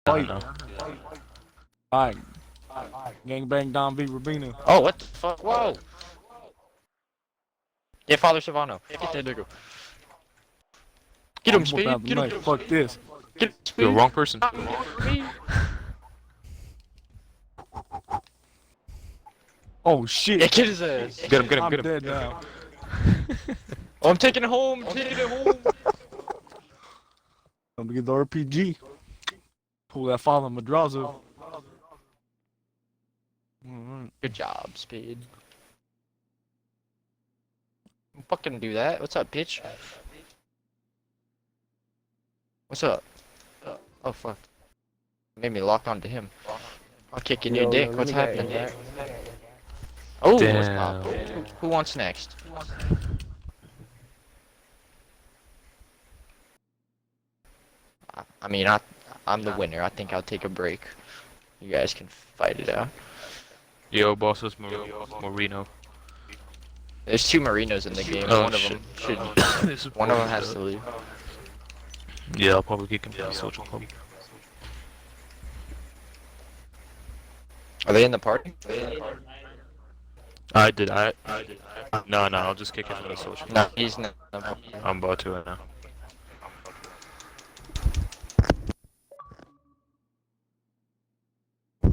Fight. No. Alright. Gangbang Don V. Rabina. Oh, what the fuck? Whoa! Get Father Savonte. Get that nigga. Get him, I'm Speed. about to Get him. knife. Fuck this. Get him, Speed. You're the wrong person. Oh shit. Yeah, get his ass. Get him, get him, I'm get him. dead now. Oh, I'm taking it home. Taking it home. I'm gonna get the RPG. Pull that Father Madrazo. Alright. Good job, Speed. Fucking do that. What's up, bitch? What's up? Oh fuck. Made me lock onto him. I'll kick in your dick. What's happening? Oh, what's up? Who wants next? I mean, I'm the winner. I think I'll take a break. You guys can fight it out. Yo, bosses, Marino. There's two Marinos in the game. Oh, one of them should. One of them has to leave. Yeah, I'll probably kick him to the social club. Are they in the party? I did. No, I'll just kick him to the social No, club. he's not. I'm about to right now.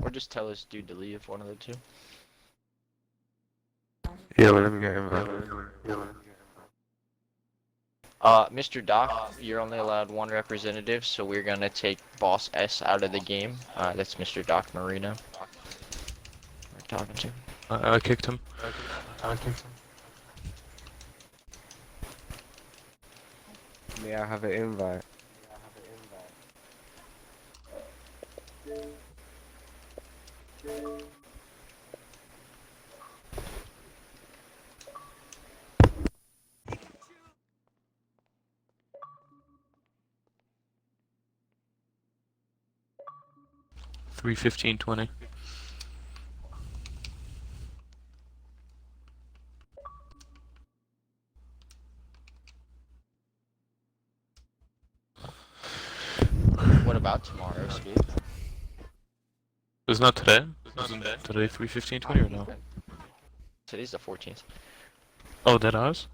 Or just tell this dude to leave. One of the two. Yeah, let me get him. Mr. Doc, you're only allowed one representative, so we're gonna take Boss S out of the game. That's Mr. Doc Marino. We're talking to. I kicked him. May I have an invite? Three 15-20. What about tomorrow, Steve? Isn't that today? Isn't today 3:15-20 or no? Today's the 14th. Oh, that ours?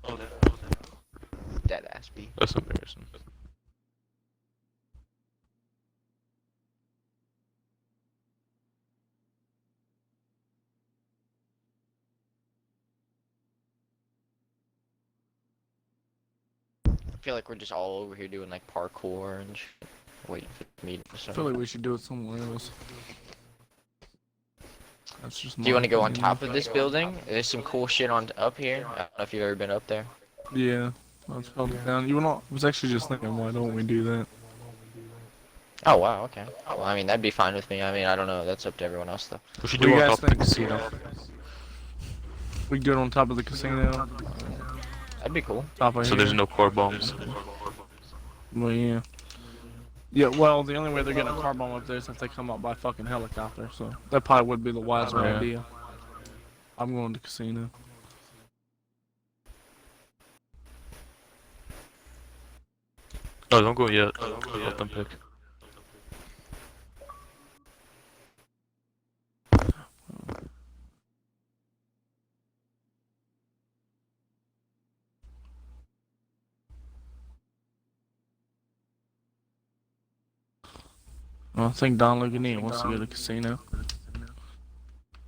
Dead ass B. That's embarrassing. I feel like we're just all over here doing like parkour and shit. Waiting for the meeting or I feel something. like we should do it somewhere else. That's just Do you want to go on opinion. top of this building? There's some cool shit on up here. I don't know if you've ever been up there. Yeah. Let's go down. You know, I was actually just thinking, why don't we do that? Oh wow, okay. Well, I mean that'd be fine with me. I mean I don't know. That's up to everyone else though. We should What do do you it guys on top of the think? casino. We can do it on top of the casino. That'd be cool. Top of So here. there's no core bombs. Well, yeah. Yeah, well, the only way they're getting a car bomb up there is if they come up by fucking helicopter, so that probably would be the wiser Yeah. idea. I'm going to casino. Oh, don't go yet. Let them pick. I think Don Luganini wants to go to casino.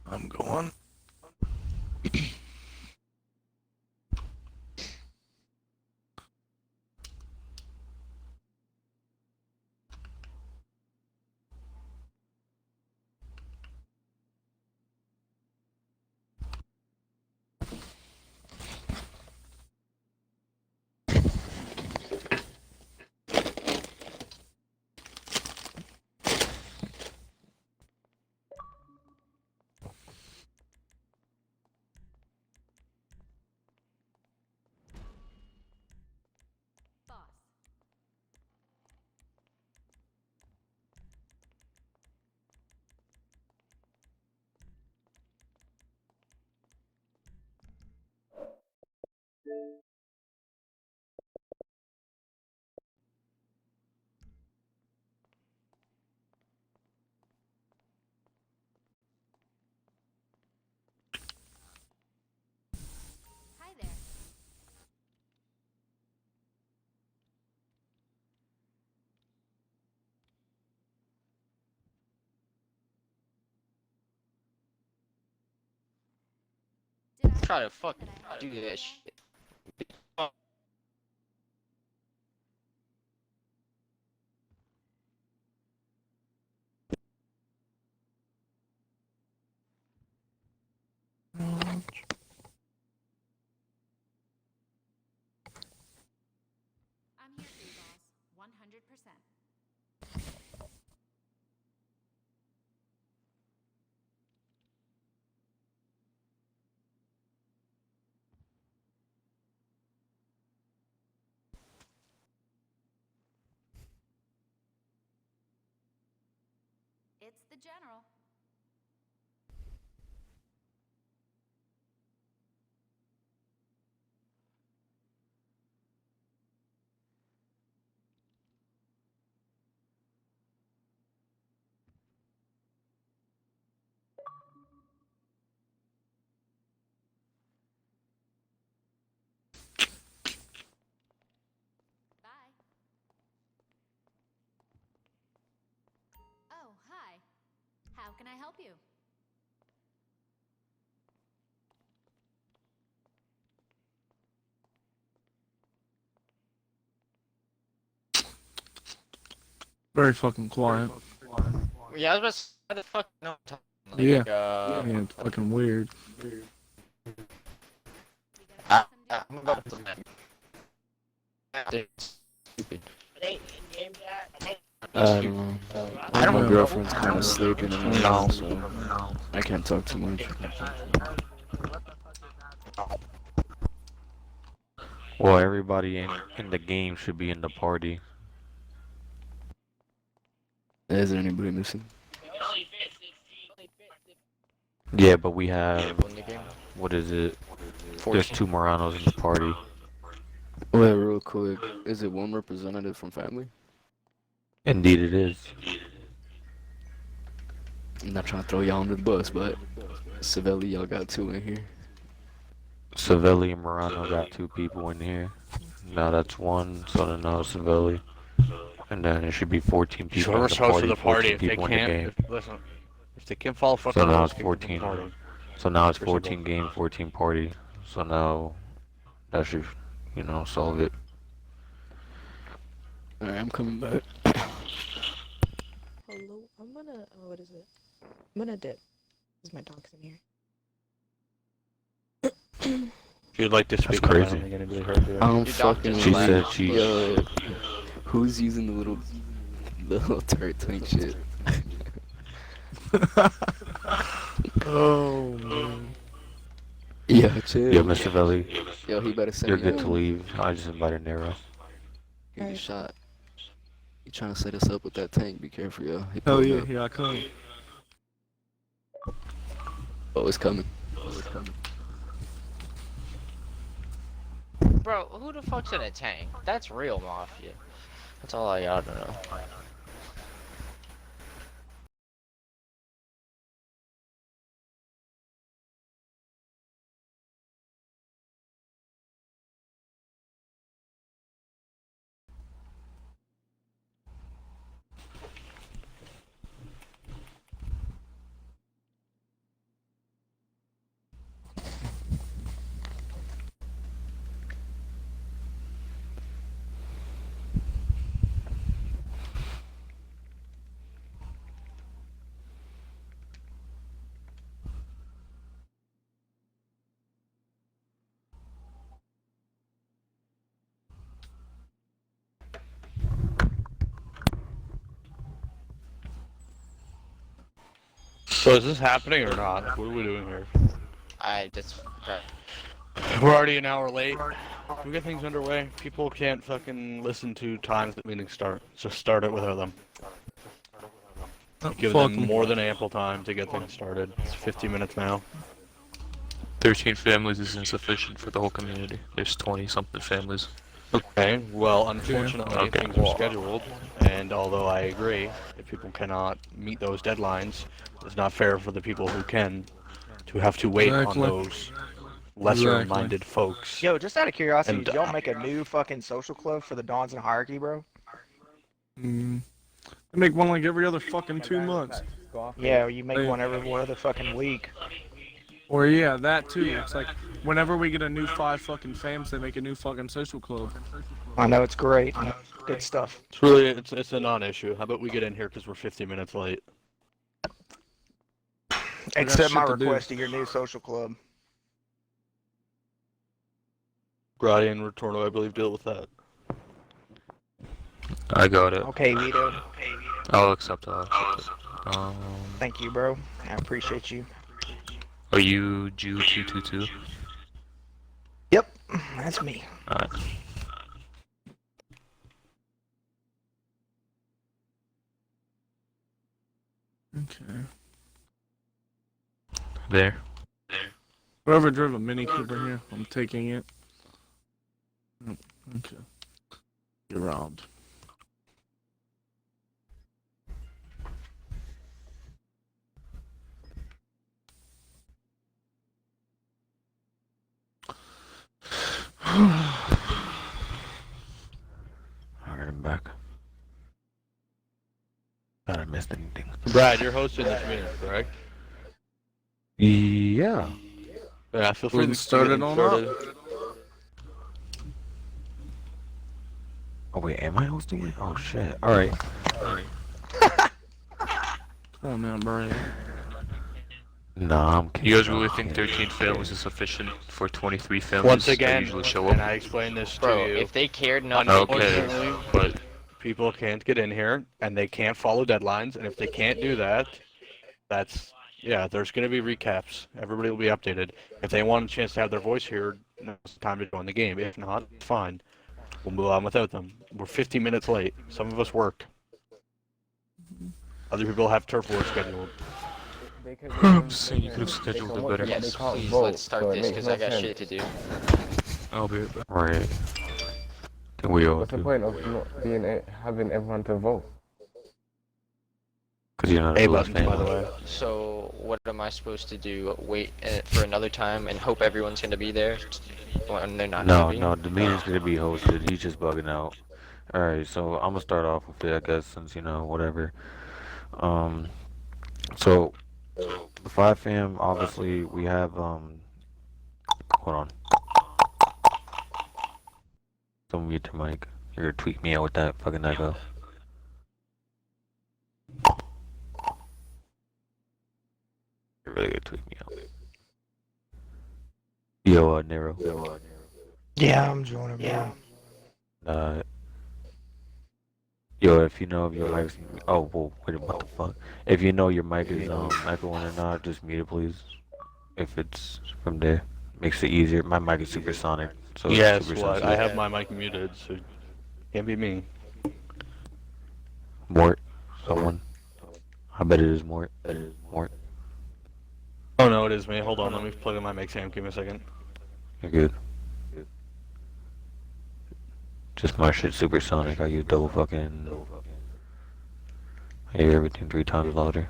I'm going. Try to fucking do that shit. I'm here for you, boss. 100%. It's the general. Bye. Oh, hi. How can I help you? Very fucking quiet. Yeah, I was just how the fuck no time. Like, Yeah. Yeah, it's fucking weird. I'm about to stupid. I don't know. I don't My know. girlfriend's kind of sleeping and all, so I can't talk too much. Well, everybody in the game should be in the party. Is there anybody missing? Yeah, but we have, In the game. what is it? 14. There's 2 Moranos in the party. Wait, real quick. Is it one representative from family? Indeed it is. I'm not trying to throw y'all under the bus, but Savelli, y'all got 2 in here. Savelli and Morano got 2 people in here. Now that's 1, so then now Savelli. And then it should be 14 people in Whoever's the host party, of the party, 14 if they people in the can't, game. listen, if they can't follow fucking So now rules, it's kick them from 14. the party. So now it's Pretty 14 game, 14 party. So now that should, solve it. Alright, I'm coming back. Hello, I'm gonna, what is it? I'm gonna dip. Because my dog's in here. If you'd like to speak, I crazy. don't think anybody heard you. I'm Your dog fucking just She left. said she. Yo, who's using the little turret tank shit? Oh, man. Yeah, chill. Yo, Mr. Velli, Yo, he better send you're me good out. to leave. I just invited Nero. He get shot. He trying to set us up with that tank. Be careful, yo. He Hell pulling yeah, up. here I come. Oh, it's coming. Oh, it's coming. Bro, who the fuck's in a tank? That's real mafia. That's all I gotta know. So is this happening or not? What are we doing here? I just. We're already an hour late. Can we get things underway? People can't fucking listen to times that meetings start. Just start it without them. Give them more than ample time to get things started. It's 50 minutes now. 13 families is insufficient for the whole community. There's 20-something families. Okay, well, unfortunately, Okay. things are scheduled, and although I agree, if people cannot meet those deadlines, it's not fair for the people who can to have to wait Exactly. on those lesser-minded folks. Yo, just out of curiosity, And, did y'all make a new fucking social club for the Dawns and Hierarchy, bro? Mm. They make one like every other fucking 2 months. Yeah, you make Yeah. one every other fucking week. Or yeah, that too. It's like whenever we get a new 5 fucking fams, they make a new fucking social club. I know it's great. Good stuff. It's really it's a non-issue. How about we get in here because we're 50 minutes late? Accept my shit to do. request to your new social club. Grotti and Retorno, I believe, deal with that. I got it. Okay, Vito. I'll accept that. Thank you, bro. I appreciate you. Are you Jew222? Yep, that's me. Alright. Okay. There. Whoever drove a Mini Cooper here, I'm taking it. Okay. You're robbed. Alright, I'm back. Thought I missed anything. Brad, you're hosting this meeting, correct? Yeah. Yeah, feel free to Start it on up. Oh wait, am I hosting it? Oh shit. Alright. Come on now, Brian. Nah, I'm kidding. You guys really think 13 families is sufficient for 23 families Once that again, usually show and up? I explained this to Bro, you. if they cared enough, Okay, Unfortunately, but people can't get in here, and they can't follow deadlines, and if they can't do that, that's, yeah, there's going to be recaps. Everybody will be updated. If they want a chance to have their voice heard, it's time to join the game. If not, fine. We'll move on without them. We're 50 minutes late. Some of us work. Other people have turf war scheduled. I'm just saying you could have scheduled it better. yes, please, let's start this, because I got shit to do. I'll be right back. Right. Then we all What's the do. point of not having everyone to vote? Because you're not A a blessed buttons, by the family. way. So, what am I supposed to do? Wait for another time and hope everyone's gonna be there when they're not No, gonna be? no, the meeting's gonna be hosted. He's just bugging out. Alright, so I'm gonna start off with it, I guess, since, you know, whatever. So, the 5 fam, obviously, we have, hold on. Don't mute your mic. You're gonna tweak me out with that fucking echo. You're really gonna tweak me out. Yo, Nero. Yeah, I'm joining, bro. Yo, if you know if your mic's, oh, whoa, wait, what the fuck? If you know your mic is echoing or not, just mute it, please. If it's from there, makes it easier. My mic is supersonic, so Yes, it's super well, I sensitive. have my mic muted, so can't be me. Mort, someone. I bet it is Mort. Mort, Oh no, it is me. Hold on, let me plug in my mic, Sam. Give me a second. you're good. Just my shit supersonic. I use double fucking. I hear everything 3 times louder.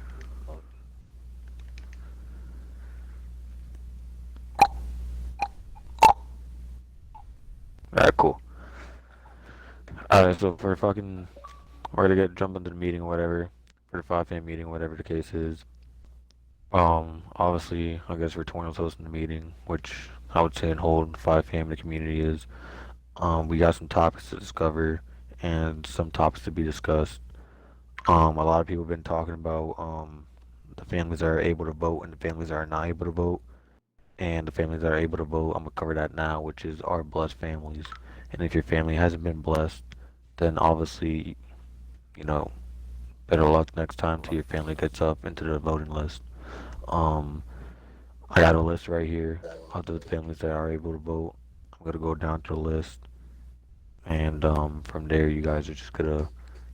Alright, cool. Alright, so for fucking, we're gonna jump into the meeting or whatever, for the 5 fam meeting, whatever the case is. Obviously, I guess Retorno's hosting the meeting, which I would say in whole 5 fam in the community is. We got some topics to discover and some topics to be discussed. A lot of people have been talking about the families that are able to vote and the families that are not able to vote. And the families that are able to vote, I'm gonna cover that now, which is our blessed families. And if your family hasn't been blessed, then obviously, you know, better luck next time till your family gets up into the voting list. I got a list right here of the families that are able to vote. I'm gonna go down to the list, and from there, you guys are just gonna,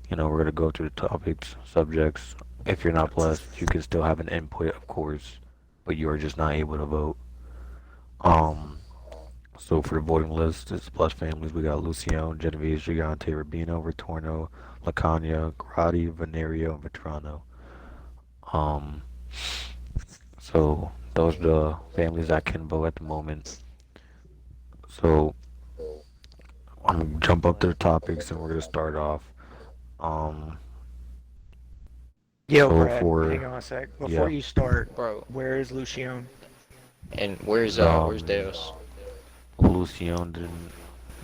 you know, we're gonna go through the topics, subjects. If you're not blessed, you can still have an input, of course, but you are just not able to vote. So for the voting list, it's blessed families. We got Luciano, Genovese, Gigante, Rubino, Retorno, Lacania, Grotti, Venerio, and Vetrano. So those are the families that can vote at the moment. So I'm gonna jump up to the topics and we're gonna start off. Yo, So Brad, for- hang on a sec. Before yeah. you start, Bro, where is Lucian? And where's Deos? Lucian didn't.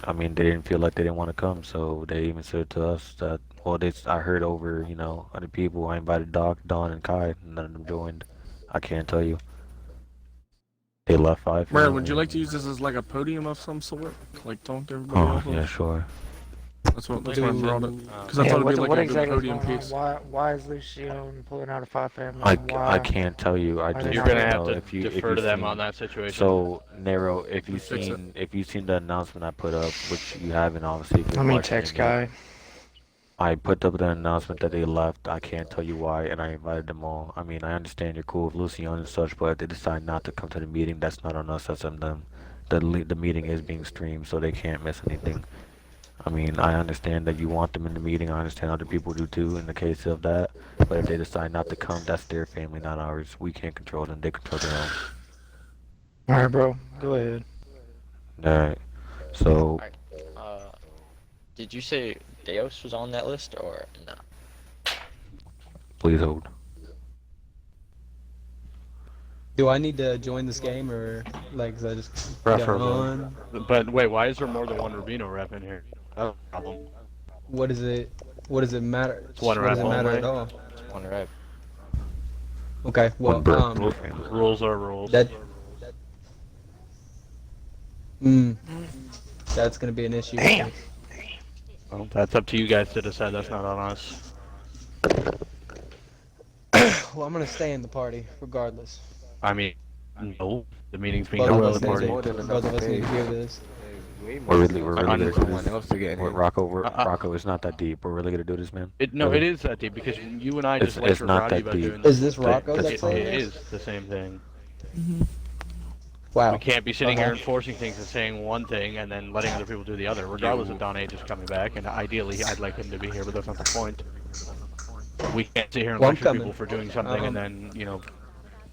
I mean, they didn't feel like they didn't want to come, so they even said to us that. Well, I heard over, other people. I invited Doc, Don, and Kai. None of them joined. I can't tell you. They left 5. Brad, would you like to use this as like a podium of some sort? Like talk to everybody Oh, else? yeah, sure. That's why I brought it. Because I Yeah, thought it'd be what like a good exactly is podium going on? piece. Why is Lucian pulling out a 5 family? I can't tell you. I Why just they You're not gonna here? have know to if you defer to them seen, on that situation. So Nero, if you Fix it. seen the announcement I put up, which you haven't obviously. If you're Let me questioning text it, Guy. I put up the announcement that they left. I can't tell you why, and I invited them all. I mean, I understand you're cool with Lucian and such, but if they decide not to come to the meeting, that's not on us. That's on them. The meeting is being streamed, so they can't miss anything. I mean, I understand that you want them in the meeting. I understand other people do too in the case of that. But if they decide not to come, that's their family, not ours. We can't control them. They control their own. Alright, bro. Go ahead. Alright. So, Alright. Did you say Deos was on that list or no? please hold. Do I need to join this game or like is I just get Preferably. on? But wait, why is there more than one Rubino rep in here? That's a problem. What is it? What does it matter? It's one What rep does it matter only. at all? One rep. Okay, well, Rules are rules. that. That's gonna be an issue. Damn. Well, that's up to you guys to decide. That's not on us. Well, I'm gonna stay in the party regardless. I mean, no. The meeting's being Both held of by the us party. both of us need to hear this. We're really gonna do someone this. else to get in here. Rocco, it's not that deep. We're really gonna do this, man. No, Really? it is that deep because you and I It's- just it's not Grotti that about deep. doing Is this Rocco That's that's fine. saying It this? is the same thing. Wow. We can't be sitting here enforcing things and saying one thing and then letting other people do the other, regardless of Don A just coming back. And ideally, I'd like him to be here, but that's not the point. We can't sit here and Well, I'm lecture coming. people for doing something and then,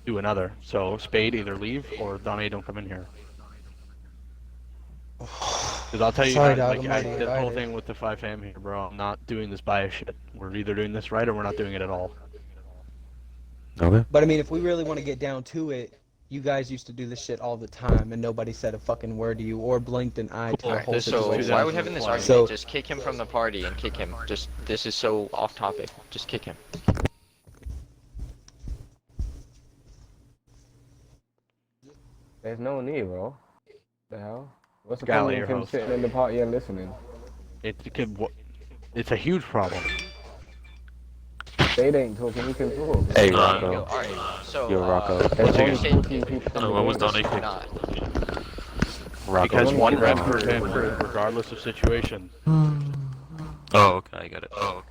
do another. So, Spade, either leave or Don A don't come in here. Because I'll tell you Sorry, guys, dog, like, I'm already this whole invited. thing with the 5 fam here, bro, I'm not doing this bias shit. We're either doing this right or we're not doing it at all. Okay. But I mean, if we really want to get down to it, you guys used to do this shit all the time, and nobody said a fucking word to you or blinked an eye to the Alright, whole so situation. why are we having this argument? So- Just kick him from the party and kick him. This is so off topic. Just kick him. There's no need, bro. The hell? What's the Galley, point of your him host. sitting in the party and listening? It's a huge problem. They ain't talking, he can talk. Hey, Yo, Rocco. alright, so Yo, Rocco. There's what only you saying? 14 people in the when was room. Don A kicked? Not. Rocco. Because only one one rep rep. per family, regardless of situation. Oh, okay, I got it. Oh, okay.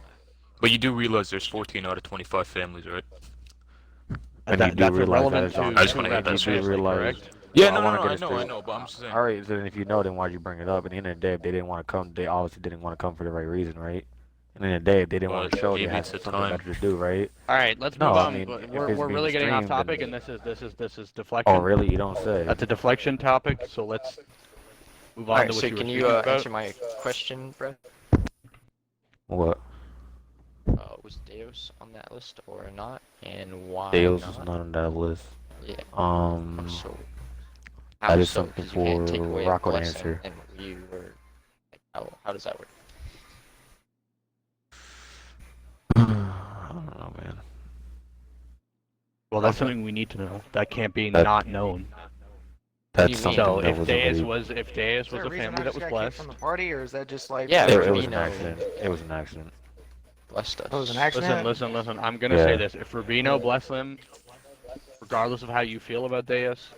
But you do realize there's 14 out of 25 families, right? And you do That's realize that irrelevant it's to on. I just wanna get that You do straight, realize. correct? Yeah, Well, no, wanna no, get I it know, straight. I know, but I'm just saying. All right, then if you know, then why'd you bring it up? At the end of the day, if they didn't want to come, they obviously didn't want to come for the right reason, right? At the end of the day, if they didn't want to show, they maybe had it's the something time. better to do, right? All right, let's No, move I on. mean, But if we're it's we're being really getting off streamed, topic, then- and this is deflection. Oh, really? You don't say. That's a deflection topic. So let's move on Alright, to what so you were can speaking you about. answer my question, Brett? What? Was Deos on that list or not? And why Dales not? is not on that list. Yeah. That So how is so? something 'Cause you can't take for away a Rocco to blessing, answer. And you were how does that work? I don't know, man. Well, that's something we need to know. That can't be That- not known. That's mean? something So that if was Deus already. was Is there a a reason family I that just was got kicked blessed. from the party, or is that just like... Yeah, It was Rubino an accident. It was an accident. blessed us. Oh, it was an accident? Listen. I'm gonna Yeah. say this: if Rubino bless them, regardless of how you feel about Deus,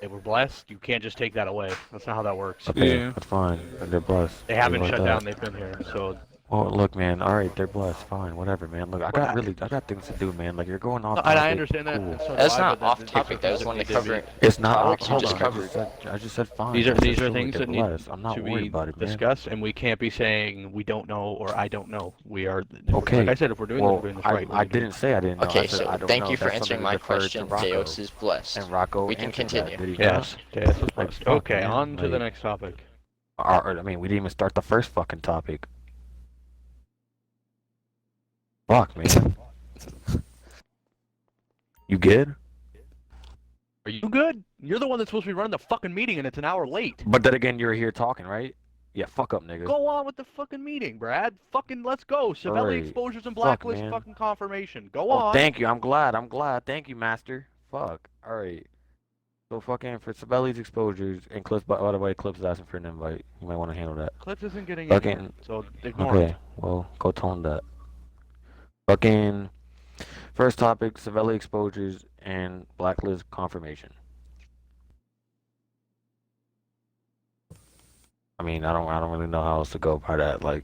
they were blessed. You can't just take that away. That's not how that works. Okay, Yeah. that's fine. They're blessed. They haven't Leave it shut like down. that. They've been here. So Well, look, man. All right, they're blessed. Fine, whatever, man. Look, I got things to do, man. Like you're going off. No, topic. and I understand that. Cool. and so do That's I, not but off these are topic. That things was one need to to be- cover. It's not. Topics you Hold just on. covered. I just said fine. These are Just assume things they're that need blessed. I'm not to worried be about it, man. discussed, and we can't be saying we don't know or I don't know. We are. Okay. Like I said, if we're doing this, Well, we're doing this I, right. I didn't say I didn't know. Okay, I said so I don't thank know. you for That's answering something my deferred to question. Rocco. Deos is blessed. And Rocco We can answered that, continue. did he Yes. not? Yes. Like, fuck, Okay, man, on to the like- next topic. I mean, we didn't even start the first fucking topic. Fuck, man. You good? Are you good? You're the one that's supposed to be running the fucking meeting, and it's an hour late. But then again, you're here talking, right? Yeah, fuck up, nigga. Go on with the fucking meeting, Brad. Fucking let's go. Savonte Alright. exposures and Fuck, blacklist man. fucking confirmation. Go Oh, on. thank you. I'm glad. Thank you, master. Fuck. Alright. So fucking for Sabelli's exposures and Clips, by the way, Clips is asking for an invite. You might want to handle that. Clips isn't getting Fucking. in, so ignore Okay. it. Well, go tone that. Fucking. First topic: Savelli exposures and blacklist confirmation. I mean, I don't really know how else to go by that. Like,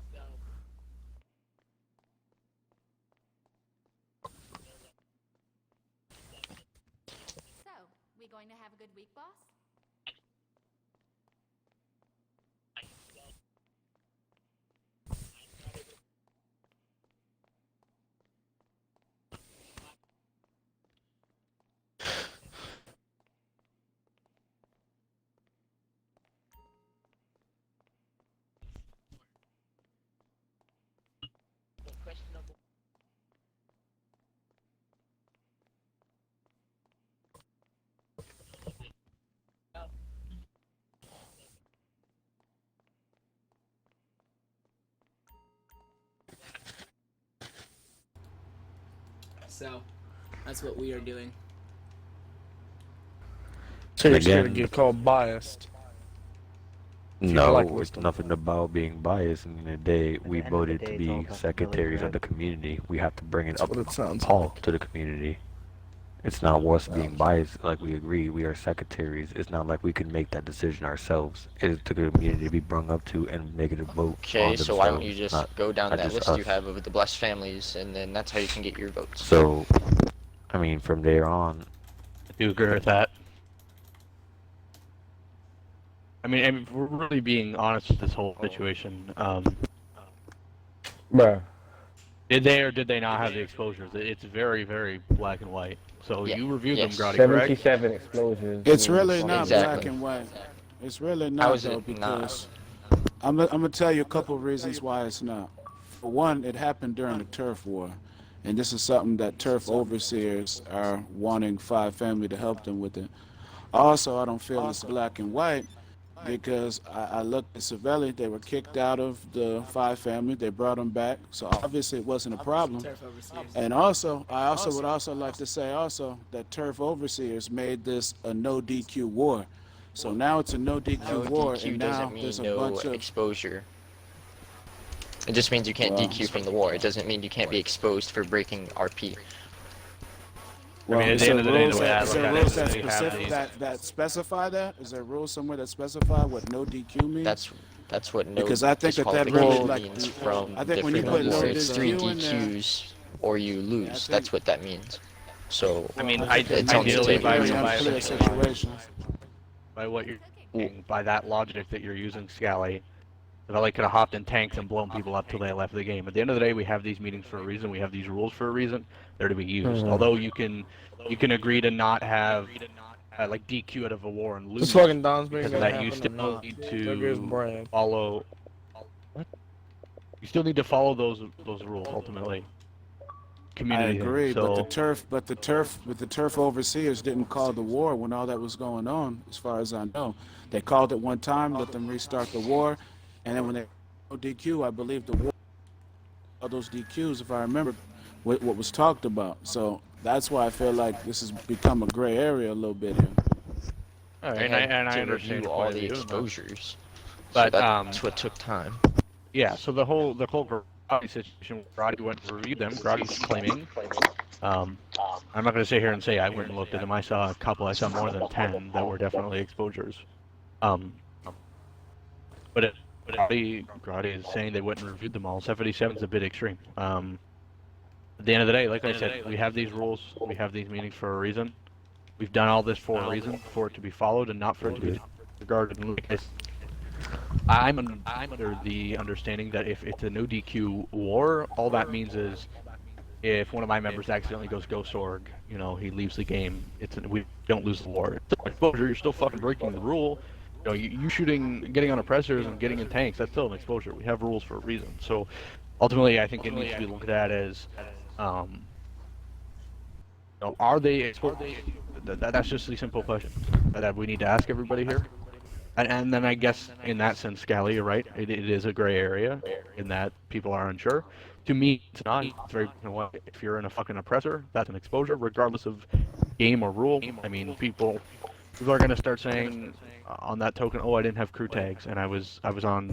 So, we going to have a good week, boss? So, that's what we are doing. So you're scared to Again. get called biased. no, blacklist it's them. nothing about being biased. In the day, we end of the voted day, to it's be all about secretaries Billy of the community. We have to bring it That's up what it sounds all like. to the community. It's not us being biased, like we agree. We are secretaries. It's not like we can make that decision ourselves. It is to the community to be brung up to and make it a vote. Okay, on so why don't you themselves, just not go down that just list you us. have of the blessed families, and then that's how you can get your votes. So, I mean, from there on, I do agree with that. I mean, and if we're really being honest with this whole situation. Bruh. Did they or did they not have the exposures? It's very, very black and white. So Yeah. you reviewed Yes. them, Grotti, correct? 77 explosions. It's means really not Exactly. black and white. It's really How not is though, it not? because I'm gonna tell you a couple of reasons why it's not. For one, it happened during the turf war, and this is something that turf overseers are wanting Five Family to help them with it. Also, I don't feel it's black and white because I looked at Savelli. They were kicked out of the Five Family. They brought them back, so obviously it wasn't a problem. Turf overseers. And also, I would also like to say also that turf overseers made this a no DQ war. So now it's a no DQ No war, DQ and now doesn't mean there's a no bunch of exposure. It just means you can't Well, DQ from the war. It doesn't mean you can't be exposed for breaking RP. well, I mean, at is the there end of the day, rules the way I that, is look there at it rules is that we have specific these- that specify that? Is there rules somewhere that specify what no DQ means? That's what no Because I think that really disqualification like means from I think when you different put no awards. 3 DQ in there, DQs or you lose. think- That's what that means. So I mean, I think it's on the ideally, table. by, very by, unclear situations. by what you're saying, by that logic that you're using, Scally, Savelli could have hopped in tanks and blown people up till they left the game. At the end of the day, we have these meetings for a reason. We have these rules for a reason. They're to be used. Although you can agree to not have like DQ out of a war and lose. This fucking Don's being Because gonna of that, happen you or still not. need There goes to Brad. follow. What? You still need to follow those rules ultimately. I Community. agree, So, but the turf overseers didn't call the war when all that was going on, as far as I know. They called it one time, let them restart the war, and then when they DQ, I believe the war, all those DQs, if I remember what was talked about. So that's why I feel like this has become a gray area a little bit here. all right, They and I had to understand review your all point the of view, exposures. but So that's what took time. yeah. So the whole Grotti situation, Grotti went and reviewed them. Grotti's claiming. I'm not going to sit here and say I went and looked at them. I saw a couple. I saw more than 10 that were definitely exposures. But Grotti is saying they went and reviewed them all. 77 is a bit extreme. At the end of the day, like I said, we have these rules. We have these meetings for a reason. We've done all this for a reason, for it to be followed and not for it to be disregarded. And like I said, I'm under the understanding that if it's a no DQ war, all that means is if one of my members accidentally goes ghost org, you know, he leaves the game. We don't lose the war. It's still exposure. You're still fucking breaking the rule. You know, you shooting, getting on oppressors and getting in tanks. That's still an exposure. We have rules for a reason. So ultimately, I think it needs to be looked at as know, are they exposed? That's just a simple question that we need to ask everybody here. And then I guess in that sense, Scally, you're right. It is a gray area in that people are unsure. To me, it's not. It's very if you're in a fucking oppressor, that's an exposure, regardless of game or rule. I mean, people are gonna start saying on that token, oh, I didn't have crew tags, and I was on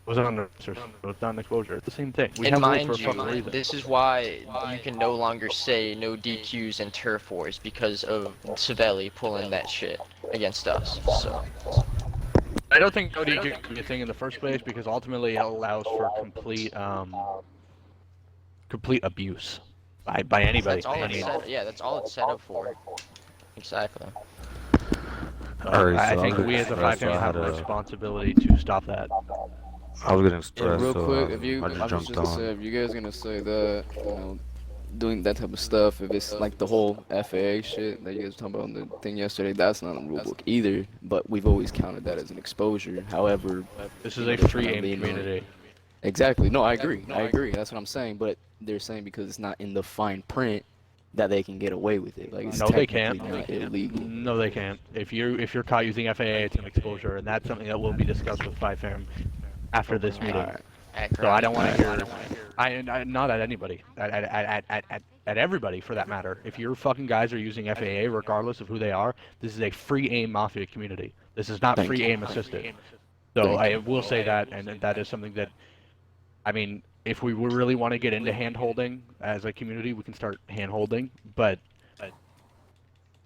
the so it's not an exposure. It's the same thing. We And have rules mind for a fucking you, reason. this is why you can no longer say no DQs and turf wars because of Savelli pulling that shit against us. So. I don't think no DQ can be a thing in the first place because ultimately it allows for complete abuse by anybody. That's all it's set, yeah, that's all it's set up for. Exactly. Alright, I so think I'm we as a getting five stressed, so family I have had a to- responsibility to stop that. I was getting Yeah, stressed, real so quick, if you, I I just was jumped just gonna on. say, if you guys gonna say that, doing that type of stuff, if it's like the whole FAA shit that you guys were talking about in the thing yesterday, that's not in the rule book either. But we've always counted that as an exposure. However, This you is know, a they're free trying to aim lean on- community. Exactly. No, I agree. I agree. That's what I'm saying. But they're saying because it's not in the fine print that they can get away with it. Like it's No, they technically can't. not illegal. No, they can't. If you're caught using FAA, it's an exposure, and that's something that will be discussed with 5fam after this meeting. So I don't want to hear. I not at anybody. At everybody for that matter. If your fucking guys are using FAA, regardless of who they are, this is a free aim mafia community. This is not free aim assisted. So I will say that, and that is something that, I mean, if we really want to get into hand holding as a community, we can start hand holding. But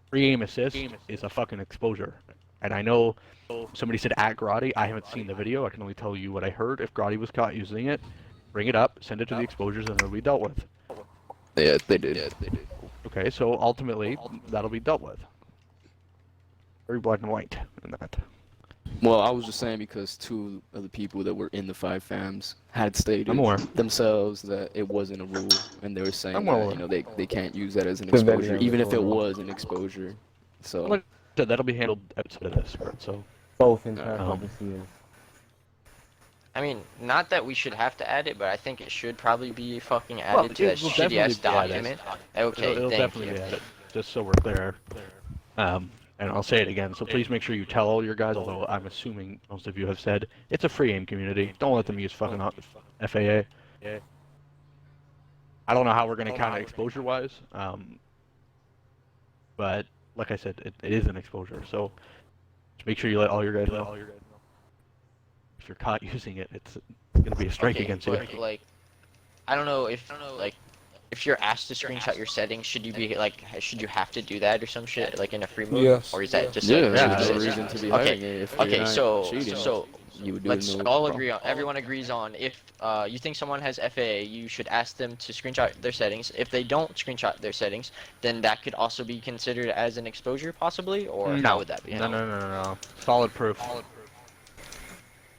free aim assist is a fucking exposure. And I know somebody said at Grotti. I haven't seen the video. I can only tell you what I heard. If Grotti was caught using it, bring it up, send it to the exposures, and it'll be dealt with. Yeah, they did. Okay, so ultimately, that'll be dealt with. Very black and white in that. Well, I was just saying because two of the people that were in the 5fams had stated I'm aware. themselves that it wasn't a rule, and they were saying I'm that, aware. you know, they can't use that as an Good exposure, measure even if it before. was an exposure. So Like I said, that'll be handled outside of this, so. Both in turf Um, overseers. I mean, not that we should have to add it, but I think it should probably be fucking Well, added to that it will shitty ass definitely be added. document. Okay, It'll thank definitely you. be added, just so we're clear. And I'll say it again, so please make sure you tell all your guys, although I'm assuming most of you have said, it's a free aim community. Don't let them use fucking FAA. I don't know how we're going to count it exposure-wise, but like I said, it is an exposure, so just make sure you let all your guys know. If you're caught using it, it's going to be a strike Okay, against you. but, like, I don't know if if you're asked to screenshot your settings, should you be like, should you have to do that or some shit, like in a free mode, Yes. or is that just yeah, like, there's no just- reason to be hiding it if you're Okay, not so cheating. You would do let's it no all problem. agree on. Everyone agrees on if you think someone has FAA, you should ask them to screenshot their settings. If they don't screenshot their settings, then that could also be considered as an exposure, possibly, or how would that be? No. Solid proof.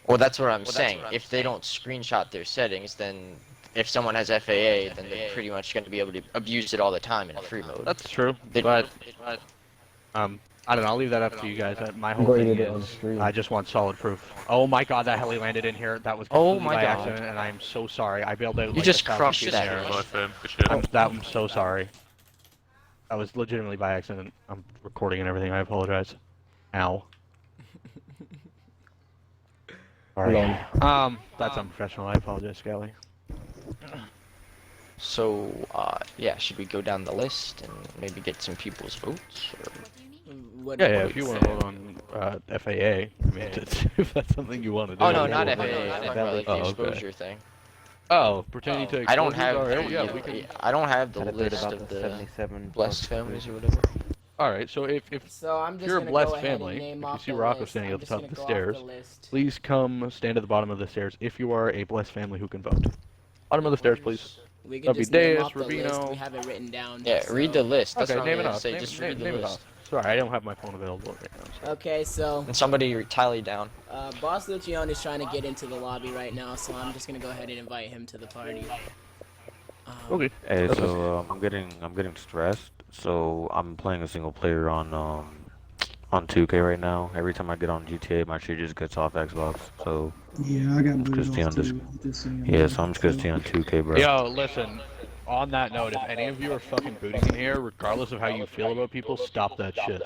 Well, that's what I'm saying. If they don't screenshot their settings, then if someone has FAA, then they're pretty much going to be able to abuse it all the time in a free mode. That's true, but I don't know. I'll leave that up to you guys. My whole Graded thing it on is, stream. I just want solid proof. Oh my god, that heli landed in here. That was Oh completely my by God. accident, and I'm so sorry. I bailed out. You like just 1,000 crushed feet that. in the air. Good fam. Good shit. I'm so sorry. That was legitimately by accident. I'm recording and everything. I apologize. Ow. Sorry. That's unprofessional. I apologize, Scally. So, yeah, should we go down the list and maybe get some people's votes? Or... What Yeah, if you want to vote on FAA, I mean, if that's something you want to do. Oh no, not FAA. no, I'm no, talking about like the oh, okay. exposure thing. Oh, pertaining to I don't exposures? have. Alright, yeah, we can. I don't have the Had a bit list about of the the 77 blessed families or whatever. All right, so if So I'm just you're a gonna blessed go ahead family, and name if you off see the Rocco list. standing I'm at the just top gonna of the go off stairs, the list. please come stand at the bottom of the stairs if you are a blessed family who can vote. Bottom of the stairs, please. We can That'll be just name Deus, off the list. Ravino. We have it written down. Yeah, so. read the list. That's Okay, what name I'm it gonna off. say. Name, Just name, read the name it list. off. Sorry, I don't have my phone available right now. So. Okay, so And somebody tally down. Boss Lucione is trying to get into the lobby right now, so I'm just gonna go ahead and invite him to the party. Okay. Hey, so I'm getting stressed. So I'm playing a single player on 2K right now. Every time I get on GTA, my shit just gets off Xbox. So Yeah, I got I'm booted just off stay on too. This, yeah, so I'm just gonna stay on 2K, bro. Yo, listen. on that note, if any of you are fucking booting in here, regardless of how you feel about people, stop that shit.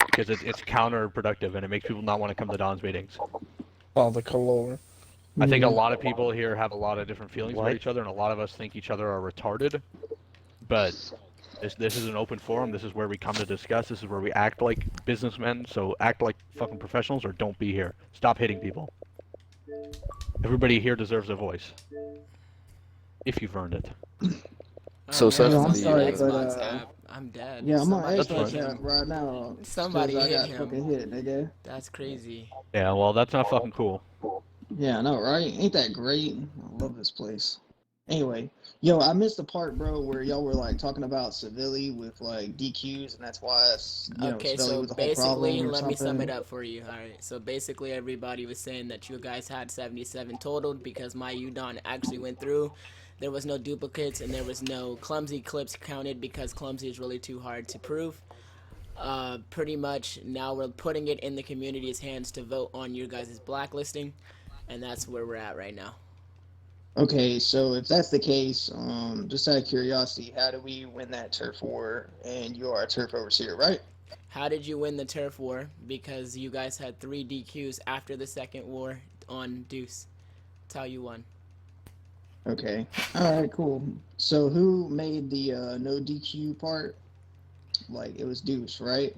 Because it's counterproductive and it makes people not want to come to Don's meetings. Oh, the color. I think a lot of people here have a lot of different feelings about each other, and a lot of us think each other are retarded. But this is an open forum. This is where we come to discuss. This is where we act like businessmen. So act like fucking professionals, or don't be here. Stop hitting people. Everybody here deserves a voice. If you've earned it. So I'm sorry, but I'm dead. Yeah, I'm on Somebody Xbox hit him. app right now. Somebody 'cause I hit got him. fucking hit, nigga. That's crazy. Yeah, well, that's not fucking cool. Yeah, I know, right? Ain't that great? I love this place. Anyway, yo, I missed the part, bro, where y'all were like talking about civility with like DQs, and that's why it's, Okay, civility so was the whole basically, problem or let me sum something. it up for you. Alright, so basically everybody was saying that you guys had 77 totaled because my UDON actually went through. There was no duplicates and there was no clumsy clips counted because clumsy is really too hard to prove. Pretty much now we're putting it in the community's hands to vote on your guys' blacklisting, and that's where we're at right now. Okay, so if that's the case, just out of curiosity, how do we win that turf war? And you are a turf overseer, right? How did you win the turf war? Because you guys had 3 DQs after the second war on Deuce. That's how you won. Okay. All right, cool. So who made the no DQ part? Like, it was Deuce, right?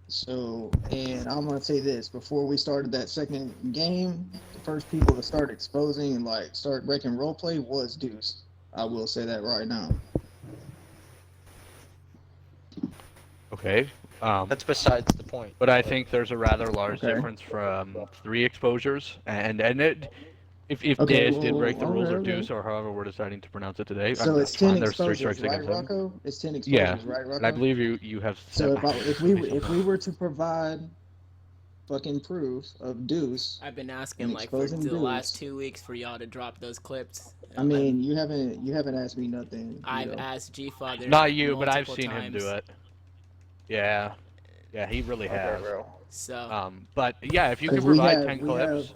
So, and I'm gonna say this: before we started that second game, the first people to start exposing and like start breaking roleplay was Deuce. I will say that right now. Okay. That's besides the point. But I think there's a rather large Okay. difference from 3 exposures, and it. If Okay, Diz did break the rules, or okay. Deuce, or however we're deciding to pronounce it today, So it's that's 10 fine. There's 3 exposures, strikes right, against him. Rocco? It's 10 exposures, Yeah, right, Rocco? and I believe you have. So if we something. were to provide fucking proof of Deuce, I've been asking and like for exposing the Deuce, last 2 weeks for y'all to drop those clips. I mean, you haven't asked me nothing. I've asked G-Father Not you, but I've multiple seen him times. do it. Yeah, he really has. bro. So. But yeah, if you can 'Cause we provide have- 10 we clips.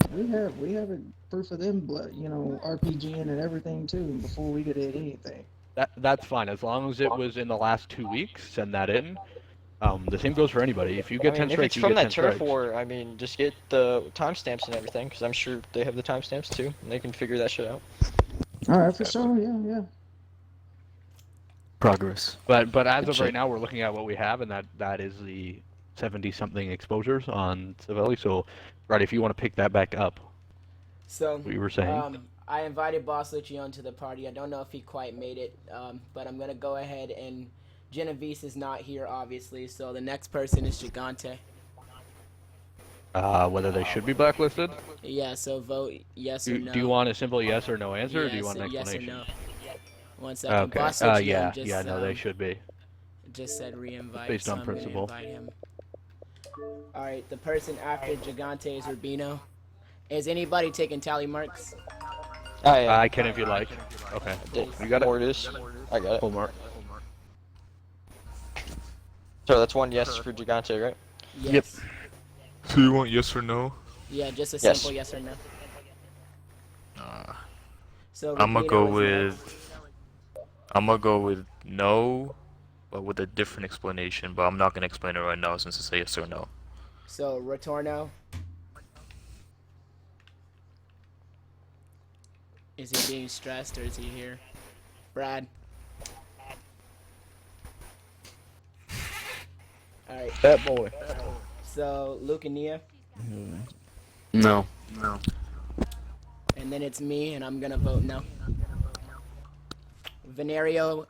We have a proof of them, but RPGing and everything too before we could hit anything. That's fine as long as it was in the last 2 weeks. Send that in. The same goes for anybody. If you get 10 if strikes, it's you from get 10 that turf strikes. war, I mean, just get the timestamps and everything, because I'm sure they have the timestamps too, and they can figure that shit out. All right, for sure. Yeah. Progress. But as Good of shit. right now, we're looking at what we have, and that is the 70-something exposures on Civelli. So, right, if you want to pick that back up. So, What you were saying. I invited Boss Lucion to the party. I don't know if he quite made it, but I'm gonna go ahead and Genovese is not here, obviously. So the next person is Gigante. Whether they should be blacklisted? Yeah. So vote yes or no. Do you want a simple yes or no answer, or do you want an yes or explanation? no. One second. Okay. Boss Lucion Yeah. just, Yeah. No, they should be. Just said re-invite. Based on so I'm gonna principle. invite him. All right. The person after Gigante is Rubino. Is anybody taking tally marks? I can if you like. Okay. You got it. Mortis. I got it. Full mark. So that's one yes for Gigante, right? Yes. So you want yes or no? Yeah, just a Yes. simple yes or no. So I'm gonna Rubino go is with. I'm gonna go with no, but with a different explanation. But I'm not gonna explain it right now since it's a yes or no. So Retorno. Is he being stressed or is he here? Brad. Alright. That boy. So Luke and Nia. No. And then it's me and I'm gonna vote no. Venerio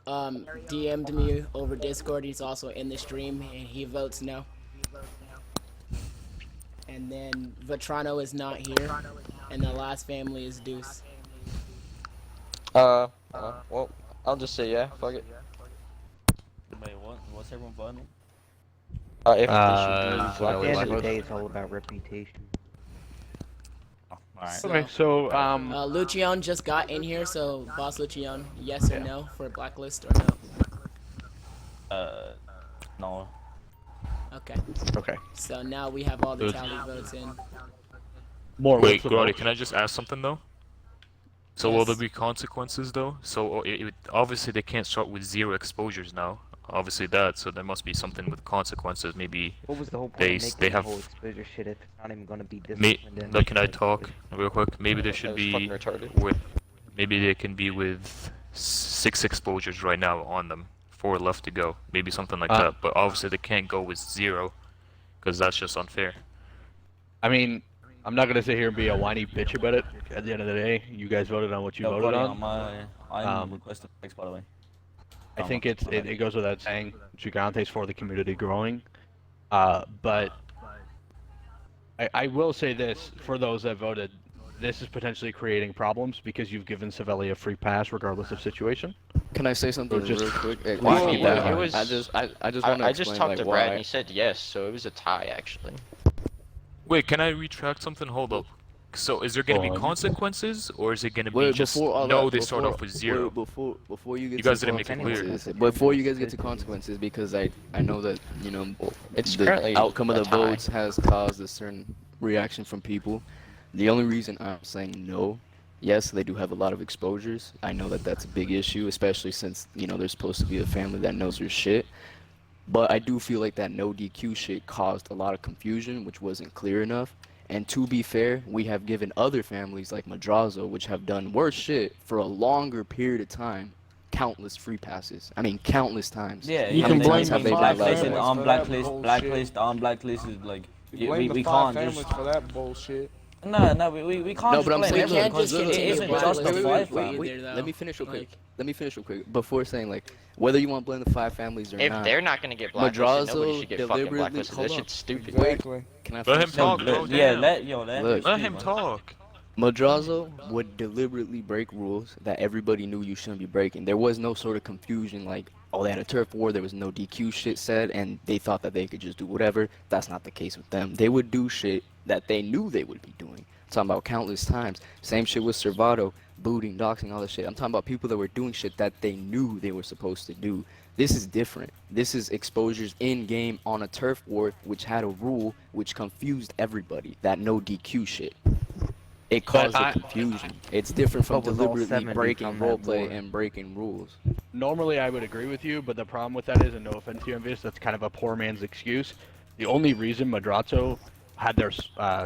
DM'd me over Discord. He's also in the stream and he votes no. And then Vetrano is not here. And the last family is Deuce. Well, I'll just say yeah. Fuck it. Wait, what's everyone voting? If they should be At the end of the blacklisted. day, it's all about reputation. Okay. So Lucian just got in here, so Boss Lucian, yes or no for blacklist or no? No. Okay. Okay. So now we have all the tally votes in. Wait, Grotti, can I just ask something though? So will there be consequences though? So obviously they can't start with 0 exposures now. Obviously that, so there must be something with consequences. Maybe What was the whole point they of making they the have. whole exposure shit if it's not even gonna be disciplined in? Like, can I talk real quick? Maybe there should be with. Maybe they can be with 6 exposures right now on them, 4 left to go. Maybe something like that. But obviously they can't go with 0, because that's just unfair. I mean, I'm not gonna sit here and be a whiny bitch about it. At the end of the day, you guys voted on what you voted on. I'm requesting fix, by the way. I think it goes without saying, Gigante's for the community growing. But I will say this, for those that voted, this is potentially creating problems because you've given Savelli a free pass regardless of situation. Can I say something just- real quick? Well, I it was. just want to I just explain talked like to why. Brad and he said yes, so it was a tie actually. Wait, can I retract something? Hold up. So is there gonna be consequences, or is it gonna be Wait, just before all no? that, They start before- off with 0. wait, before you get You to guys didn't make it clear. consequences, before you guys get to consequences, because I know that It's the currently outcome of a the tie. votes has caused a certain reaction from people. The only reason I'm saying no, yes, they do have a lot of exposures. I know that that's a big issue, especially since they're supposed to be a family that knows their shit. But I do feel like that no DQ shit caused a lot of confusion, which wasn't clear enough. And to be fair, we have given other families like Madrazo, which have done worse shit for a longer period of time, countless free passes. I mean, countless times. Yeah, How many times have they been allowed Blacklist, to- on Blacklist, on Blacklist is like, Blame the we 5 can't just. families for that bullshit. No, we can't No, just but I'm blame saying, everyone look, because look, it look, isn't look, just wait, the wait, 5 wait, families. wait, let me finish real quick. Let me finish real quick. Before saying, like, whether you want to blame the 5 families or If not. they're not gonna get blacklisted, nobody should get fucking deliberately- blacklisted. hold That on. shit's stupid. Exactly. Can I Let him finish? talk, bro. Yeah, Damn. Let him talk. Madrazo would deliberately break rules that everybody knew you shouldn't be breaking. There was no sort of confusion like, oh, they had a turf war, there was no DQ shit said, and they thought that they could just do whatever. That's not the case with them. They would do shit that they knew they would be doing. I'm talking about countless times. Same shit with Servato, booting, doxing, all this shit. I'm talking about people that were doing shit that they knew they were supposed to do. This is different. This is exposures in-game on a turf war, which had a rule which confused everybody. That no DQ shit. It caused the confusion. It's different from What was all deliberately 70 breaking from that roleplay war? and breaking rules. Normally, I would agree with you, but the problem with that is, and no offense to you, Envious, that's kind of a poor man's excuse. The only reason Madrazo had their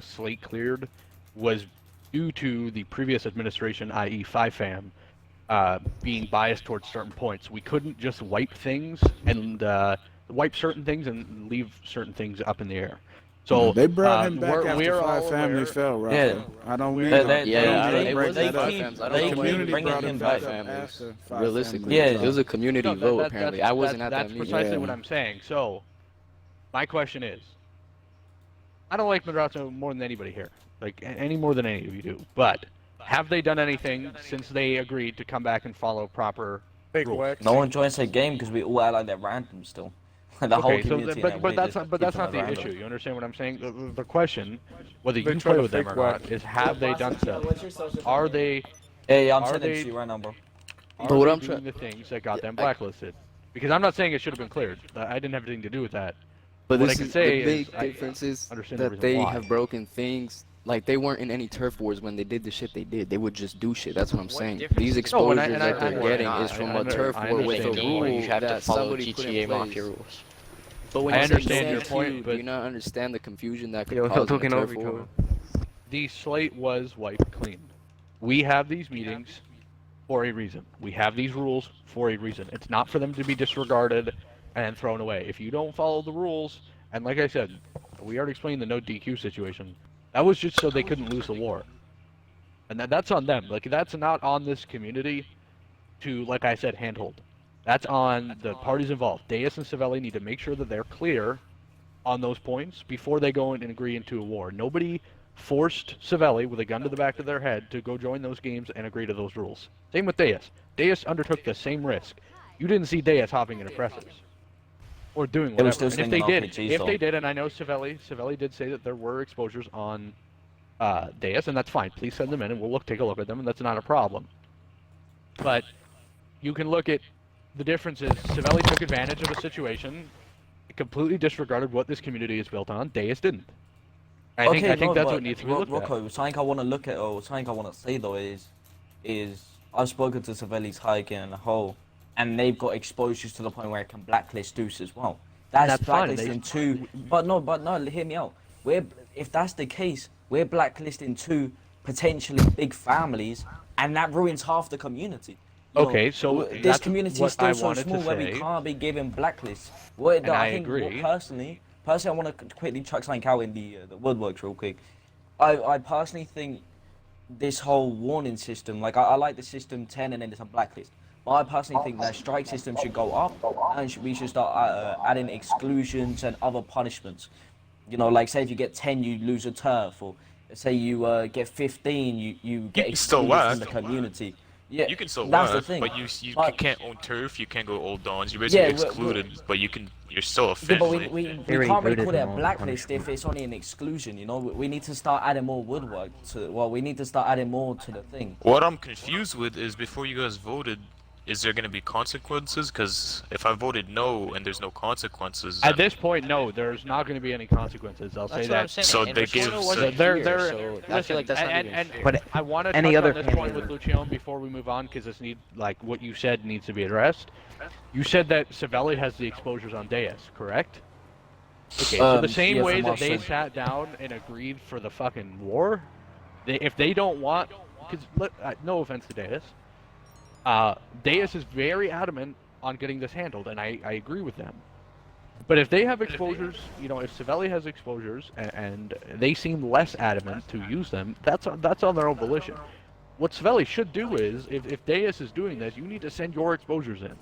slate cleared was due to the previous administration, i.e. 5FAM, being biased towards certain points. We couldn't just wipe things and wipe certain things and leave certain things up in the air. So they brought him back after we're 5 all family aware. fell, right? Yeah. I don't mean Yeah, that. it break wasn't that up. 5 families. I they don't keep know community why bringing they him brought back. 5 families. After 5 Realistically, families. it was a community No, vote. Apparently, I wasn't at that That's meeting. precisely Yeah. what I'm saying. So, my question is, I don't like Madrazo more than anybody here, like any more than any of you do. But have they done anything since they agreed to come back and follow proper rules? No one joins the game because we all act like they're random still. The whole Okay, so community. but that's not the random. issue. You understand what I'm saying? The question, whether They you try play to with them or fake not, whack. is have they done so? Are they? Yeah, I'm are sending it they- to you right now, bro. Are But what they I'm doing try- the things that got them blacklisted? Because I'm not saying it should have been cleared. I didn't have anything to do with that. But What I this can is say the big is I difference is understand the that reason they why. have broken things. Like they weren't in any turf wars when they did the shit they did. They would just do shit. That's what I'm saying. difference These is- exposures and that I- they're getting is from a turf I war with a understand your rule point. You have to that follow somebody put GTA in Mafia place. rules. But when I you say understand no your DQ, point, do you but- not understand the confusion that could Yo, cause in a talking turf over each war? The slate was wiped clean. We have these meetings for a reason. We have these rules for a reason. It's not for them to be disregarded and thrown away. If you don't follow the rules, and like I said, we already explained the no DQ situation. That was just so they couldn't lose the war. And that's on them. Like, that's not on this community to, like I said, handhold. That's on the parties involved. Deus and Savelli need to make sure that they're clear on those points before they go in and agree into a war. Nobody forced Savelli with a gun to the back of their head to go join those games and agree to those rules. Same with Deus. Deus undertook the same risk. You didn't see Deus hopping in oppressors or doing They were whatever. still And if they slinging did, RPGs, if though. they did, and I know Savelli did say that there were exposures on Deus, and that's fine. Please send them in, and we'll take a look at them, and that's not a problem. But you can look at the differences. Savelli took advantage of a situation, completely disregarded what this community is built on. Deus didn't. I think that's what needs to be looked at. Rocco, something I want to look at, or something I want to say though is, is I've spoken to Savelli's hiking and the whole, and they've got exposures to the point where it can blacklist Deuce as well. That's fine. blacklisting two, but no, hear me out. If that's the case, we're blacklisting two potentially big families, and that ruins half the community. Okay, so this community is still so small where we say. can't be given blacklists. I think agree. Personally, I want to quickly chuck something out in the woodworks real quick. I personally think this whole warning system, like I like the system 10 and then there's a blacklist. But I personally think that strike system should go up, and we should start adding exclusions and other punishments. You know, like say if you get 10, you lose a turf, or say you get 15, you get excluded from the community. Yeah, you can still that's work, the thing. but you can't own turf, you can't go old dons, you're basically excluded, but you're still a Yeah, but family. we can't really call it a blacklist if it's only an exclusion, you know? We need to start adding more woodwork to, we need to start adding more to the thing. What I'm confused with is before you guys voted, is there going to be consequences? Because if I voted no and there's no consequences... At this point, no, there's not going to be any consequences. I'll say that. So they give... I feel like that's not even fair. But I want to touch on this point with Luciano before we move on, because what you said needs to be addressed. You said that Savelli has the exposures on Deus, correct? Okay, so the same way that they sat down and agreed for the fucking war, if they don't want... Because, no offense to Deus, Deus is very adamant on getting this handled, and I agree with them. But if they have exposures, you know, if Savelli has exposures and they seem less adamant to use them, that's on their own volition. What Savelli should do is, if Deus is doing this, you need to send your exposures in.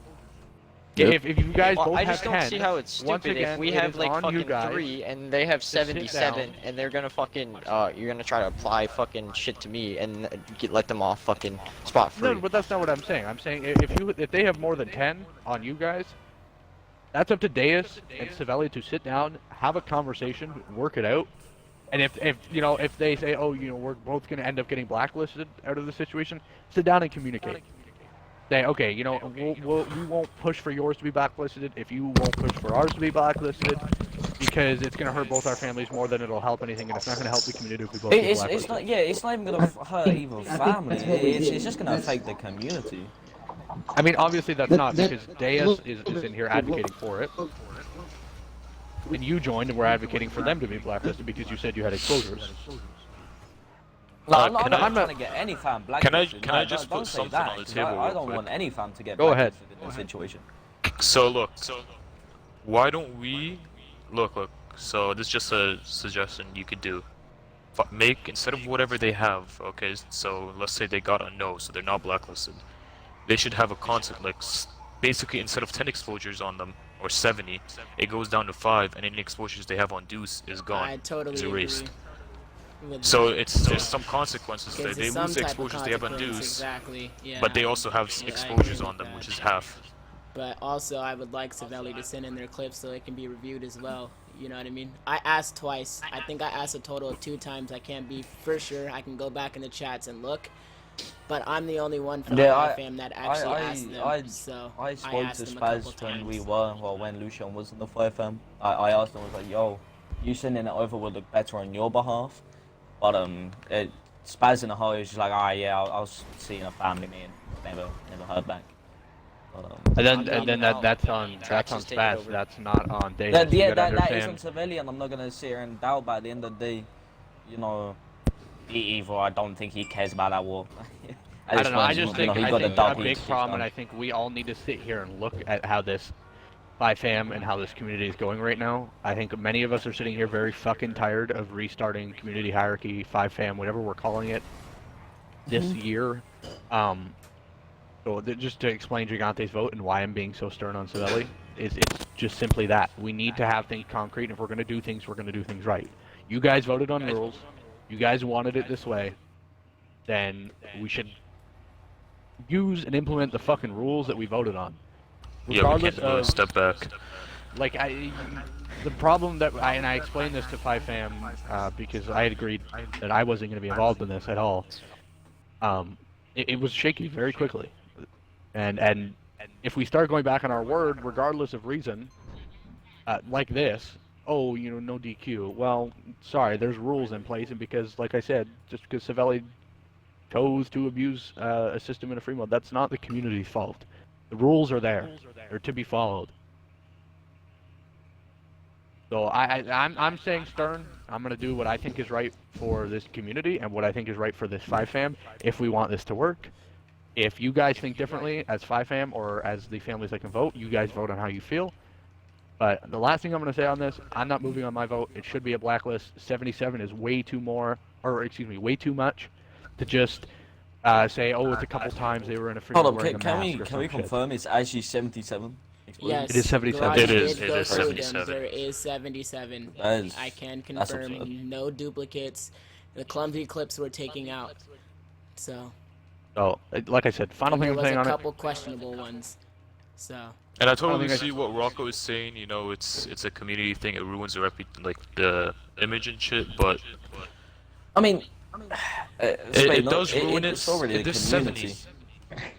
Yep. If you guys both I have just don't 10, see how it's stupid again, if we have like fucking 3 and they have 77 and they're gonna fucking you're gonna try to apply fucking shit to me and let them off fucking spot free. No, but that's not what I'm saying. I'm saying if they have more than 10 on you guys, that's up to Deus and Savelli to sit down, have a conversation, work it out. And if they say, oh, you know, we're both gonna end up getting blacklisted out of the situation, sit down and communicate. Say, okay, you know, we won't push for yours to be blacklisted if you won't push for ours to be blacklisted, because it's going to hurt both our families more than it'll help anything, and it's not going to help the community if we both get blacklisted. It's not even going to hurt either family. It's just going to affect the community. I mean, obviously that's not, because Deus is in here advocating for it. And you joined and we're advocating for them to be blacklisted because you said you had exposures. No, I'm not trying to get any fam blacklisted. Can I just put something on the table? I don't want any fam to get blacklisted in this situation. So look, why don't we look? So this is just a suggestion you could do. Make, instead of whatever they have, okay. So let's say they got a no, so they're not blacklisted. They should have a concept like basically instead of 10 exposures on them or 70, it goes down to 5, and any exposures they have on Deuce is gone. I totally is erased. agree. So there's some consequences there. They lose the exposures they have on Deuce, exactly, yeah. but they also have exposures on them, which is half. But also, I would like Savelli to send in their clips so it can be reviewed as well. You know what I mean? I asked twice. I think I asked a total of 2 times. I can't be for sure. I can go back in the chats and look. But I'm the only one from the fam that actually asked them. So I spoke to Spaz when Lucian was in the 5M. I asked him, I was like, yo, you sending it over would look better on your behalf. But Spaz in the hole is just like, yeah, I was seeing a family man, never heard back. And then that's on Spaz. That's not on Deus. That is on Savelli, and I'm not gonna sit here and doubt. By the end of the day, you know, either I don't think he cares about that war. I don't know. I just think a big problem, and I think we all need to sit here and look at how this 5fam and how this community is going right now. I think many of us are sitting here very fucking tired of restarting community hierarchy, 5fam, whatever we're calling it, this year. So just to explain Gigante's vote and why I'm being so stern on Savelli, it's just simply that. We need to have things concrete, and if we're going to do things, we're going to do things right. You guys voted on rules. You guys wanted it this way. Then we should use and implement the fucking rules that we voted on. Yeah, we can't go a step back. Like, the problem that I explained this to 5fam because I had agreed that I wasn't going to be involved in this at all. It was shaky very quickly. And if we start going back on our word, regardless of reason, like this, oh, you know, no DQ. Well, sorry, there's rules in place, and because, like I said, just because Savelli chose to abuse a system in a free mode, that's not the community's fault. The rules are there. They're to be followed. So I'm saying stern. I'm gonna do what I think is right for this community and what I think is right for this 5fam if we want this to work. If you guys think differently as 5fam or as the families that can vote, you guys vote on how you feel. But the last thing I'm gonna say on this, I'm not moving on my vote. It should be a blacklist. 77 is way too much to just say, oh, it's a couple times they were in a free. Hold on, can we confirm it's actually 77? Yes, it is 77. It is 77. There is 77. I can confirm no duplicates. The clumsy clips were taken out. So. So, like I said, final thing I'm saying on it. There was a couple questionable ones. So. And I totally see what Rocco is saying. You know, it's a community thing. It ruins the image and shit. But I mean, it does ruin it. It's already a community.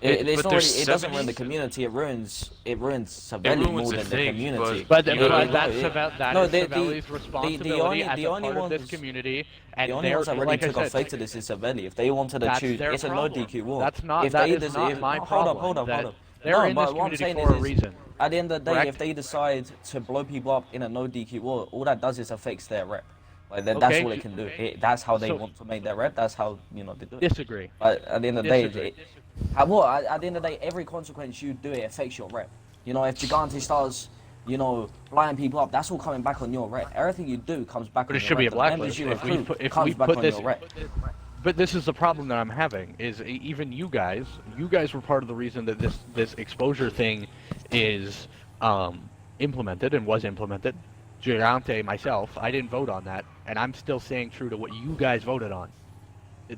It doesn't ruin the community. It ruins Savelli more than the community. But that's Savelli's responsibility as a part of this community. And the only ones that really took offense to this is Savelli. If they wanted to choose, it's a no DQ war. That's not. That is not my problem. Hold on. They're in this community for a reason. At the end of the day, if they decide to blow people up in a no DQ war, all that does is affects their rep. Like that's all it can do. That's how they want to make their rep. That's how they do it. Disagree. But at the end of the day, at the end of the day, every consequence you do, it affects your rep. You know, if Gigante starts, flying people up, that's all coming back on your rep. Everything you do comes back on your rep. But it should be a blacklist. If we put this, but this is the problem that I'm having, is even you guys were part of the reason that this exposure thing is implemented and was implemented. Gigante, myself, I didn't vote on that, and I'm still staying true to what you guys voted on.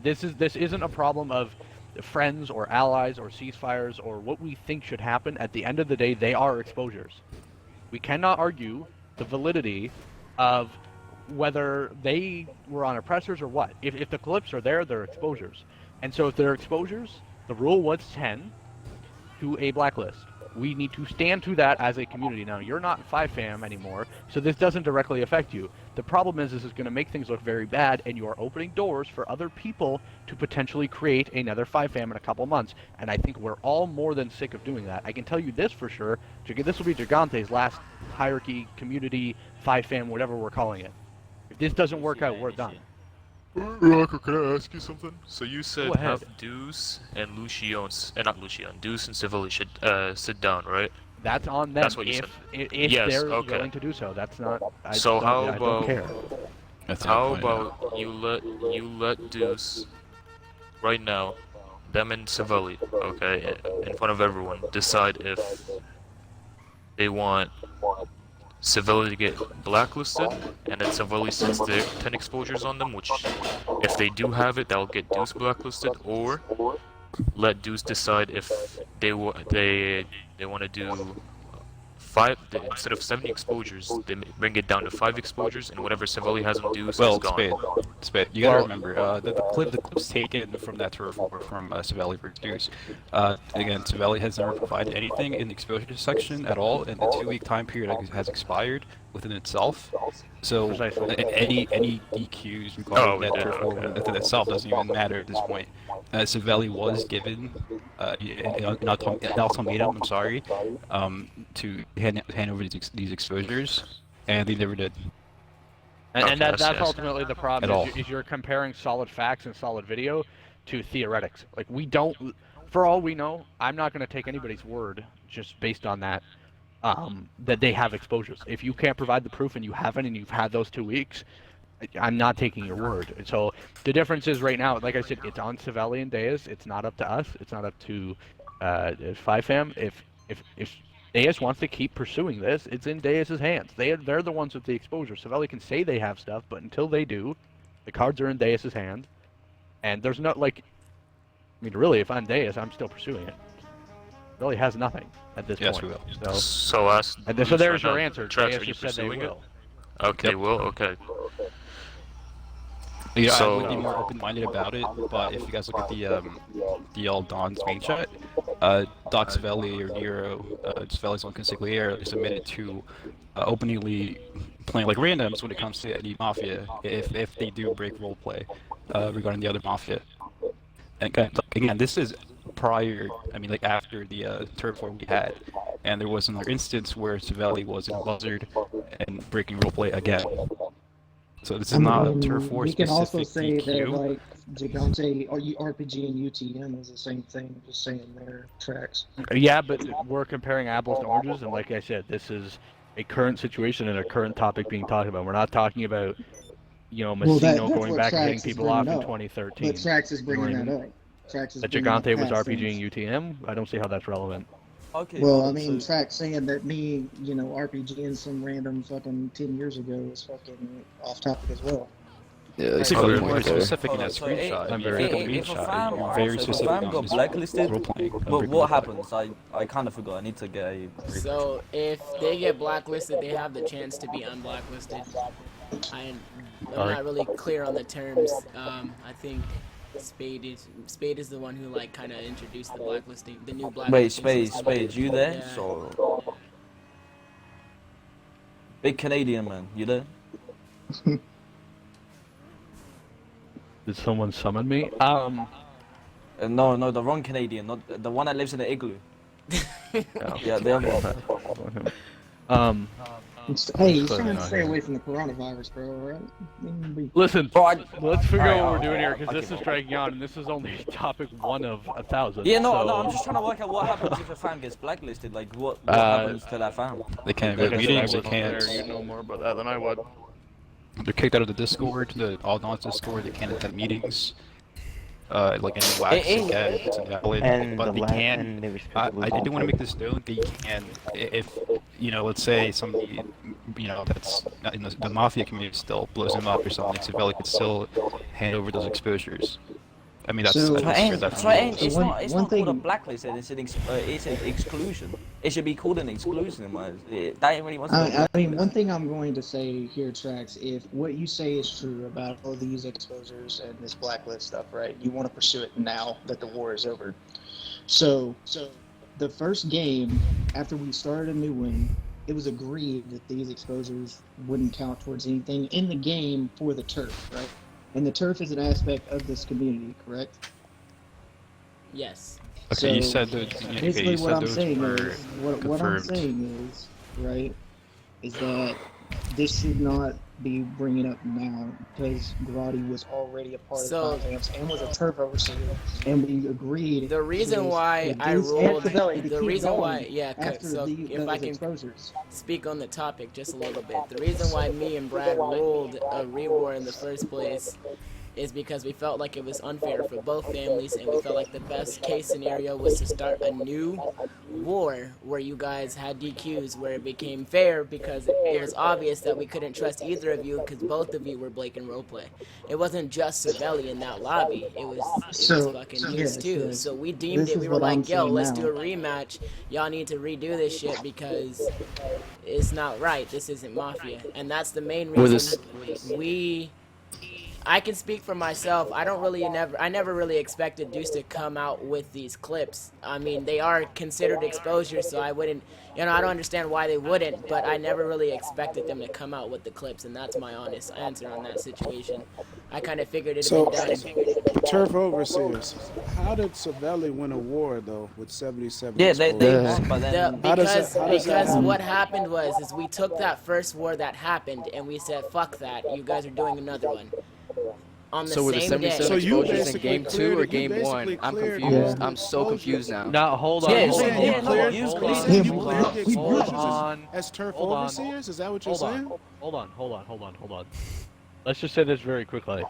This isn't a problem of friends or allies or ceasefires or what we think should happen. At the end of the day, they are exposures. We cannot argue the validity of whether they were on oppressors or what. If the clips are there, they're exposures. And so if they're exposures, the rule was 10 to a blacklist. We need to stand to that as a community. Now, you're not 5fam anymore, so this doesn't directly affect you. The problem is this is going to make things look very bad, and you are opening doors for other people to potentially create another 5fam in a couple months. And I think we're all more than sick of doing that. I can tell you this for sure. This will be Gigante's last hierarchy, community, 5fam, whatever we're calling it. If this doesn't work out, we're done. Rocco, can I ask you something? So you said have Deuce and not Lucian, Deuce and Savelli should sit down, right? That's on them. That's what you said. If they're willing to do so, that's not. I don't care. How about you let Deuce right now, them and Savelli, okay, in front of everyone, decide if they want Savelli to get blacklisted, and then Savelli sets their 10 exposures on them, which, if they do have it, that'll get Deuce blacklisted, or let Deuce decide if they want to do 5, instead of 70 exposures, they bring it down to 5 exposures, and whatever Savelli has on Deuce is gone. Spade. You gotta remember, the clips taken from that turf were from Savelli versus Deuce. Again, Savelli has never provided anything in the exposure section at all, and the 2-week time period has expired within itself. So any DQs regarding that turf war within itself doesn't even matter at this point. Savelli was given an ultimatum, to hand over these exposures, and they never did. And that's ultimately the problem, is you're comparing solid facts and solid video to theoretics. Like, we don't, for all we know, I'm not going to take anybody's word just based on that, that they have exposures. If you can't provide the proof and you haven't, and you've had those 2 weeks, I'm not taking your word. And so the difference is right now, like I said, it's on Savelli and Deus. It's not up to us. It's not up to 5fam. If Deus wants to keep pursuing this, it's in Deus's hands. They're the ones with the exposure. Savelli can say they have stuff, but until they do, the cards are in Deus's hand. And there's no, really, if I'm Deus, I'm still pursuing it. Savelli has nothing at this point. We will. So there's your answer. Trax, Deus are you just said they pursuing will. it? Okay, okay. Yeah, I would be more open-minded about it, but if you guys look at the All Dawn's main chat, Doc Savelli or Nero, Savelli's own consigliere, is admitted to openly playing like randoms when it comes to any Mafia, if they do break roleplay regarding the other Mafia. And again, this is prior, I mean, like after the turf war we had, and there was another instance where Savelli was in a buzzard and breaking roleplay again. So this is not a turf war we can also specific say that DQ. like Gigante or RPG and UTM is the same thing, just saying their tracks. Yeah, but we're comparing apples to oranges, and like I said, this is a current situation and a current topic being talked about. We're not talking about, you know, Well, Messino that's going what back and Trax hitting is people off bringing in up. 2013. But Trax is You know what bringing I that mean? up. Trax is That bringing up Gigante was past RPG things. and UTM? I don't see how that's relevant. Okay. Well, I mean, Trax saying that me, RPG and some random fucking 10 years ago is fucking off topic as well. Yeah, It's clearly more right there. specific in that screenshot. I mean, if If a fan, you're very so if a specific fan on got this blacklisted, role-playing. but what happens? I kind of forgot. I need to get a. So if they get blacklisted, they have the chance to be unblacklisted. I'm not really clear on the terms. I think Spade is the one who like kind of introduced the blacklisting, the new blacklisting. Wait, system. Spade, you there? Yeah. So big Canadian man, you there? Did someone summon me? No, the wrong Canadian, not the one that lives in the igloo. Yeah, the other one. Hey, he's trying to stay away from the coronavirus, bro, right? Listen, let's figure out what we're doing here, okay, because this is dragging on, and this is only topic 1 of 1,000. Yeah, no, so... I'm just trying to work out what happens if a fan gets blacklisted. Like, what happens to that fan? They can't go to meetings, they can't. You know more about that than I would. They're kicked out of the Discord, the All Dons Discord, they can't attend meetings. Like any wax again, it's invalid. And But the they last can. and they I respectively do want to make this known. They can, if let's say somebody, that's in the Mafia community still blows him up or something, Savelli could still hand over those exposures. I mean, that's. So- It's One not thing- called a blacklist. It's an exclusion. It should be called an exclusion. In my, that ain't really wants to. I mean, one thing I'm going to say here, Trax, if what you say is true about all these exposures and this blacklist stuff, right? You want to pursue it now that the war is over. So the first game after we started a new one, it was agreed that these exposures wouldn't count towards anything in the game for the turf, right? And the turf is an aspect of this community, correct? Yes. Okay, you So, said that. basically, you what said I'm those saying were is, what I'm confirmed. saying is, right, is that this should not be bringing up now because Grotti was already a part So- of Finance and was a turf overseer, and we agreed. The reason why I ruled, the reason why, yeah, so if I can speak on the topic just a little bit, the reason why me and Brad ruled a rewar in the first place is because we felt like it was unfair for both families, and we felt like the best case scenario was to start a new war where you guys had DQs, where it became fair because it was obvious that we couldn't trust either of you because both of you were blatant roleplay. It wasn't just Cervelli in that lobby, it was fucking yours too. So we deemed it, we were like, yo, let's do a rematch. Y'all need to redo this shit because it's not right. This isn't Mafia. And that's the main reason I can speak for myself. I never really expected Deuce to come out with these clips. I mean, they are considered exposures, so I wouldn't, I don't understand why they wouldn't, but I never really expected them to come out with the clips, and that's my honest answer on that situation. I kind of figured it'd So, been done. turf overseers, how did Savelli win a war though with 77? Yeah, they exposures? won, but then Because happen? what happened was we took that first war that happened, and we said, fuck that, you guys are doing another one. On the So were the same 77 day. exposures in game 2 or game 1? I'm confused. I'm so confused now. Now, hold on. Yeah, hold on, yeah, hold no, on, you hold cleared on, it. You hold cleared on, the hold exposures on, as turf hold on. overseers? Is that what you're Hold saying? on, hold on. Let's just say this very quickly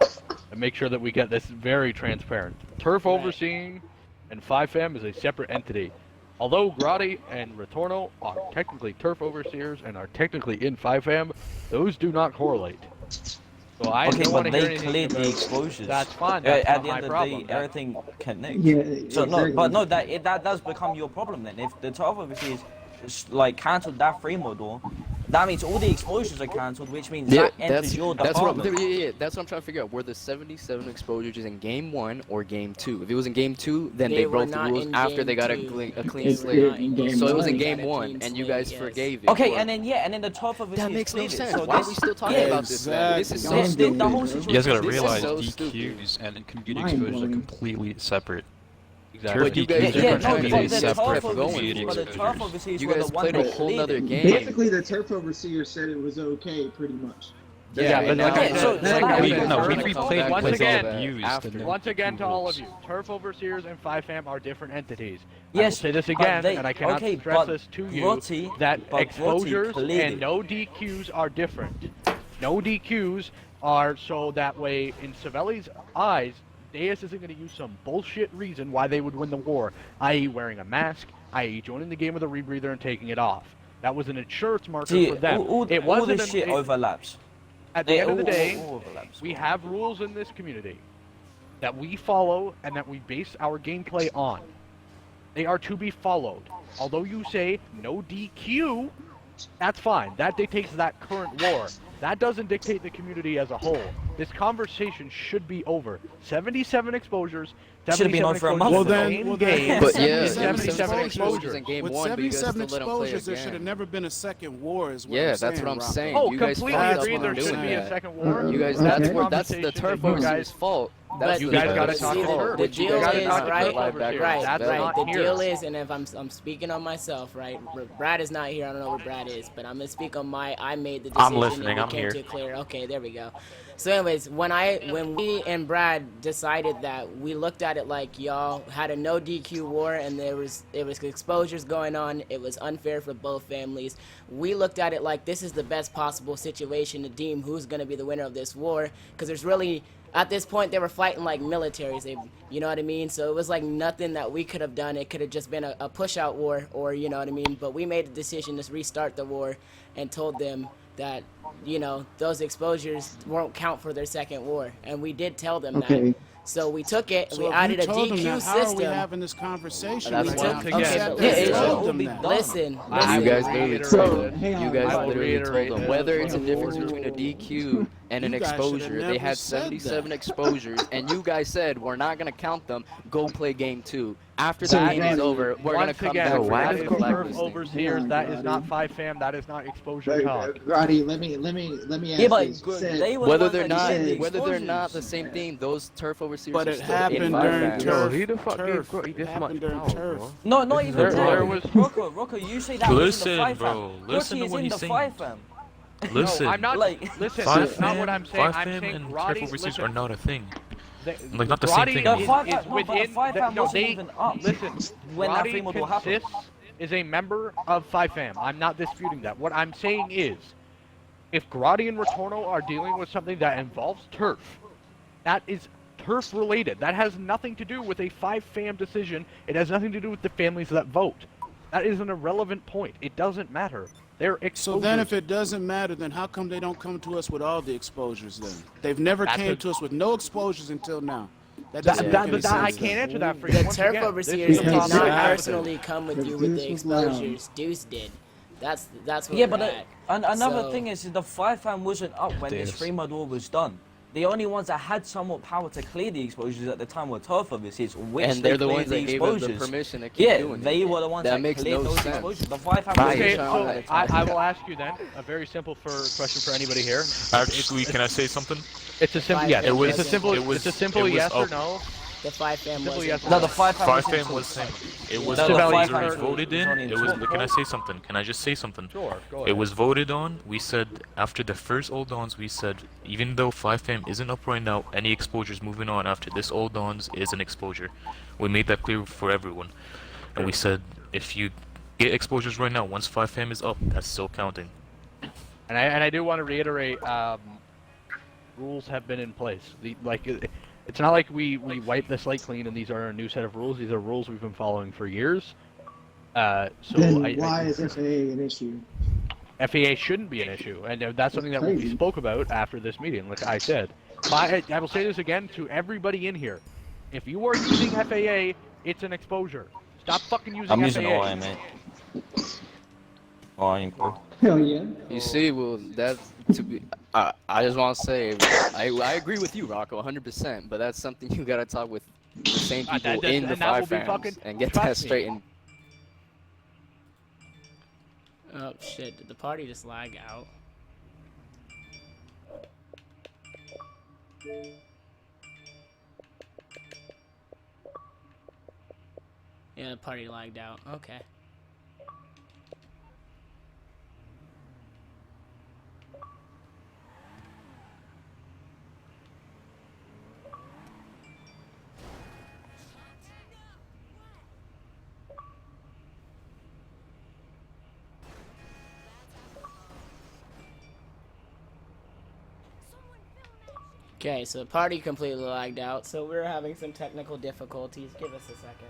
and make sure that we get this very transparent. Turf overseeing and 5FAM is a separate entity. Although Grotti and Retorno are technically turf overseers and are technically in 5FAM, those do not correlate. So I okay, don't want but to hear they anything cleared the about- exposures. That's fine. That's At not the my end of the problem. day, everything connects. Yeah, So exactly. that does become your problem then. If the 12 overseers like cancelled that free model, that means all the exposures are cancelled, which means Yeah, that enters your department. that's what I'm trying to figure out. Were the 77 exposures in game 1 or game 2? If it was in game 2, then They they were broke the not rules in after game they got two. a clean They slate. were not in game So it was in one. game They got a 1, clean and you slate, guys yes. forgave it. Okay, or- and then the 12th of That makes no cleared it. sense. So Why are this- we still talking yeah, about this, man? This is so the stupid. whole You situation. guys gotta This is realize so DQs and community Mind exposures are blowing. completely separate. Exactly. But you DQs guys are Yeah, no, completely but the separate turf from community overseers, but the turf exposures. overseers You were the guys ones played a that whole cleared nother it. game. Basically, the turf overseer said it was okay, pretty much. Yeah, but like I Yeah, so- said, so like I that- We, said, no, we Turf- replayed once places again, abused after. and then once again DQ to all rules. of you, turf overseers and 5fam are different entities. I will Yes, say this but again, they- and I cannot okay, stress but this to you, Grotti- that but Grotti exposures cleared and it. no DQs are different. No DQs are so that way, in Savelli's eyes, Deus isn't going to use some bullshit reason why they would win the war, i.e. wearing a mask, i.e. joining the game with a rebreather and taking it off. That was an insurance marker See, for them. all It all wasn't this shit an, overlaps. At the end of the day, all overlaps. we have rules in this community that we follow and that we base our gameplay on. They are to be followed. Although you say no DQ, that's fine. That dictates that current war. That doesn't dictate the community as a whole. This conversation should be over. 77 exposures. Should have been on for a month. Well ago. then, game. But yeah, 77 exposures in game with 1, but you guys 77 still let them play exposures, there should have again. never been a second war. Is what Yeah, I'm that's saying, what I'm Rocco. saying. Oh, You guys completely fucked up agree. on There doing should be a that. second war. You guys, That's that's the turf you guys- overseer's fault. But That's you the guys turf gotta overseer's talk See, to her. fault. the You deal guys is, gotta talk to right, her back right, That's right. The here. deal is, and if I'm speaking on myself, right? Brad is not here. I don't know where Brad is, but I'm gonna speak on I made the decision. I'm listening, And we I'm came here. to clear. Okay, there we go. So, anyways, when we and Brad decided that, we looked at it like y'all had a no DQ war, and there was exposures going on. It was unfair for both families. We looked at it like this is the best possible situation to deem who's gonna be the winner of this war, because there's really. At this point, they were fighting like militaries, you know what I mean? So it was like nothing that we could have done. It could have just been a push-out war, or you know what I mean? But we made the decision to restart the war and told them that, you know, those exposures won't count for their second war. And we did tell them Okay. that. So we took it and So we if added you a told them DQ that, how are we system. having this conversation? That's right what now? I'm You thinking. said Yeah, they it's told all them be that. done. Listen, You listen. guys literally reiterate told So, them. hang on. You guys I will literally told reiterate them this. whether it's a difference between a DQ and an You guys should've exposure. They never had said 77 that. exposures, and you guys said we're not gonna count them. Go play game 2. After So, the game is Rodney, over, we're gonna Once come again, back for that the is turf blacklisting. overseers. Hang That on, is not Rodney. 5fam. That is not exposure Right, talk. Roddy, let me ask Yeah, but this. You said- they were the Whether ones they're that not, did the whether they're not exposures. the same thing, those turf overseers. But are it still in happened my during fam. turf. who the fuck gave Turf. Grotti It this happened much during power, turf. bro? No, not even There turf. was- Rocco, you say that Listen, was in the 5 bro, fam. listen Grotti to is what in he's the saying. 5 fam. Listen, No, I'm not. Like- Listen, five that's not what I'm saying. I'm fam saying and turf Grotti. overseers Listen, are not a thing. they- Like, not the same Grotti thing. The Is- 5 is fam, no, but the within 5 fam no, wasn't they- even up. Listen, when that Grotti thing would happen. consists is a member of 5fam. I'm not disputing that. What I'm saying is, if Grotti and Retorno are dealing with something that involves turf, that is turf related. That has nothing to do with a 5fam decision. It has nothing to do with the families that vote. That is an irrelevant point. It doesn't matter. They're So exposures. then if it doesn't matter, then how come they don't come to us with all the exposures then? They've never That's came a- to us with no exposures until now. That That, doesn't that, make but any that, I sense can't then. answer that for you. The Once turf again, this overseers is did the not problem. personally come with you with the Deuce was loud. exposures. Deuce did. That's what Yeah, we're but at. another So- thing is the 5 fam wasn't up when this Yes. 3-mod war was done. The only ones that had somewhat power to clear the exposures at the time were turf overseers, which And they they're the cleared ones that gave them the exposures. permission to keep Yeah, doing it. they were the ones That that makes cleared no those sense. exposures. The 5 fam Right. wasn't Okay, even Right. up. so I will ask you then a very simple question for anybody here. Actually, can I say something? It's a simple Five yes. fam It's a simple. it was- It's a simple it was yes or up. no. The 5fam Simple wasn't. yes or No, the 5 fam 5fam was it was No, the up. five It was fam voted in. was on It was. in Can I say something? Can I just say something? Sure, go It ahead. was voted on. We said after the first Old Dawns, we said even though 5fam isn't up right now, any exposures moving on after this Old Dawns is an exposure. We made that clear for everyone, and we said if you get exposures right now, once 5fam is up, that's still counting. And I do want to reiterate, rules have been in place. It's not like we wiped the slate clean and these are a new set of rules. These are rules we've been following for years. So Then why is FAA an issue? FAA shouldn't be an issue, and that's something that we crazy. spoke about after this meeting. Like I said, I will say this again to everybody in here: if you are using FAA, it's an exposure. Stop fucking using I'm FAA. using OI, mate. Oh, I ain't cool. Hell yeah. You see, well, that's to be. I just want to say, I agree with you, Rocco, 100%. But that's something you gotta talk with the same people in the five fans and get that straightened. Oh shit! Did the party just lag out? Yeah, the party lagged out. Okay. Okay, so the party completely lagged out, so we're having some technical difficulties. Give us a second.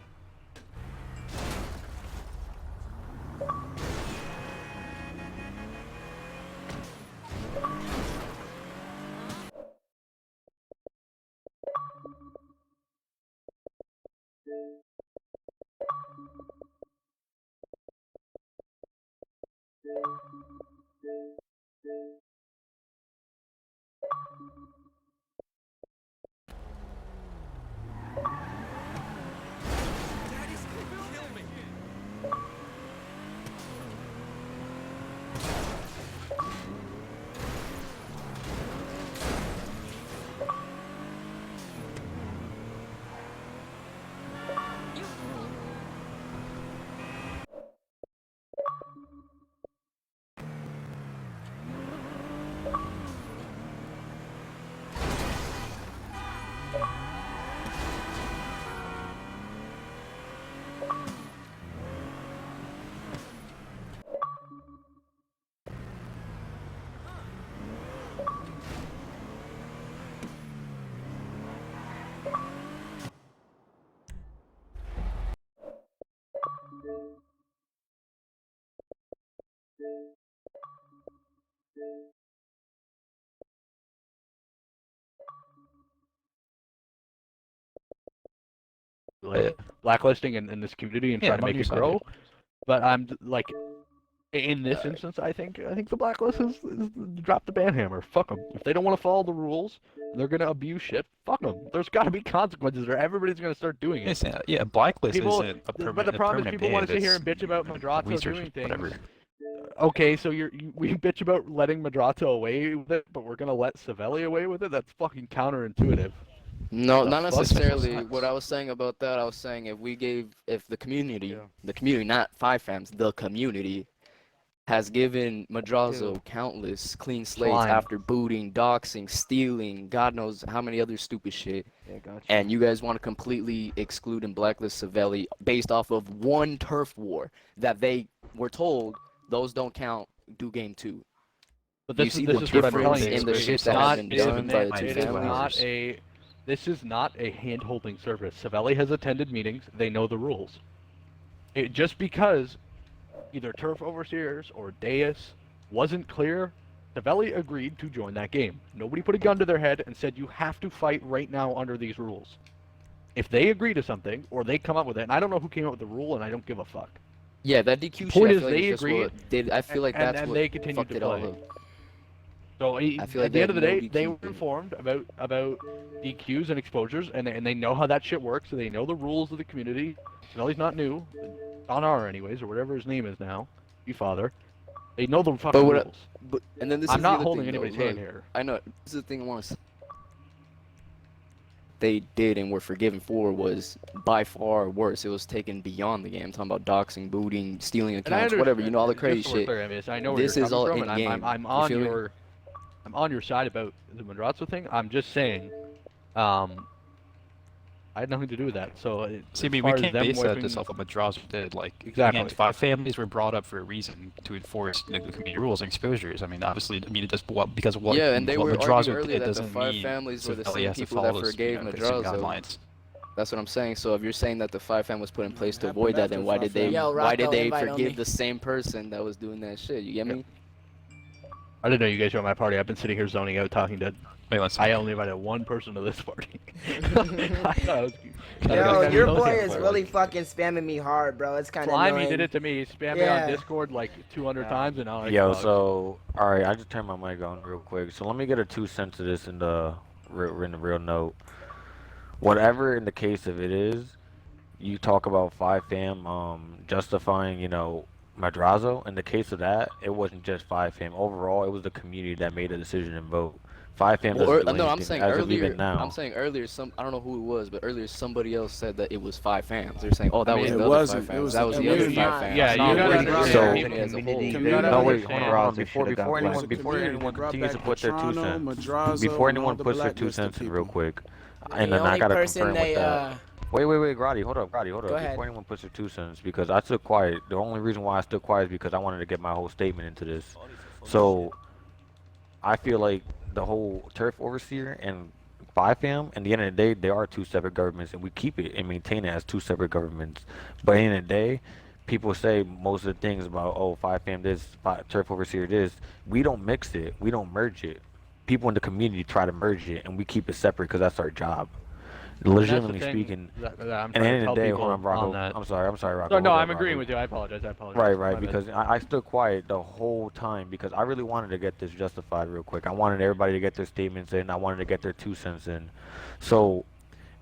Blacklisting in this community and trying to make it grow. But I'm like, in this instance, I think the blacklist is drop the ban hammer. Fuck them. If they don't want to follow the rules, they're gonna abuse shit. Fuck them. There's got to be consequences, or everybody's gonna start doing it. Yeah, blacklist People, isn't a permanent. But the problem is people want to sit here and bitch about Madrazo doing things. Okay, so we bitch about letting Madrazo away with it, but we're gonna let Savelli away with it? That's fucking counterintuitive. No, not necessarily. What I was saying about that, I was saying if the community, not five fams, the community, has given Madrazo countless clean slates after booting, doxing, stealing, God knows how many other stupid shit. Yeah, gotcha. And you guys want to completely exclude and blacklist Savelli based off of one turf war that they were told those don't count, do game 2. But this is what I'm telling you. In the shit that has been done by the two families. This is not a hand-holding service. Savelli has attended meetings. They know the rules. Just because either Turf Overseers or Deus wasn't clear, Savelli agreed to join that game. Nobody put a gun to their head and said, you have to fight right now under these rules. If they agree to something, or they come up with it, and I don't know who came up with the rule, and I don't give a fuck. Yeah, that DQ shit, point I is feel like they it's just agreed, what did, I feel like that's and what they continued fucked to it all play. up. So I feel like at the end of the they had day, no they DQ were informed about DQs and exposures, and they know how that shit works, so they know the rules of the community. Savelli's not new. Don R, anyways, or whatever his name is now. You father. They know the fucking rules. And then this I'm is the not other holding thing, anybody's though. hand Look, here. I know. This is the thing I want to say. They did and were forgiven for was by far worse. It was taken beyond the game. I'm talking about doxing, booting, stealing accounts, whatever. You know, all the crazy Just so we're shit. clear, I mean, I know where This you're is all coming in from, game. and I'm You on feel me? I'm on your side about the Madrazo thing. I'm just saying, I had nothing to do with that. So See, as we far as can't them base wiping- this off what Madrazo did. Like, Exactly. again, 5 families were brought up for a reason to enforce the community rules and exposures. I mean, obviously, it does because of what, Yeah, and they what were Madrazo arguing earlier did that the doesn't 5 mean families were the Savelli same has to people that follow those, forgave consent Madrazo. guidelines. That's what I'm saying. So if you're saying that the 5 fam was put in place to avoid that, then why did they Yo, why did Rocco, they invite forgive only. the same person that was doing that shit? You get me? I didn't know you guys were at my party. I've been sitting here zoning out, talking to Wait, let's I only invited one person to this party. I thought I was, Yo, your boy is really fucking spamming me hard, bro. It's kind of annoying. Slimy did it to me. He spammed me on Discord like 200 times, and now I Yo, so alright, I just turned my mic on real quick. So let me get a 2 cents of this in the real note. Whatever in the case of it is, you talk about 5fam justifying, you know, Madrazo. In the case of that, it wasn't just 5fam. Overall, it was the community that made a decision and vote. 5fam doesn't do no, I'm anything saying as of earlier. even now. I'm saying earlier. I don't know who it was, but earlier somebody else said that it was 5fams. They're saying, oh, that was the other 5fams. That was the other 5fams. Yeah, you gotta. So, no, wait, hold on. Before anyone continues to put their 2 cents, before anyone puts their 2 cents in real quick, and then I gotta confirm with that. Wait, Grotti, hold up. Before anyone puts their 2 cents, because I stood quiet. The only reason why I stood quiet is because I wanted to get my whole statement into this. So, I feel like the whole turf overseer and 5fam, at the end of the day, they are 2 separate governments, and we keep it and maintain it as 2 separate governments. But at the end of the day, people say most of the things about, oh, 5fam this, turf overseer this. We don't mix it. We don't merge it. People in the community try to merge it, and we keep it separate because that's our job. Legitimately speaking, that at the end of the day, hold on, Rocco. I'm sorry, Rocco. No, I'm agreeing with you. I apologize. Right, because I stood quiet the whole time because I really wanted to get this justified real quick. I wanted everybody to get their statements in. I wanted to get their 2 cents in. So,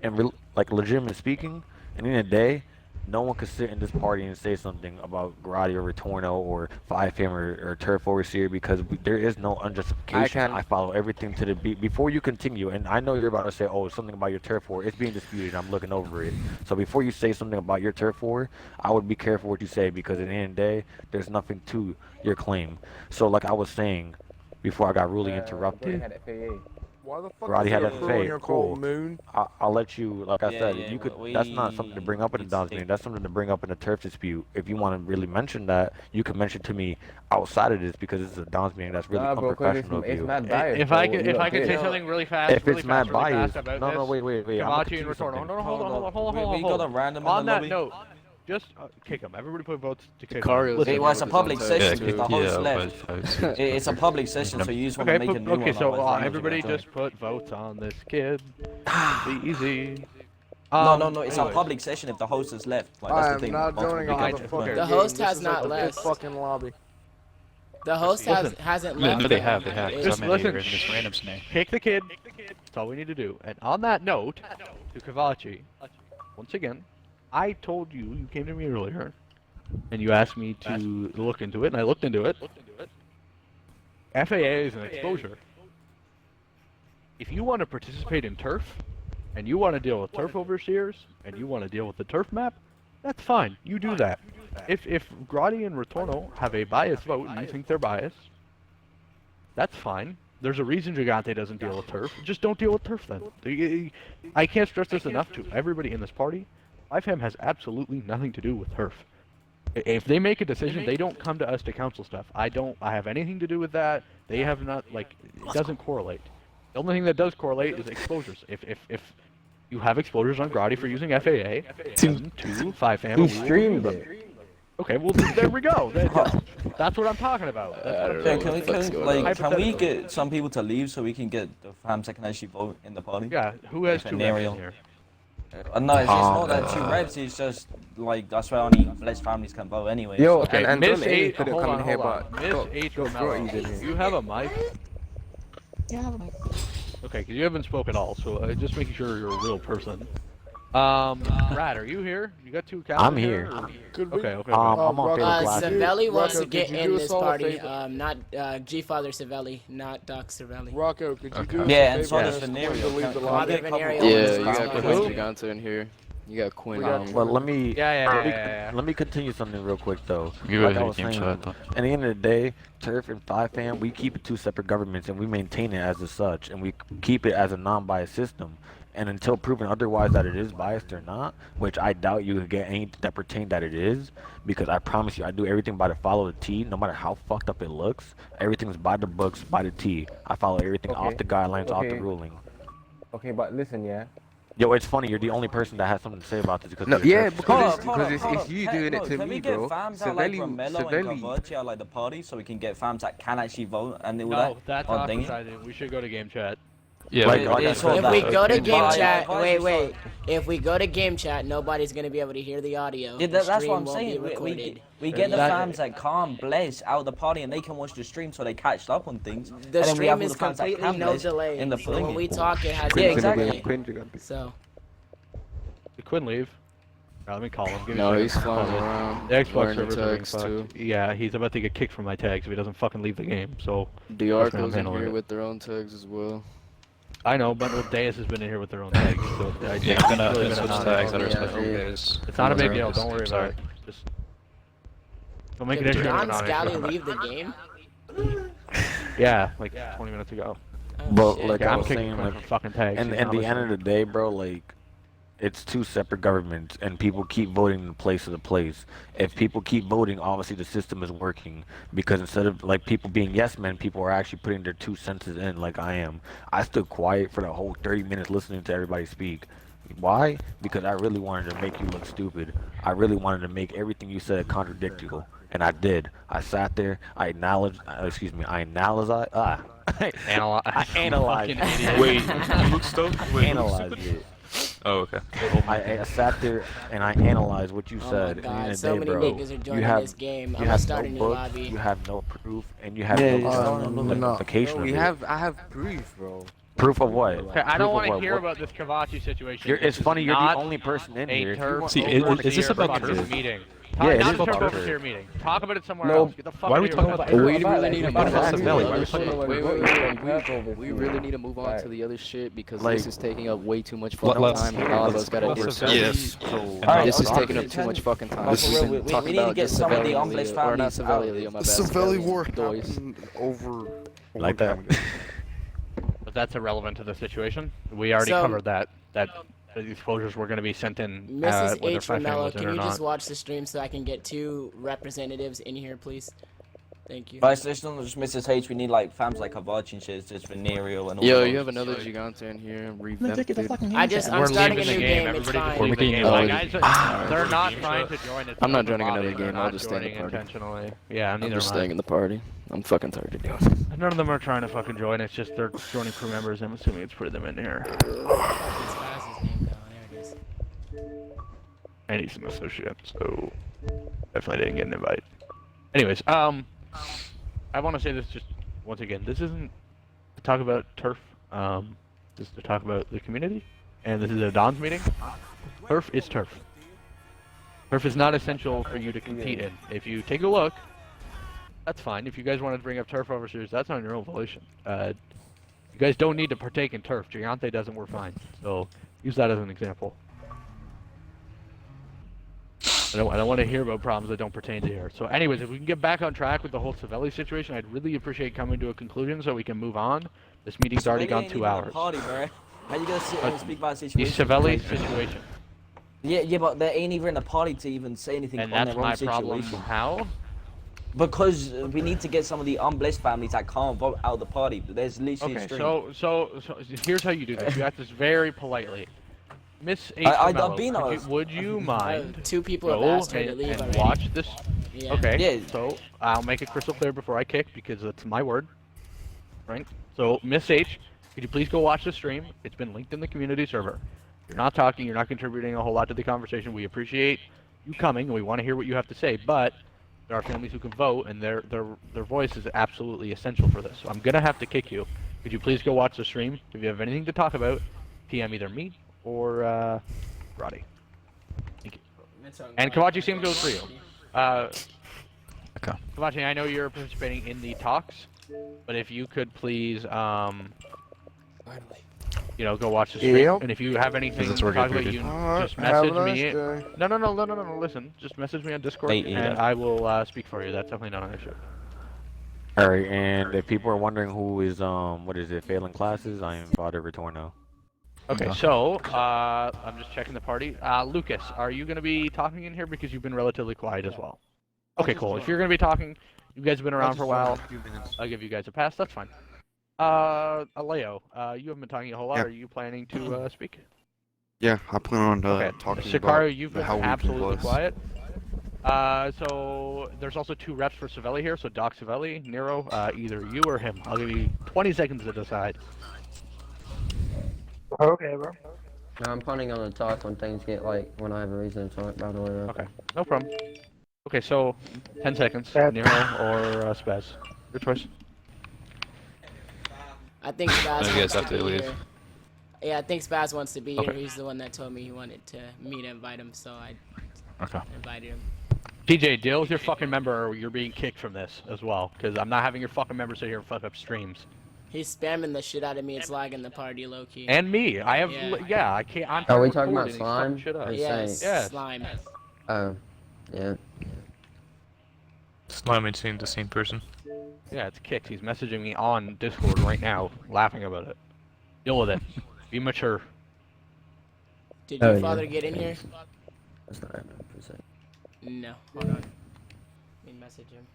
and like legitimately speaking, at the end of the day, no one could sit in this party and say something about Grotti or Retorno or 5fam or Turf Overseer because there is no unjustification. I follow everything to the beat. Before you continue, and I know you're about to say, oh, something about your Turf War. It's being disputed. I'm looking over it. So before you say something about your Turf War, I would be careful what you say because at the end of the day, there's nothing to your claim. So like I was saying before I got rudely interrupted. Why the fuck Grotti is had there that a crew in here fake. called Cool. Moon? I'll let you, like I said, you could. That's not something to bring up in a Don's meeting. That's something to bring up in a turf dispute. If you want to really mention that, you can mention to me outside of this because this is a Don's meeting. That's really unprofessional of you. If I could say something really fast, if it's mad biased, about no, wait. Kavachi and Retorno. No, hold on. We got a random. On that note, just kick him. Everybody put votes to kick him. Well, it's a public session because the host left. It's a public session, so you just want to make a new one. Okay, so everybody just put votes on this kid. Easy. No, it's a public session if the host has left. Like, that's the thing. I'm not joining a motherfucker. The host has not left. Fucking lobby. The host hasn't left. No, they have. Just listen. In this random snake. Pick the kid. That's all we need to do. And on that note, to Kavachi, once again, I told you, you came to me earlier, and you asked me to look into it, and I looked into it. FAA is an exposure. If you want to participate in turf, and you want to deal with turf overseers, and you want to deal with the turf map, that's fine. You do that. If Grotti and Retorno have a biased vote, and you think they're biased, that's fine. There's a reason Gigante doesn't deal with turf. Just don't deal with turf then. I can't stress this enough to everybody in this party. 5fam has absolutely nothing to do with turf. If they make a decision, they don't come to us to counsel stuff. I have anything to do with that. They have not, like, it doesn't correlate. The only thing that does correlate is exposures. If you have exposures on Grotti for using FAA, then to 5fam, He streamed it. Okay, well, there we go. That's what I'm talking about. Can we get some people to leave so we can get the fams that can actually vote in the party? Yeah, who has 2 reps in here? No, it's not that 2 reps, it's just, like, that's why only less families can vote anyway. Yo, okay, and Miss H H, hold on. Miss H. Do you have a mic? Yeah, I have a mic. Okay, because you haven't spoken at all, so just making sure you're a real person. Rad, are you here? You got 2 counts? I'm here. Okay. I'm on Savelli wants to get in this party. Favor? Not G-Father Savelli, not Doc Savelli. Rocco, could you do us Yeah, a and so favor does and Venerio. to leave the Can lobby? we get a couple Yeah, you got Who? Quinn Gigante in here. You got Quinn. Well, let me Yeah. let me continue something real quick though. You Like go I ahead, was Game saying, Chat. at the end of the day, Turf and 5fam, we keep it 2 separate governments and we maintain it as such, and we keep it as a non-biased system. And until proven otherwise that it is biased or not, which I doubt you could get anything that pertain that it is, because I promise you, I do everything by the follow the T, no matter how fucked up it looks. Everything's by the books, by the T. I follow everything off the guidelines, off the ruling. Okay, but listen, yeah. Yo, it's funny, you're the only person that has something to say about this because No, you're yeah, Turf. because it's you doing it to Can me, we get bro. fams out like Romello and Grotti out like the party so we can get fams that can actually vote and they will No, that's on ostracizing. We should go to game chat. Yeah, Like, it's all If that. we go to game But- chat, but- wait. If we go to game chat, nobody's gonna be able to hear the audio. Yeah, The that's what stream I'm won't be saying. recorded. We get the That- fans that can't bless out of the party and they can watch the stream so they catch up on things. The and then we stream have all is the fans that completely can no bless delay. in the So when playing. we talk, it has Yeah, no exactly. delay. So. Did Quinn leave? Let me call him. Give me No, a he's second. flying Call him. around, The Xbox learning servers are tags, fucked. too. Yeah, he's about to get kicked from my tags if he doesn't fucking leave the game. So. The trust me, I'm Arcos in handling here it. with their own tags as well. I know, but Deus has been in here with their own tags. So Yeah, I'm gonna switch tags that are special days. It's not a big deal. Don't worry about it. Just don't make it Did issue. Don not Scally issue. leave the game? Yeah, like 20 minutes ago. But shit. like Yeah, I I'm was kicking saying, Quinn like, from fucking tags. and He's at not the end of listening. the day, bro, like, it's two separate governments, and people keep voting in place of the place. If people keep voting, obviously the system is working, because instead of like people being yes men, people are actually putting their 2 senses in, like I am. I stood quiet for the whole 30 minutes listening to everybody speak. Why? Because I really wanted to make you look stupid. I really wanted to make everything you said contradictory, and I did. I sat there. I acknowledged. I analyzed. I analyzed. Fucking idiot. Wait, you look stupid? Wait, you look Analyzed stupid? it. Oh, okay. I sat there and I analyzed what you Oh said. my and God, in so the many day, bro, niggas are you joining have, this game. you I'm gonna have start no a new books, lobby. you have no proof, and you have Yeah, no justification of it. I have proof, bro. Proof of what? Okay, I Proof don't of want to what? hear What- about this Kavachi situation. It's This funny, is you're the not only person in a here. If you turf want- See, if you want to is this hear about fucking turf? meeting? Yeah, it not is the about turf turf. here meeting. Talk about it somewhere No, else. Get the fuck why are out we of talking here. about We really need to move on to Exactly. the other Wait, shit. We really need to move on to the other shit because Like- this is taking up way too much fucking let's- time. And all of us gotta let's- get yes. This is taking up too much fucking time. But for real, we need to get some of the unblessed or not families out. Savelli, Leo, my bad. Savelli Savelli war Dois. happened over Like that. But that's irrelevant to the situation. We already So- covered that. That the exposures were going to be sent in Mrs. whether H. Fashion Ramello, was in can or you not. just watch the stream so I can get 2 representatives in here, please? Thank you. But it's not just Mrs. H. We need like fans like Kavachi and shit. It's just Venereal and all. Yo, those. you have another Gigante in here. Revamped it. I'm We're starting a leaving the new game. game. It's Everybody just fine. leave the game. Oh, Like, it- guys, they're not trying to join it. I'm not joining another They're game, I'll not just stay in the joining party. intentionally. Yeah, I'm neither just am I. staying in the party. I'm fucking tired of doing it. None of them are trying to fucking join. It's just they're joining crew members. I'm assuming it's putting them in here. It's Spaz's name, though. There it is. And he's an associate, so definitely didn't get an invite. Anyways, I want to say this just once again. This isn't to talk about turf. This is to talk about the community, and this is a Don's meeting. Turf is turf. Turf is not essential for you to compete in. If you take a look, that's fine. If you guys want to bring up turf overseers, that's on your own volition. You guys don't need to partake in turf. Gigante doesn't, we're fine. So use that as an example. I don't want to hear about problems that don't pertain to here. So anyways, if we can get back on track with the whole Savelli situation, I'd really appreciate coming to a conclusion so we can move on. This meeting's already gone 2 hours. Party, bro. How you gonna sit and speak about a The situation? Savelli situation. Yeah, but they ain't even in a party to even say anything And on that's their own my problem. situation. How? Because we need to get some of the unblessed families that can't vote out of the party. There's literally a Okay, string. so here's how you do this. You ask this very politely. Miss H. I've Ramello, been could you- honest. would you mind 2 people have go asked her to and, leave and already. watch this? Yeah. Okay. Yeah. So I'll make it crystal clear before I kick because that's my word. Right. So Miss H, could you please go watch the stream? It's been linked in the community server. You're not talking. You're not contributing a whole lot to the conversation. We appreciate you coming, and we want to hear what you have to say. But there are families who can vote, and their voice is absolutely essential for this. So I'm gonna have to kick you. Could you please go watch the stream? If you have anything to talk about, PM either me or Grotti. Thank you. And Kavachi, same goes for you. Okay. Kavachi, I know you're participating in the talks, but if you could please, go watch the stream. Yep. And if you have anything to That's talk where about, I you Alright, just have a message me. nice day. No, listen. Just message me on Discord, Hey, yeah. and I will speak for you. That's definitely not an issue. Alright, and if people are wondering who is failing classes, I am Father Retorno. Okay, so I'm just checking the party. Lucas, are you going to be talking in here because you've been relatively quiet as well? Okay, cool. If you're going to be talking, you guys have been around for a while. I'll give you guys a pass. That's fine. Aleo, you haven't been talking a whole lot. Yeah. Are you planning to speak? Yeah, I plan on Okay. talking Shikaru, about you've the been how we can absolutely bless. quiet. So there's also 2 reps for Savelli here. So Doc Savelli, Nero, either you or him. I'll give you 20 seconds to decide. Okay, bro. No, I'm planning on the talk when things get like when I have a reason to talk. By the way. Okay, no problem. Okay, so 10 seconds. Nero or Spaz. Your choice. I think Spaz You guys wants have to to be leave. here. Yeah, I think Spaz wants to be Okay. here. He's the one that told me he wanted me to invite him, so I invited him. TJ, deal with your fucking member or you're being kicked from this as well. Because I'm not having your fucking member sit here and fuck up streams. He's spamming the shit out of me. It's lagging the party low key. And me. I have, Yeah. I can't. I'm Are we trying to talking record about and he's slime? fucking shit up. Or Yes, Yes. slime. Oh, yeah. Slime ain't saying the same person. Yeah, it's kicked. He's messaging me on Discord right now, laughing about it. Deal with it. Be mature. Did your father get in here? That's not happening for a second. No. Hold on. Let me message him.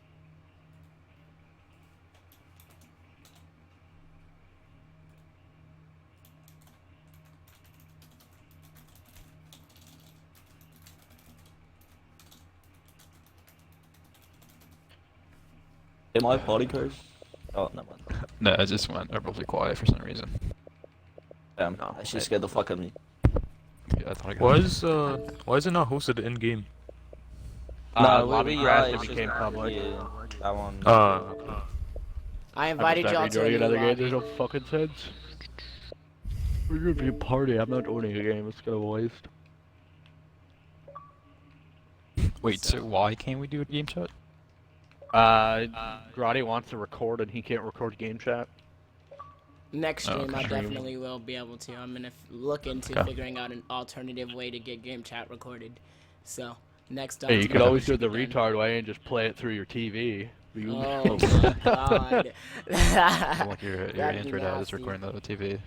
Am I party code? Oh, no. No, I just went abruptly quiet for some reason. Damn, no, she scared the fuck out of me. Yeah, I thought I got Why is it not hosted in game? No, lobby we crash, it it's became just- public. Yeah, that one. I invited y'all to a new another game. lobby. There's no fucking sense. We're gonna be a party. I'm not owning a game. It's gonna waste. Wait, so why can't we do a game chat? Grotti wants to record and he can't record game chat. Next stream, I okay. definitely will be able to. I'm gonna look into Okay. figuring out an alternative way to get game chat recorded. So next Hey, you time. could always do it the retard way and just play it through your TV. Oh my god. Like your That'd be Android ad is nasty. recording the TV.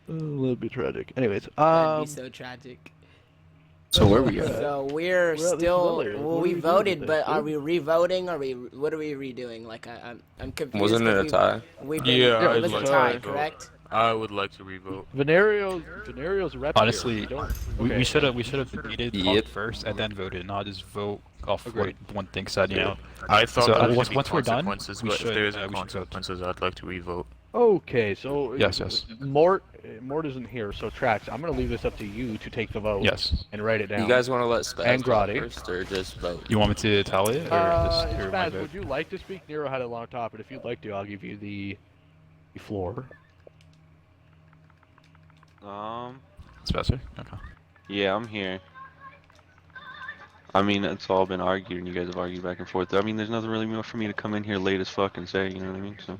That'd be tragic. Anyways, That'd be so tragic. So where we at? So we're We're at this still. earlier. Well, What we are we doing voted, with but this, are dude? we re-voting? Or what are we redoing? Like I'm confused. Wasn't it a 'cause tie? We've been, Yeah, it was I'd a like tie, to revote. correct? I would like to revote. Venerio's rep. Honestly, here. Don't- we okay. should have debated Yep. talk first and then voted, not just vote off Agreed. what one thing said. You know. I thought So, there was once- gonna be once we're done, consequences, we but should, if there isn't we should vote. consequences, I'd like to revote. Okay, so Yes, yes. Mort isn't here, so Trax, I'm gonna leave this up to you to take the vote. Yes. And write it down. You guys want to let Spaz And talk Grotti. first, or just vote? You want me to tally it, or just hear my Spaz, vote? would you like to speak? Nero had a long talk, but if you'd like to, I'll give you the floor. Spencer? Okay. Yeah, I'm here. I mean, it's all been argued, and you guys have argued back and forth. I mean, there's nothing really more for me to come in here late as fuck and say, you know what I mean? So,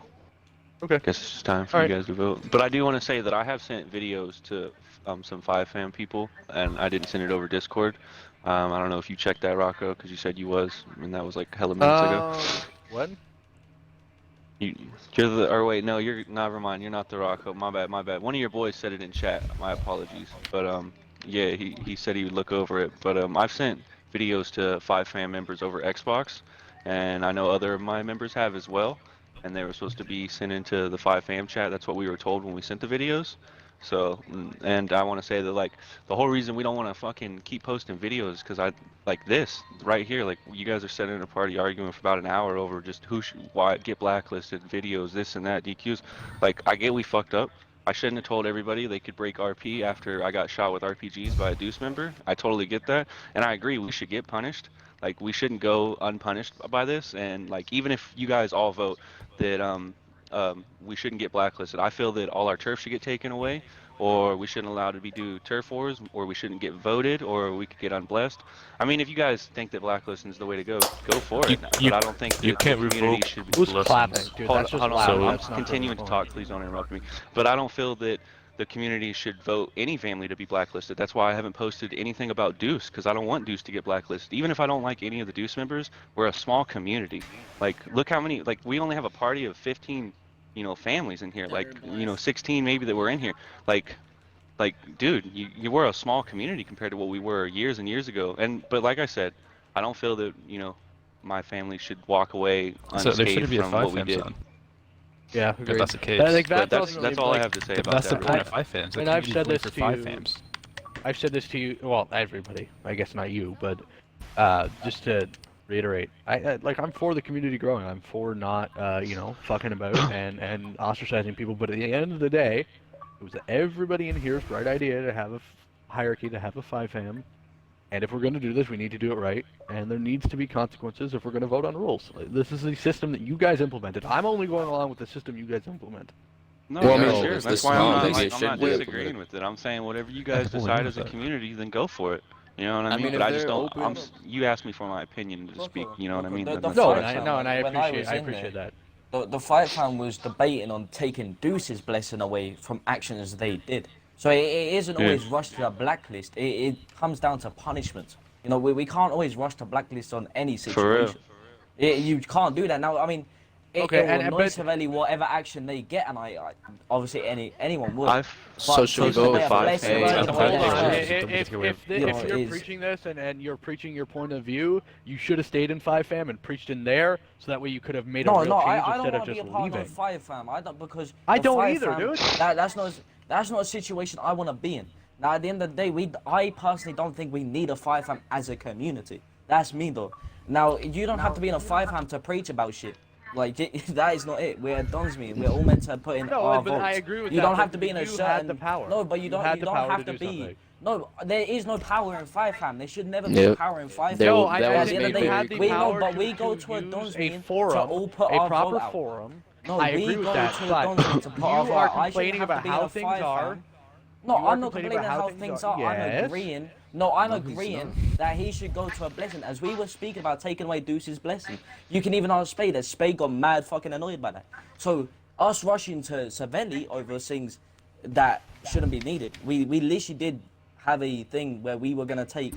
okay. Guess it's just time for you guys to vote. But I do want to say that I have sent videos to some 5fam people, and I didn't send it over Discord. I don't know if you checked that, Rocco, because you said you was, and that was like hella minutes ago. When? You're the, or wait, no, you're, never mind, you're not the Rocco, my bad. One of your boys said it in chat, my apologies. But, yeah, he said he would look over it. But, I've sent videos to 5fam members over Xbox, and I know other of my members have as well, and they were supposed to be sent into the 5fam chat. That's what we were told when we sent the videos. So, and I want to say that, like, the whole reason we don't want to fucking keep posting videos is because like this, right here, like, you guys are sitting in a party arguing for about an hour over just why get blacklisted, videos, this and that, DQs. Like, I get we fucked up. I shouldn't have told everybody they could break RP after I got shot with RPGs by a Deuce member. I totally get that. And I agree, we should get punished. Like, we shouldn't go unpunished by this. And, like, even if you guys all vote that, we shouldn't get blacklisted. I feel that all our turf should get taken away, or we shouldn't allow to do turf wars, or we shouldn't get voted, or we could get unblessed. I mean, if you guys think that blacklisting is the way to go for it. But I don't think that you can't the community revoke should be Who's clapping, dude? That's just hold loud. on. I'm That's not continuing to talk. Please don't interrupt me. But I don't feel that the community should vote any family to be blacklisted. That's why I haven't posted anything about Deuce, because I don't want Deuce to get blacklisted. Even if I don't like any of the Deuce members, we're a small community. Like, look how many, like, we only have a party of 15, families in here. Like, 16 maybe that were in here. Like, dude, you were a small community compared to what we were years and years ago. But like I said, I don't feel that, my family should walk away So there shouldn't unscathed be a from what we 5fam did. zone. Yeah, If agreed. that's the case. I think But that's that's all I have to say about That's the that. point of 5fams. The And I've said community's this for to you. 5fams. I've said this to you. Well, everybody. I guess not you, but just to reiterate, I'm for the community growing. I'm for not, fucking about and ostracizing people. But at the end of the day, It was everybody in here's bright idea to have a hierarchy, to have a 5-fam. And if we're going to do this, we need to do it right. And there needs to be consequences if we're going to vote on rules. This is the system that you guys implemented. I'm only going along with the system you guys implement. No, Well, yeah, no, sure. it's That's the why small I'm things not that shouldn't be disagreeing implemented. with it. I'm saying whatever you guys decide as a community, then go for it. You know what I I mean? mean, But if I just they're don't. open- You asked me for my opinion to speak. You know what I mean? The That's No, what and I said. I when I was appreciate in there, that. The fight fan was debating on taking Deuce's blessing away from actions they did. So it isn't Yeah. always rushed to a blacklist. It comes down to punishment. You know, we can't always rush to blacklist on any For real. situation. You can't do that. Now, I mean, it will annoy severely whatever action they get, and I obviously anyone would. I've But socially to voted take a 5K. blessing Yeah, away Hold from on. actions, If you know, you're is- preaching this and you're preaching your point of view, you should have stayed in 5-fam and preached in there, so that way you could have made a real change I don't instead of want to be just a part leaving. of Fire Fam. I don't because I the don't Fire either, Fam, dude. That's not a situation I want to be in. Now, at the end of the day, I personally don't think we need a Fire Fam as a community. That's me though. Now, you don't have to be in a 5-fam to preach about shit. Like, that is not it. We're a Dunsmean. We're all meant to put in our but votes. I agree with you that, don't but have to be in a you certain... had the power. No, but you don't had the power have to to do be... something. No, there is no power in 5-fam. There should never be Yep. power in 5-fam. There- No, that I was think made they very had the we power know, but to, we go to to a use Dunsmean a forum, to all put a our proper vote out. forum. No, I we agree with go that, to a but Dunsmean to put you our vote are out. I shouldn't complaining have about to be in how a things 5-fam. are. No, You are I'm not complaining complaining about how how things are. are. I'm Yes. agreeing. No, I'm No, he's agreeing not. that he should go to a blessing. As we were speaking about taking away Deuce's blessing, you can even ask Spade. As Spade got mad fucking annoyed by that. So us rushing to Savelli over things that shouldn't be needed. We literally did have a thing where we were gonna take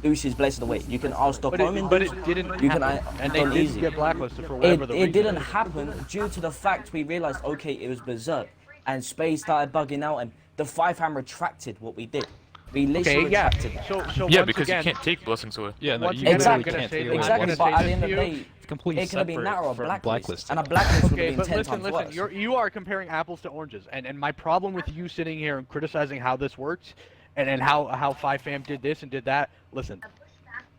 Deuce's blessing away. You can ask Doc Omen. But it didn't You can happen. And they done didn't easy. get blacklisted for whatever the reason It didn't is. happen due to the fact we realized, okay, it was berserk, and Spade started bugging out, and the 5-fam retracted what we did. We literally Okay, yeah. retracted. So Yeah, once because again, you can't take blessings away. Yeah, no, once you again, literally I'm gonna can't say take this- away I'm Exactly, gonna but say at the this end to of the you. day, It's completely it could have been separate narrow, from blacklist, Blacklist. and a blacklist would have Okay, been but 10 listen, times worse. you are comparing apples to oranges, and my problem with you sitting here and criticizing how this works, and how 5-fam did this and did that. Listen,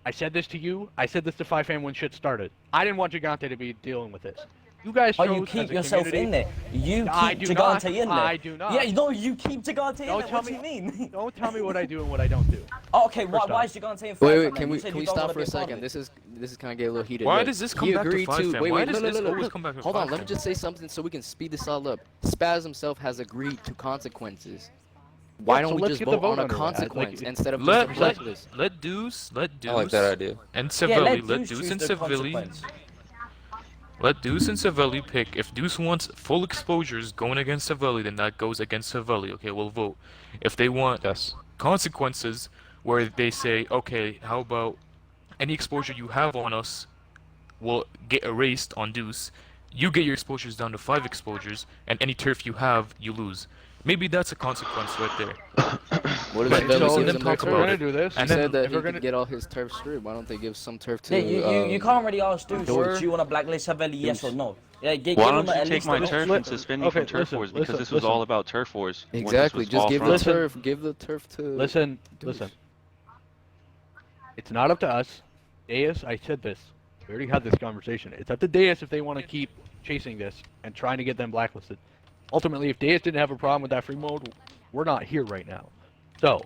I said this to you. I said this to 5-fam when shit started. I didn't want Gigante to be dealing with this. You guys chose Oh, you as keep a yourself community- in there. You I keep do not. Gigante in there. I do not. Yeah, no, you keep Gigante in there. Don't tell What do you mean? Don't tell me what I do and what I don't do. Oh, okay, why First is off. Gigante in 5-fam? Wait, then? can You we said can you we don't stop wanna for be a part of second? it. This is kind of getting a little heated. Why Look, does this he come back to agreed 5-fam? Wait, Why wait, does look, this look, always look. come back to Hold on, let me 5-fam? just say something so we can speed this all up. Spaz himself has agreed to consequences. Why Yeah, don't so we let's just get the vote vote on a under that. consequence Like, instead of Let just a blacklist? Deuce I like that idea. and Yeah, Savelli. let Let Deuce Deuce choose and the Savelli. consequence. Let Deuce and Savelli pick. If Deuce wants full exposures going against Savelli, then that goes against Savelli. Okay, we'll vote. If they want consequences, where they say, okay, how about any exposure you have on us will get erased on Deuce. You get your exposures down to 5 exposures, and any turf you have, you lose. Maybe that's a consequence right there. What But if until Savelli then gives him their talk about turf? it. this. He And said then- that if he we're could gonna- get all his turf stripped. Why don't they give some turf to? Yeah, you can't really ask Deuce, Deuce. do you want to blacklist Savelli, yes or no? Yeah, give Why him don't you at take least my an turf option. and suspend me from turf wars? Because this was all about turf wars. when this Exactly. was Just all give from. the turf. Give the turf to. Listen. It's not up to us. Deus, I said this. We already had this conversation. It's up to Deus if they want to keep chasing this and trying to get them blacklisted. Ultimately, if Deus didn't have a problem with that free mode, we're not here right now. So,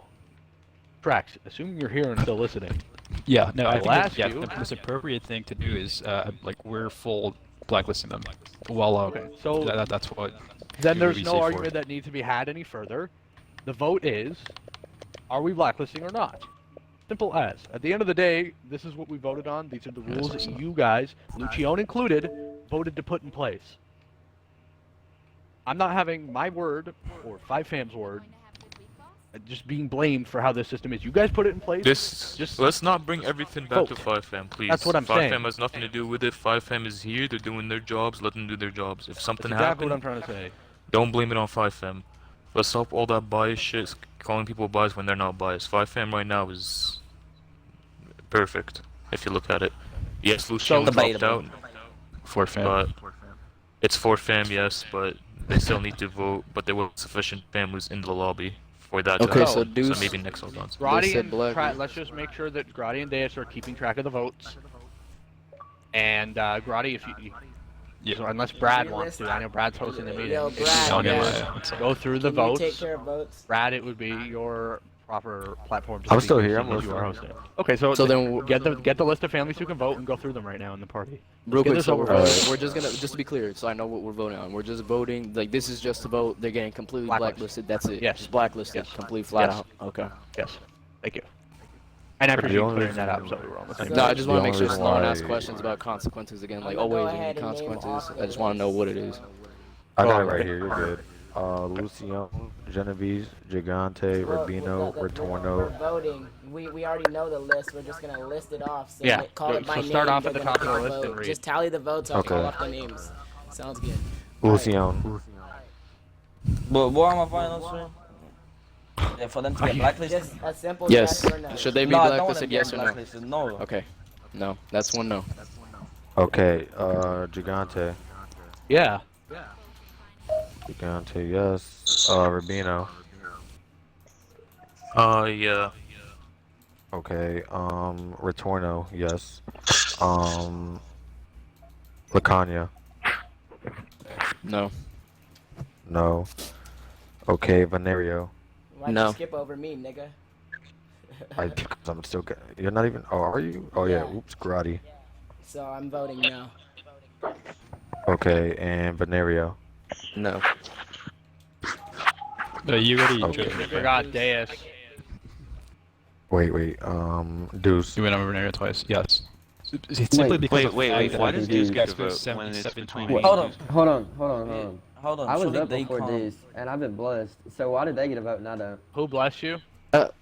Trax, assuming you're here and still listening. Yeah, no, I I'll think ask that, you. the most appropriate thing to do is like we're full blacklisting them. Well, so that's what. Then we there's would no say for argument it. that needs to be had any further. The vote is, are we blacklisting or not? Simple as. At the end of the day, this is what we voted on. These are the rules that you guys, Lucione included, voted to put in place. I'm not having my word or 5fam's word just being blamed for how this system is. You guys put it in place. Let's not bring everything back to vote. 5-fam, please. That's what I'm 5-fam saying. has nothing to do with it. 5-fam is here. They're doing their jobs. Let them do their jobs. If something That's exactly happened, what I'm trying to say. don't blame it on 5-fam. Let's stop all that bias shit, calling people biased when they're not biased. 5-fam right now is perfect, if you look at it. Yes, Lucian dropped out. 4-fam. But it's 4-fam, yes, but they still need to vote. But there were sufficient families in the lobby for that to Okay, happen. so Deuce- maybe next hold on. Grotti said and black. let's just make sure that Grotti and Deus are keeping track of the votes. And Grotti, if you Yeah. So unless Brad wants to, I know Brad's hosting the meeting. Yo, Brad, I'll get yeah. my. Go through the Can you votes. take care of votes? Brad, it would be your proper platform to I'm speak still in, here, seeing I'm as you are listening. hosting. Okay, so then get the list of families who can vote and go through them right now in the party. Real Get quick, this so over we're with. just to be clear, so I know what we're voting on. We're just voting, like, this is just to vote, they're getting completely blacklisted, that's it. Yes. Just blacklisted, complete flat out. Okay. Yes. Thank you. And I The appreciate you only clearing that up reason- so we were on the same No, I page. just want to make sure The only no one reason asks why- questions about consequences again, like, I'm gonna go always ahead any and name consequences. off I just want to know what it is. I got it Alright. right here. You're good. Lucian, Genovese, Gigante, Well, Rubino, we're Retorno. voting. We already know the list. We're just gonna list it off. So Yeah, call it by so name. start off at they're the gonna top of the pick a list and vote. read. Just tally the votes. I'll call Okay. off the names. Sounds good. Lucian. But what am I voting on, sir? Yeah, for them to get blacklisted? Just a simple Yes. yes or no. Should they be No, I don't want blacklisted, them yes or getting no? blacklisted, no. Okay. No, that's one no. Okay, Gigante. Yeah. Gigante, yes. Rubino. Yeah. Okay, Retorno, yes. Lacania. No. No. Okay, Venerio. Why'd No. you skip over me, nigga? I'm still. You're not even. Oh, are you? Oh yeah. Yeah. Oops, Grotti. So I'm voting no. Okay, and Venerio. No. You already. Okay. You forgot Deus. Wait. Deuce. You went over Venerio twice. Yes. It's simply because of Wait, the fact why that does these Deuce get guys to were vote when it's 77 between to me? Hold on. Hold on. Hold on. I was surely up they before can't- this, and I've been blessed. So why did they get a vote and I don't? Who blessed you?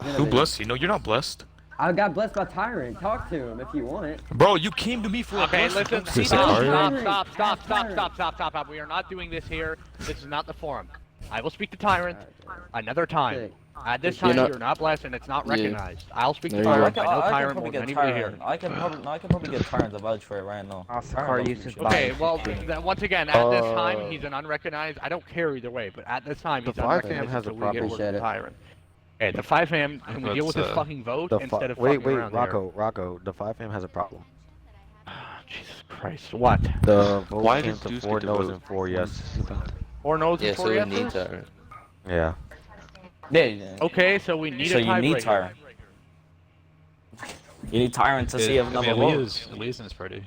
Who blessed you? No, you're not blessed. I got blessed by Tyrant. Talk to him if you want. Bro, you came to me for a Okay, blessing. listen. Don't- Stop. We are not doing this here. This is not the forum. I will speak to Tyrant another time. Sick. At this You're time, not- you're not blessed and it's not Yeah. recognized. I'll speak to There you go. Tyrant. I know Tyrant more probably than get anybody here. Tyrant. I can probably get Tyrant to vouch for it right now. Car use is Okay, biased. well, once again, at this time, he's an unrecognized. I don't care either way, but at this time, The he's 5 fam unrecognized. has a until we problem. get word Appreciate from it. Tyrant. Okay, the 5 fam, can we deal with this fucking vote instead of wait, fucking around Rocco. The 5 fam has a problem. here? Jesus Christ, what? The vote Why came does to Deuce 4 get to no's vote? and 4 yes. 4 no's Yeah, and so 4 we yeses? need to. Yeah. Yeah. Okay, so we need So a you need tiebreaker. Tyrant. You need Tyrant to see if another vote. Leah's in this party.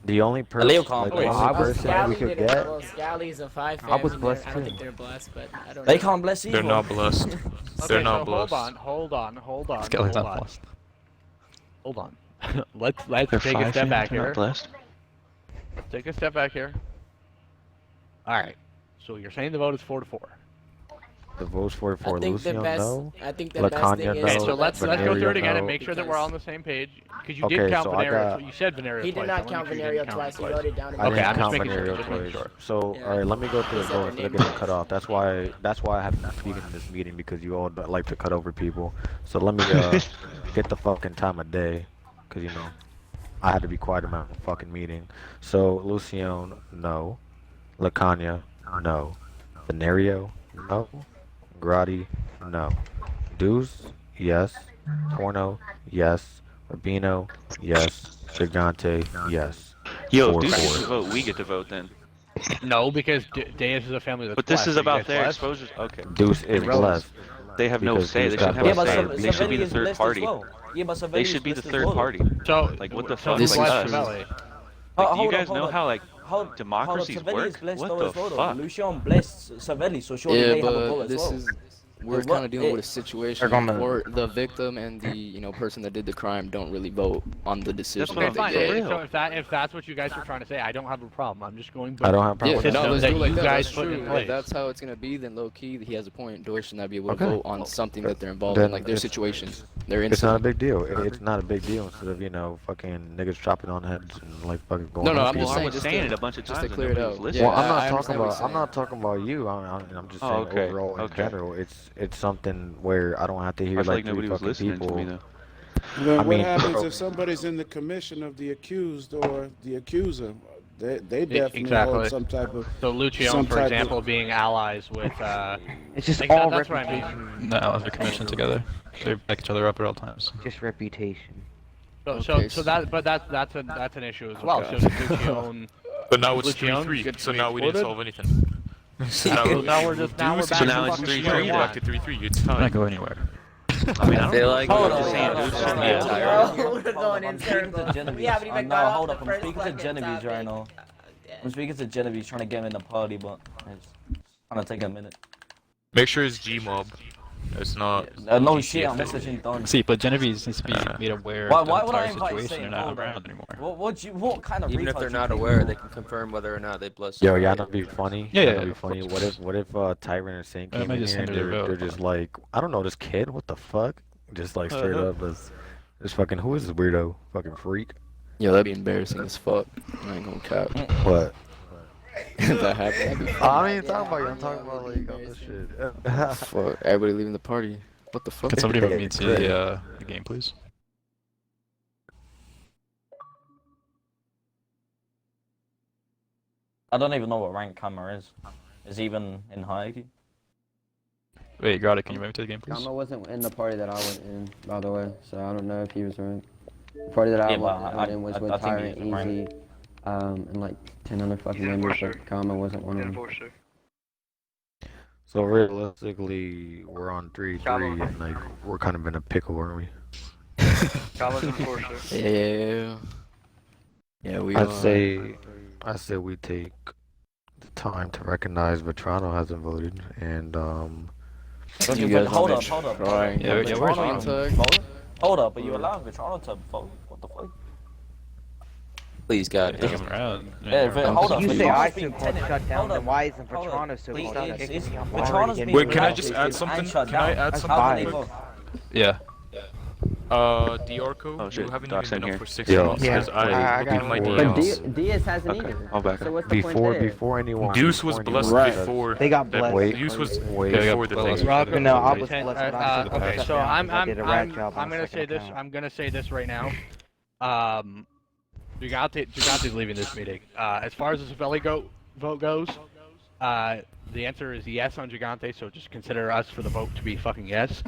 The only person, Leo like, can't the play. only I was person Scally we could did it. get. Well, Scally's a 5 I was fam. blessed I don't too. think they're blessed, but I don't They know. can't bless either. They're not blessed. Okay, They're so not blessed. hold on. Skelly's not blessed. Hold on. let's They're take a 5 step fam, back they're here. not blessed. Let's take a step back here. Alright. So you're saying the vote is 4-4. The vote's 4 I for think the Lucian, best. no. I think the best Lacania, thing no. is. Okay, so let's go through it Venerio, again and no. make sure that we're all on the same page. Because you Okay, did count so I Venerio. got- You said Venerio He twice. did not I wanna count make sure you Venerio didn't count twice. He him wrote it down. in I the Okay, didn't I'm just count making sure, Venerio just making twice. sure. So, Yeah. alright, let me go through the He said votes. the They're name getting right. cut off. That's why I haven't been speaking in this meeting, because you all like to cut over people. So let me get the fucking time of day, because you know I had to be quiet about the fucking meeting. So Lucian, no. Lacania, no. Venerio, no. Grotti, no. Deuce, yes. Torno, yes. Rubino, yes. Gigante, yes. Yo, 4-4. Deuce gets to vote. We get to vote then. No, because Deus is a family that's But this blessed. is Are you about guys their blessed? exposures. Okay. Deuce is blessed. They have no Because say. They Deuce shouldn't got have a blessed. say. Yeah, They should be the Savelli is third blessed party. as well. Yeah, but Savelli They is should be the blessed as third well. party. So, Like, what the so fuck? who's Like blessed us. Savelli? Like, do Hold you on, guys hold know on. how like Hold democracies Savelli work? is blessed What though the as well, though. fuck? Lucian blessed Savelli, so surely Yeah, they have a but vote as this well. is we're What- kind of dealing it- with a situation They're gonna- where the victim and the person that did the crime don't really vote on the decision Okay, that fine. they get. So if that's what you guys were trying to say, I don't have a problem. I'm just going. I don't have a problem Yeah, with no, that. let's that do it like you that. guys That's put in true. If place. that's how it's gonna be, then low key he has a point. Doris should not be able to Okay. vote on something that they're involved Then in, like their it's- situation, their It's not a incident. big deal. It's not a big deal. Instead of fucking niggas chopping on heads and like fucking going. No, no, on I'm people. just I saying was just saying to- it a bunch of just times to and clear it nobody was out. listening. Well, I'm Yeah, not I talking understand what about. you're I'm not talking about you. I'm just Oh, saying okay. overall in Okay. general. It's something where I don't have to I hear feel like like nobody three was fucking listening people. to me though. Then I what mean, happens bro. if somebody's in the commission of the accused or the accuser? They definitely Exactly. hold some type of. So Lucian, some for type of- example, being allies with. It's just like all that's what I mean. reputation. No, they're commissioned together. They back each other up at all times. Just reputation. So Okay, that's an issue as well. Okay. So does Lucian But now it's Luciano 3-3, gets so me now we didn't exploded? solve anything. So now we're just now we're back now to it's fucking 3-3. square We're one. back to 3-3. It's I'm not time. going anywhere. I mean, I feel don't like know. we're I'm just saying saying Deuce it's is just the me. entire. We're going in circles. We haven't even got off hold the up. I'm first speaking to fucking Genevieve topic. right now. I'm speaking to Genevieve, trying to get him in the party, but it's gonna take a minute. Make sure it's Gmob. It's not. No shit, I'm GCFA. messaging Don. See, but Genevieve needs to be made aware Why of the would I entire invite situation. Satan? They're not Hold on. around anymore. What kind of Even if retard they're you not think aware, you they are? can confirm whether or not they blessed. Yo, y'all not be funny. Yeah, Y'all yeah, not be of funny. course. What if Tyrant and Saint I came might in just here and send her a they're vote. just like, I don't know, this kid, what the fuck? Just like straight up, this fucking, who is this weirdo? Fucking freak. Yo, that'd be embarrassing as fuck. I ain't gonna cap. What? If that happened, that'd be I funny. ain't talking about you. I'm talking about like all this shit. Fuck, everybody leaving the party. What the fuck? Can somebody put me to the game, please? I don't even know what rank Kama is. Is he even in hierarchy? Wait, Grotti, can you move me to the game, please? Kama wasn't in the party that I went in, by the way, so I don't know if he was right. The party that I Yeah, went in was with I think Tyrant, he is right. Easy, and like 10 other fucking members, but Kama wasn't one of them. So realistically, we're on 3-3, and like we're kind of in a pickle, aren't we? Yeah, we I'd are. say we take the time to recognize Vetrano hasn't voted, and You guys hold wanna up. try and Yeah, get where's Vetrano Vito? to Vote? Hold up, but you allowed Vetrano to vote? What the fuck? Please, God. Take him around. Yeah, hold up. You say Vetrano's I being so called tenant. shut down, Hold then up. why isn't Hold up. Vetrano so Please, called it's- kicking me? I'm Vetrano's already being getting Wait, can I relaxed. just add It's something? shut Can I down. add That's something fine. real quick? Yeah. Diorco, Oh, shit, you haven't Doc's even in been here. up for 6 Yo, months Yeah, because I I looked got at my it. But DMs. Diaz hasn't Okay, either. I'll back So up. what's the point there? Before anyone, Deuce was before blessed anyone before. They got blessed. Wait, Deuce was wait. before the thing. Rock, No, I was Okay, blessed when I took okay, the so shutdown 'cause I did a rat job on I'm a gonna second say this. account. I'm gonna say this right now. Gigante's leaving this meeting. As far as the Savelli vote goes, the answer is yes on Gigante. So just consider us for the vote to be fucking yes.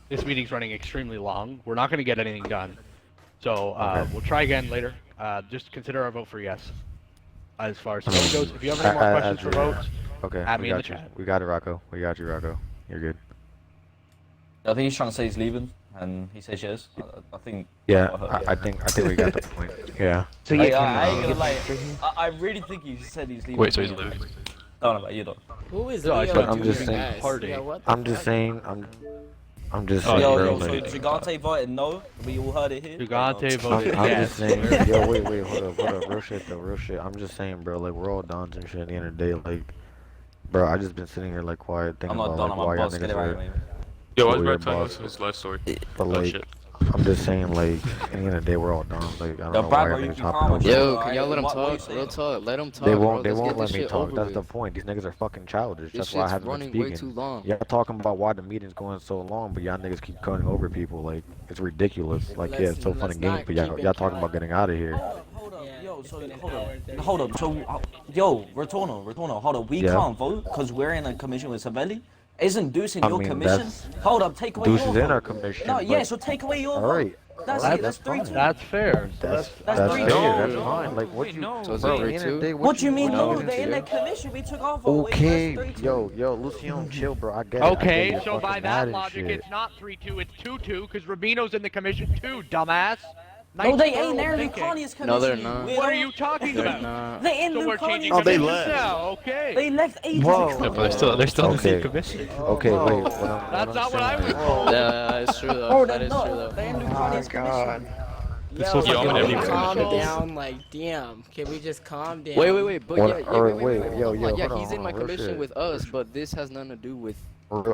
This meeting's running extremely long. We're not gonna get anything done. So we'll try again later. Just consider our vote for yes. As far as the vote goes, if you have any more questions for votes, Okay, add we me in the got you. chat. We got it, Rocco. We got you, Rocco. You're good. I think he's trying to say he's leaving, and he says yes. I think. Yeah, that's what I heard. I think we got the point. Yeah. So I yeah, ain't gonna lie. I really think he said he's leaving. Wait, so he's leaving? Don't know, you don't. Who is No, I Leo said I'm just doing, saying- guys? Party. Yeah, what the I'm just fuck? saying. I'm just Oh, saying. Yo, bro, so like, Gigante voted no. We all heard it here. Gigante voted I'm yes. just saying. Yo, wait, hold up. Real shit though, real shit. I'm just saying, bro. Like we're all dons and shit. At the end of the day, like, bro, I just been sitting here like quiet, thinking I'm not about done. like I'm why a y'all boss. Get niggas it right, are. man. Yo, I was we're about to tell boss. you his life story. But Oh, like, shit. I'm just saying, like, at the end of the day, we're all dons. Like, I don't Yo, know Brad, why bro, y'all you niggas can hopping calm over. down. Yo, can y'all let him What you talk? saying? Real talk. Let him talk. They bro. won't. They Let's won't get let this me shit talk. over That's the with. point. These niggas are fucking childish. This That's why I shit's haven't been running way speaking. too long. Y'all talking about why the meeting's going so long, but y'all niggas keep cutting over people. Like it's ridiculous. Like yeah, it's so fun and games, but y'all talking about getting out of here. Hold up, yo, so hold up. So, yo, Retorno, hold up. We Yeah. can't vote because we're in a commission with Savelli. Isn't Deuce in I your mean, commission? that's- Hold up, take away Deuce your is vote. in our commission. No, yeah, but- so take away your all vote. right. That's all right, it. That's fine. 3-2. That's fair. That's That's fair. 3-2. That's fine. Like what you, no. So is bro? it At the end of the day, What you mean? No, No, we they're in didn't their see it. commission. We took our vote. Okay, That's 3-2. yo, Luciano, chill, bro. I get it. I get Okay, you're so fucking by mad that and logic, shit. it's not 3-2, it's 2-2, because Rubino's in the commission too, dumbass. No, Nice they girl ain't. They're in thinking. Lucania's commission. No, they're not. weirdo. What are you talking They're about? not. They're in So we're Lucania's changing commission. commissions now, okay. They left ages Whoa. ago. Yeah, but they're still in the same Okay. commission. Okay, wait. What That's I'm not what I saying was is- told. Yeah, it's true though. Oh, That they're is not. true though. They're in Oh Lucania's god. commission. Yo, I'm in every calm commission. down, like, damn. Can we just calm down? Wait. But What- yeah, or wait. wait, yo, Yeah, hold on, he's in my real commission shit. with us, but this has nothing to do with.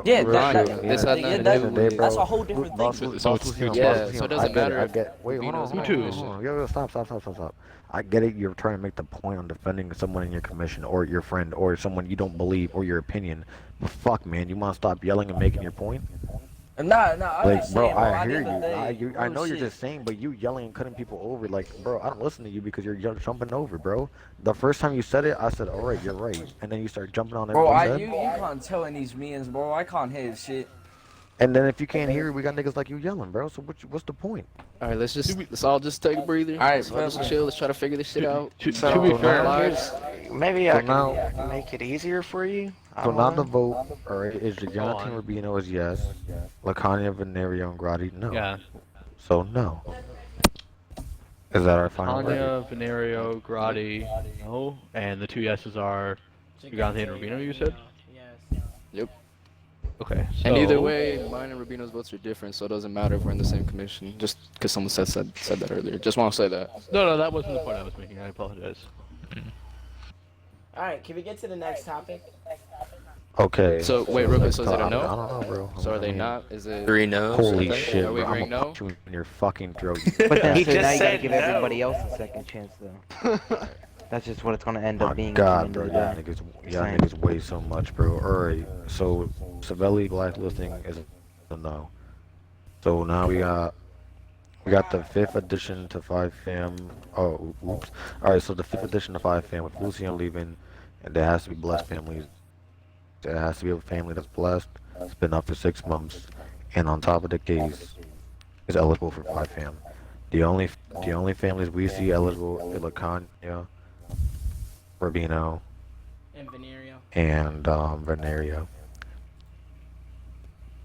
Yeah, real that- shit. this has nothing to that- do with. that's a whole different Boss, thing. boss, So boss, it's Luciano, 2-2. Yeah, boss, so Luciano, it doesn't I get matter it, I if get. Wait, hold on, Vito's hold in on, my hold on. Yo, stop. I get it. You're trying to make the point on defending someone in your commission, or your friend, or someone you don't believe, or your opinion. But fuck, man, you want to stop yelling and making your point? Nah, I'm Like, just bro, saying, I at the hear end of you. the day, I know real you're shit. just saying, but you yelling and cutting people over, like, bro, I don't listen to you because you're jumping over, bro. The first time you said it, I said, all right, you're right, and then you start jumping on Bro, everything. you can't tell in these meetings, bro. I can't hear shit. And then if you can't hear, we got niggas like you yelling, bro. So what's the point? All right, let's all just take a breather. All right, Let's all just chill. Let's try to figure this shit out. So be fair, maybe so I now- can make it easier for you. I So don't now know. the vote, alright, is Jonathan Rubino is yes. Lacania, Venerio, and Grotti, no. Yeah. So no. Is that our final verdict? Tanya, Venerio, Grotti, no. And the two yeses are Gigante and Rubino, you said? Yes. Yep. Okay, so... And either way, mine and Rubino's votes are different, so it doesn't matter if we're in the same commission. Just because someone said that earlier. Just want to say that. No, that wasn't the point I was making. I apologize. All right, can we get to the next topic? Okay. So wait, real quick. So is it a I no? don't know, bro. So are I they mean, not? Is it 3 no's? Holy Okay. shit, Are we bro. I'm agreeing gonna no? punch you in your fucking throat. But then He so just now you gotta said give no. everybody else a second chance, though. That's just what it's gonna end up My being. God, at bro, the y'all end of the day. niggas weigh so much, bro. Alright, so Savelli blacklisting is a no. So now we got the 5th edition to 5 fam. Oh, oops. Alright, so the 5th edition to 5 fam with Lucian leaving, and there has to be blessed families. There has to be a family that's blessed. It's been up for 6 months, and on top of the case, is eligible for 5 fam. The only families we see eligible is Lacania, Rubino, And Venerio. and Venerio.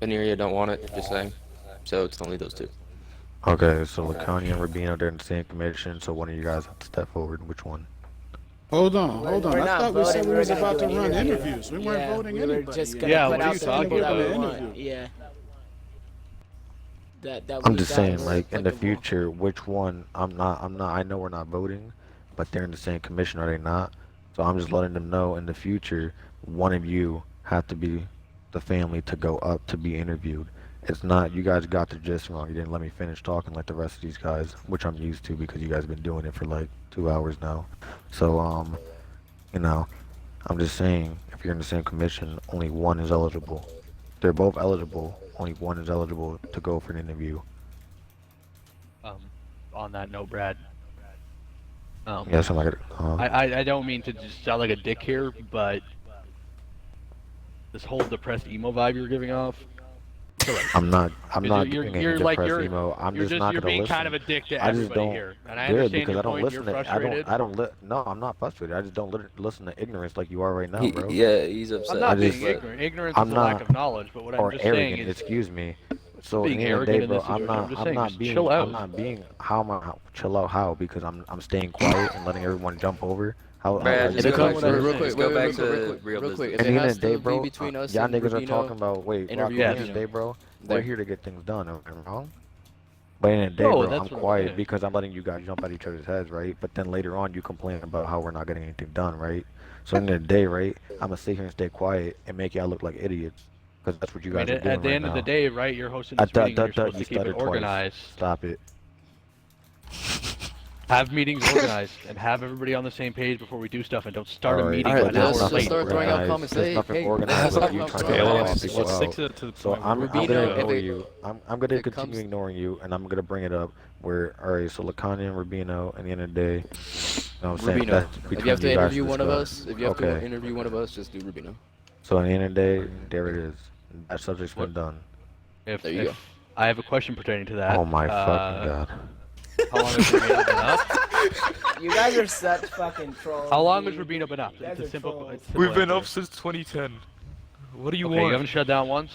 Veneria don't want it, just saying. So it's only those 2. Okay, so Lacania and Rubino, they're in the same commission, so one of you guys have to step forward. Which one? Hold on. We're I not thought we said voting, we was we're gonna about to do an run interview. interviews. We weren't Yeah, voting we were anybody. just yet. gonna Yeah, put what are out you the talking people that about? we want. Interview. Yeah. That I'm we just got saying, was like in the applicable. future, which one? I'm not. I know we're not voting, but they're in the same commission, are they not? So I'm just letting them know in the future, one of you have to be the family to go up to be interviewed. It's not, you guys got the gist wrong. You didn't let me finish talking like the rest of these guys, which I'm used to because you guys have been doing it for like 2 hours now. So, you know, I'm just saying, if you're in the same commission, only one is eligible. They're both eligible, only one is eligible to go for an interview. On that note, Brad. Yes, I'm like, I don't mean to just sound like a dick here, but this whole depressed emo vibe you're giving off. I'm not You're giving any like depressed emo. I'm you're just not you're gonna being listen. kind of a dick to I just everybody don't. here, and I Good, understand because your I don't point. listen You're to. frustrated. No, I'm not frustrated. I just don't listen to ignorance like you are right now, bro. Yeah, he's upset. I'm not I being just- ignorant. Ignorance I'm is a not, lack of knowledge, but what I'm or just saying arrogant. is Excuse me. So being at the end of the arrogant day, in bro, this situation. I'm just saying, not just being. chill out. I'm not being. How am I? Chill out? How? Because I'm staying quiet and letting everyone jump over. How? Brad, If just it go comes back to, real quick, just go back to real real quick. business. If At it the end has of the day, to bro, be between us y'all and niggas are Rubino, talking about. Wait, interview at the end of Rubino. the day, bro, There. we're here to get things done. Am I wrong? But in the day, No, bro, that's I'm what I'm quiet saying. because I'm letting you guys jump at each other's heads, right? But then later on, you complain about how we're not getting anything done, right? So in the end of the day, right, I'm gonna sit here and stay quiet and make y'all look like idiots because that's what you I mean, guys are doing at the right end of the now. day, right? You're hosting this meeting. And you're supposed You to keep it stuttered twice. organized. Stop it. Have meetings organized and have everybody on the same page before we do stuff, and don't start a Alright, meeting Alright, an hour let's just late. start throwing out comments. There's Hey, nothing hey, organized let's with talk you about trying comments. to Okay, call let's people stick out. to the So point. I'm Rubino, gonna if ignore it- you. I'm gonna it continue comes- ignoring you, and I'm gonna bring it up. Where alright, so Lacania and Rubino, at the end of the day, you know what I'm saying? Rubino. That's If between you have to guys interview one of discuss. us, if you have to Okay. interview one of us, just do Rubino. So at the end of the day, there it is. That subject's been done. If, There you if go. I have a question pertaining to that. Oh my fucking god. How long has Rubino been up? You guys are such fucking trolls. How long has dude. Rubino been up? You guys It's a are simple. trolls. It's a simple We've been answer. up since 2010. What do you Okay, want? you haven't shut down once.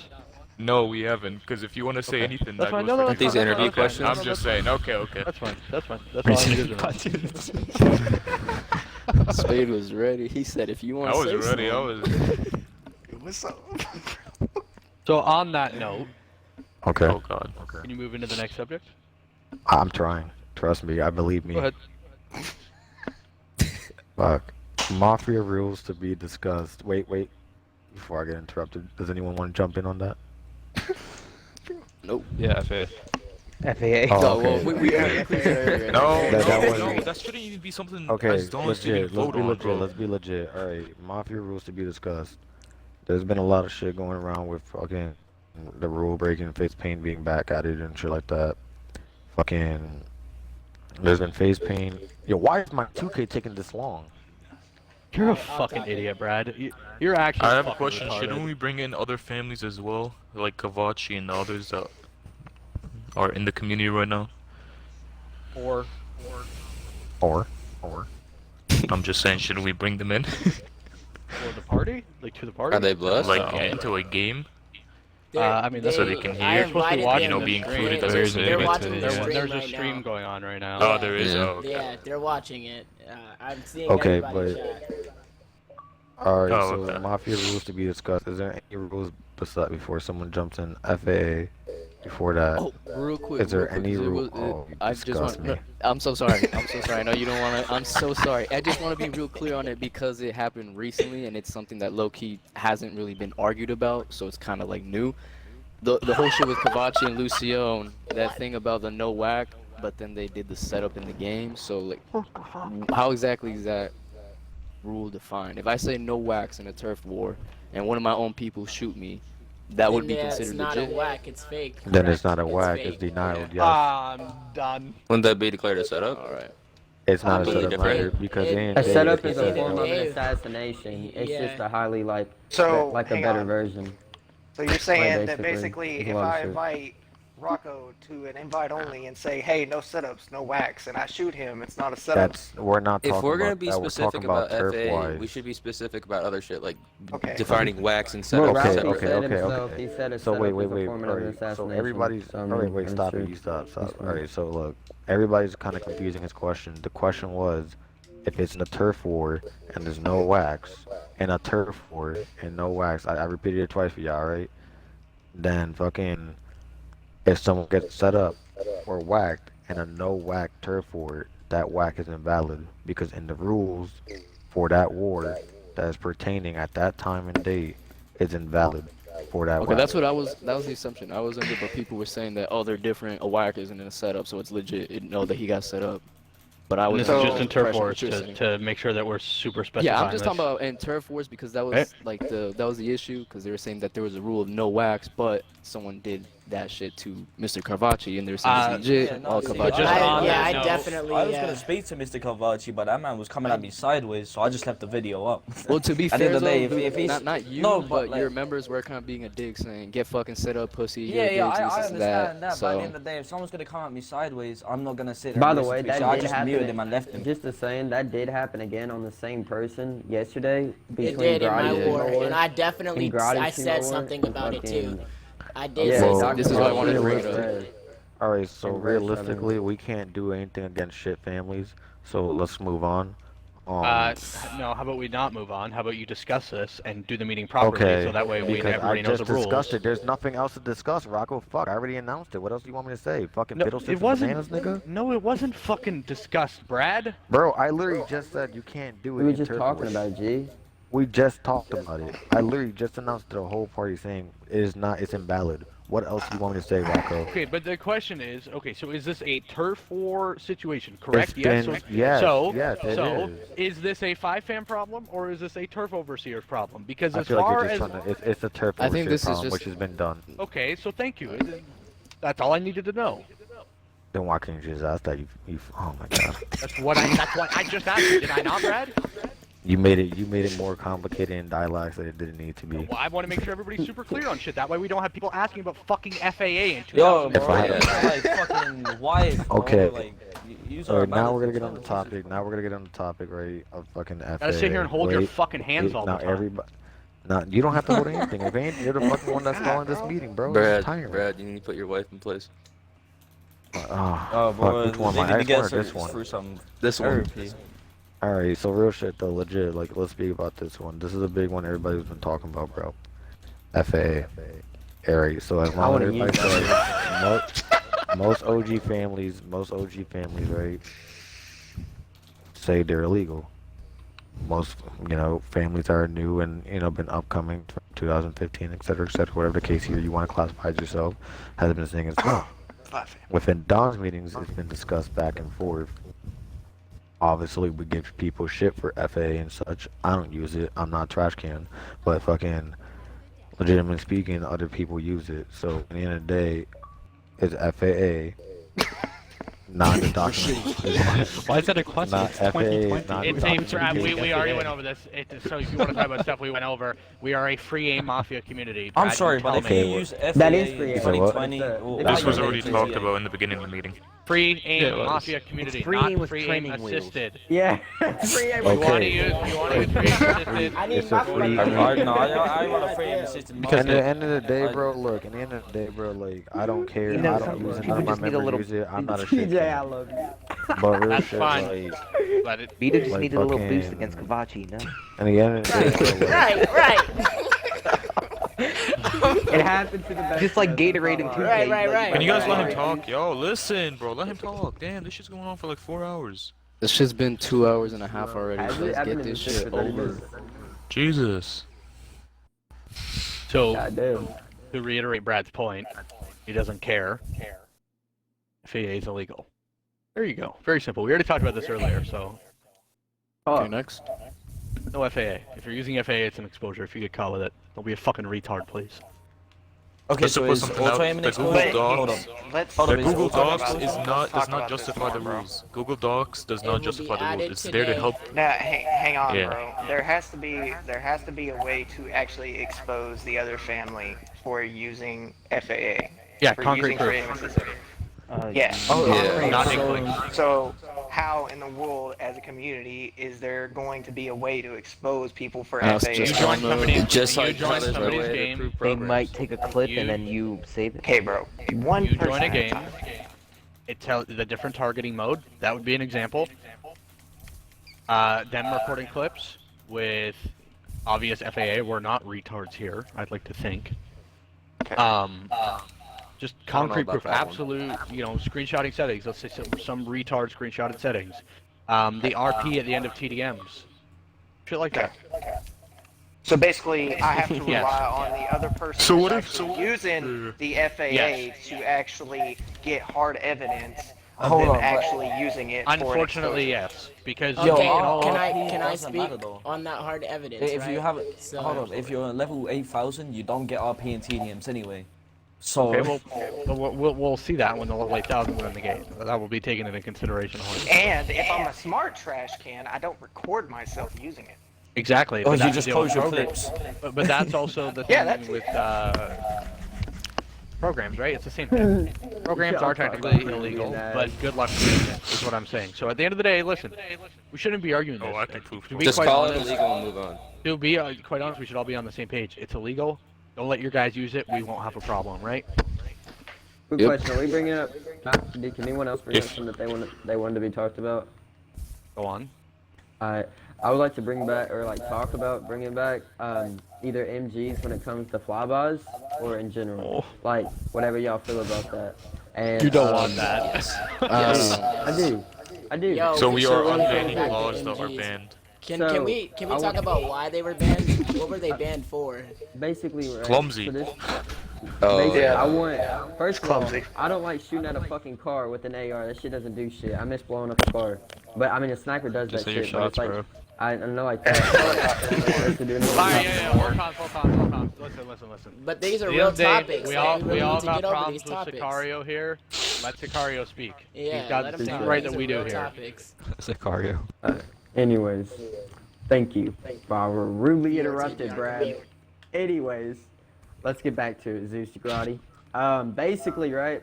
No, we haven't. Because if you want to say Okay. anything, That's that fine. goes No, for that's These fine, that's interview fine, questions? no, I'm no, just that's saying. fine. Okay. That's fine. That's fine. That's all I need to know. Spade was ready. He said, if you want I to was say ready. I something. was. What's up? So on that note, Okay. Oh God. Okay. can you move into the next subject? I'm trying. Trust me. I believe me. Go ahead. Fuck. Mafia rules to be discussed. Wait. Before I get interrupted, does anyone want to jump in on that? Nope. Yeah, FA. FAA. Oh, No, okay. well, we No, That no, wasn't- that shouldn't even be something Okay, as long as you legit. can Let's vote be on, legit. bro. Let's be legit. All right, mafia rules to be discussed. There's been a lot of shit going around with fucking the rule breaking, face paint being back at it and shit like that. Fucking, there's been face paint. Yo, why is my 2K taking this long? You're a fucking idiot, Brad. You're actually. I have a fucking question. retarded. Shouldn't we bring in other families as well, like Kavachi and the others that are in the community right now? Or. I'm just saying, shouldn't we bring them in? For the party? Like to the party? Are they blessed? Like into a game? I mean, so they can I hear. Supposed to be invited watching, them. be included. They're watching the stream There's a right stream now. going on right now. Oh, there is. Yeah. Oh, okay. Yeah, they're watching it. I'm seeing Okay, everybody but chat. alright, Oh, so okay. Mafia rules to be discussed. Is there any rules before someone jumps in FAA? Before that, Oh, real quick. is there real quick, any 'cause it rule? was- Oh, you I just disgust want. me. I'm so sorry. I'm so sorry. I know you don't want to. I'm so sorry. I just want to be real clear on it because it happened recently and it's something that low key hasn't really been argued about. So it's kind of like new. The whole shit with Kavachi and Lucio, that thing about the no whack, but then they did the setup in the game. So like, how exactly is that rule defined? If I say no whacks in a turf war and one of my own people shoot me, that would be Yeah, considered it's not legit. a whack, it's fake. Then it's correct? not a whack, it's fake. denied. Yes. I'm done. Wouldn't that be declared a setup? All right. It's not a Completely setup different. either because It- they A setup they is a said- form of an Dave. assassination. It's Yeah. just a highly like So, like a hang better on. version. So you're saying that basically, basically is if what I it is. invite Rocco to an invite only and say, hey, no setups, no wax, and I shoot him, it's not a setup. That's we're not talking If we're gonna about be that. We're specific talking about about turf FA, wise. we should be specific about other shit like Okay. defining wax and Well, setups. Okay, Ralphie okay, said okay, himself, okay. he said a So setup wait, is wait, a wait. form of Alright, an so assassination. everybody's. So, I mean, Alright, wait, I'm stop sure it. You stop. he's Stop. right. Alright, so look, everybody's kind of confusing his question. The question was, if it's in a turf war and there's no wax, in a turf war and no wax, I repeated it twice for y'all, right? Then fucking, if someone gets set up or whacked in a no whack turf war, that whack is invalid because in the rules for that war that is pertaining at that time and date is invalid for that Okay, whack. that's what I was. That was the assumption I was under, but people were saying that they're different. A whack isn't in a setup, so it's legit. It know that he got set up. But I And was this is under just the in turf impression wars that you're saying. to make sure that we're super specifying Yeah, I'm just this. talking about in turf wars because that was Right. like that was the issue because they were saying that there was a rule of no wax, but someone did that shit to Mr. Carvacci and they were saying it's legit. Yeah, no, all see, Carvacci. just on that I note, definitely. I was gonna speak to Mr. Carvacci, but that man was coming at me sideways, so I just left the video up. Well, to be At the fair, end of the day, though, if he's not you, no, but like, your members were kind of being a dick, saying get fucking set up, pussy. yeah, you're yeah, dicks, I this, understand that. So But at the end of the day, if someone's gonna come at me sideways, I'm not gonna sit there. By and the listen way, to it, that so I did just happen. muted him and left him. Just a saying, that did happen again on the same person yesterday It between did in my Grotti war, and and I definitely Grotti's I said war something and about it too. fucking- I did Yeah, say Well, something. this is why I about wanted it. to bring it up. Red. Alright, so And verse realistically, we can't do anything against shit families. So let's move on. No, how about we not move on? How about you discuss this and do the meeting properly Okay, so that way because everybody I knows just the rules. discussed it. There's nothing else to discuss, Rocco. Fuck, I already announced it. What else do you want me to say? Fucking No, fiddlesticks it and wasn't. bananas, nigga? No, it wasn't fucking discussed, Brad. Bro, I literally just said you can't do it. We were in just turf talking wars. about it, G. We just talked about it. I literally just announced to the whole party saying it is not. It's invalid. What else do you want me to say, Rocco? Okay, but the question is, okay, so is this a turf war situation, correct? It's been- yes, So, yes, it so is. this a 5-fan problem or is this a turf overseers problem? Because I as feel like far you're as just trying to. It's a turf I think overseer this is problem, just- which has been done. okay, so thank you. That's all I needed to know. Then why can't you just ask that? Oh my god. That's what I just asked you. Did I not, Brad? You made it more complicated in dialogues that it didn't need to be. Well, I want to make sure everybody's super clear on shit. That way we don't have people asking about fucking FAA in Yo, 2000. bro, If I had- like fucking wife, bro. Okay. Like, use All our right, now we're gonna manners get on the and topic. Now we're gonna get on the topic, right, of fucking FAA. Gotta sit here and hold your Wait, fucking hands wait, all the now time. Everybody, now you don't have to hold anything. If ain't, you're the fucking one that's calling this meeting, bro. It's tiring. Brad, you need to put your wife in place. Oh, bro, fuck, which one? they I need to just get wanted this through one. some This one. therapy. Alright, so real shit though, legit. Like, let's speak about this one. This is a big one everybody's been talking about, bro. FAA. Alright, so as long as everybody says, most OG families, right, say they're illegal. Most, families are new and, been upcoming, 2015, et cetera, whatever the case here you want to classify as yourself, has been saying it's not. Within Don's meetings, it's been discussed back and forth. Obviously, we give people shit for FAA and such. I don't use it. I'm not a trash can. But fucking, legitimately speaking, other people use it. So, at the end of the day, it's FAA. Not the document. Why is that a question? Not It's FAA, 2020. not It's documentation. we already went over this. So if you want to talk about stuff we went over, we are a free aim mafia community. I'm Brad, sorry, you but tell if me. you use FAA That is free. 2020, This was already talked about in the beginning of the meeting. Free aim Yeah, it was. mafia community, It's free not aim with free aim training wheels. assisted. Yeah. Free aim You with want to Okay. use free aim assisted. I need It's a free. I want a free aim assistant. Because at the end of the day, bro, look, at the end of the day, bro, like, I don't care. You know, I don't some use it. people None of my just need a members little- use it. I'm not a shit TJ, I fan. love you. But real That's shit, fine. like, Let it. Vito just like needed a little boost fucking- against Kavachi, no? and at the end of the day, bro, like, Right. It happened to the best. Just like of us, that's Gatorade and all Tuesday. Right. Can you guys let him talk? Yo, listen, bro, let him talk. Damn, this shit's going on for like 4 hours. This shit's been 2 hours and a half already. Has it? Let's I've been get in this this shit for 30 over. minutes. Jesus. So Goddamn. to reiterate Brad's point, he doesn't care. FAA is illegal. There you go. Very simple. We already talked about this earlier, so Okay, next. no FAA. If you're using FAA, it's an exposure. If you get caught with it, don't be a fucking retard, please. Okay, Just to so put is something out, auto aim an the Google exposure? Hold Docs, Let's. Hold the on, is Google auto Docs exposure? is Let's not talk does not about this justify the more, bro. rules. Google Docs does It not will be justify the added rules. It's there to today. help. Now, hang on, Yeah. bro. There has to be a way to actually expose the other family for using FAA. Yeah, for concrete using free proof. aim assisted. Yeah. Yeah. Not so, English. so how in the world, as a community, is there going to be a way to expose people for That's FAA? just You join somebody's, just you like join others, somebody's bro. game. They might take a clip You- and then you save it. Okay, bro. One You person join a at game. time. It tells the different targeting mode. That would be an example. Them recording clips with obvious FAA. We're not retards here. I'd like to think. Just concrete about proof, that one. absolute, screenshotting settings. Let's say some retard screenshotted settings. The RP at the end of TDMs. Shit like that. So basically, I have to rely Yes. on the other person So what who's if- actually using the FAA Yes. to actually get hard evidence of Hold them on, but- actually using it. Unfortunately, for an exposure. yes. Because Yo, Okay, all can RP I doesn't speak matter, though. on that hard evidence, If right? you have, So- hold on, if you're on level 8,000, you don't get RP and TDMs anyway. So, Okay, we'll see that when the level 8,000 are in the game. That will be taken into consideration. And if I'm a smart trash can, I don't record myself using it. Exactly. Oh, but you that's just the close your program. clips. But that's also the thing Yeah, that's- with programs, right? It's the same thing. Programs are technically illegal, but good luck proving it, is what I'm saying. So at the end of the day, listen, we shouldn't be arguing this. Oh, I can prove To be Just quite call it honest, illegal and move on. to be quite honest, we should all be on the same page. It's illegal. Don't let your guys use it. We won't have a problem, right? Quick Yep. question: are we bringing up? Can anyone else bring up something that they wanted to be talked about? Go on. I would like to bring back or like talk about bringing back either MGs when it comes to flybys or in general, like whatever y'all feel about that. And You don't want that. I do. Yo, So we are should really unbanning bring back the laws that are MGs. banned. Can So, we I talk want- about why they were banned? What were they banned for? Basically, right, Clumsy. so this, Oh, basically, yeah. I want first of all, Clumsy. I don't like shooting at a fucking car with an AR. That shit doesn't do shit. I miss blowing up a car. But I mean, a sniper does Just that hit your shit. But shots, it's like bro. I know I can't. to do Alright, yeah, hold on. Listen. But these are The real other day, topics. We like, all, we really we all need to got get over problems these with topics. Sicario here. Let Sicario speak. Yeah, He's got let him the talk. right These that are we do real here. topics. Sicario. Anyways, thank you. Wow, we're rudely You're interrupted, too Brad. young. Anyways, let's get back to it, Zeus Grotti. Basically, right.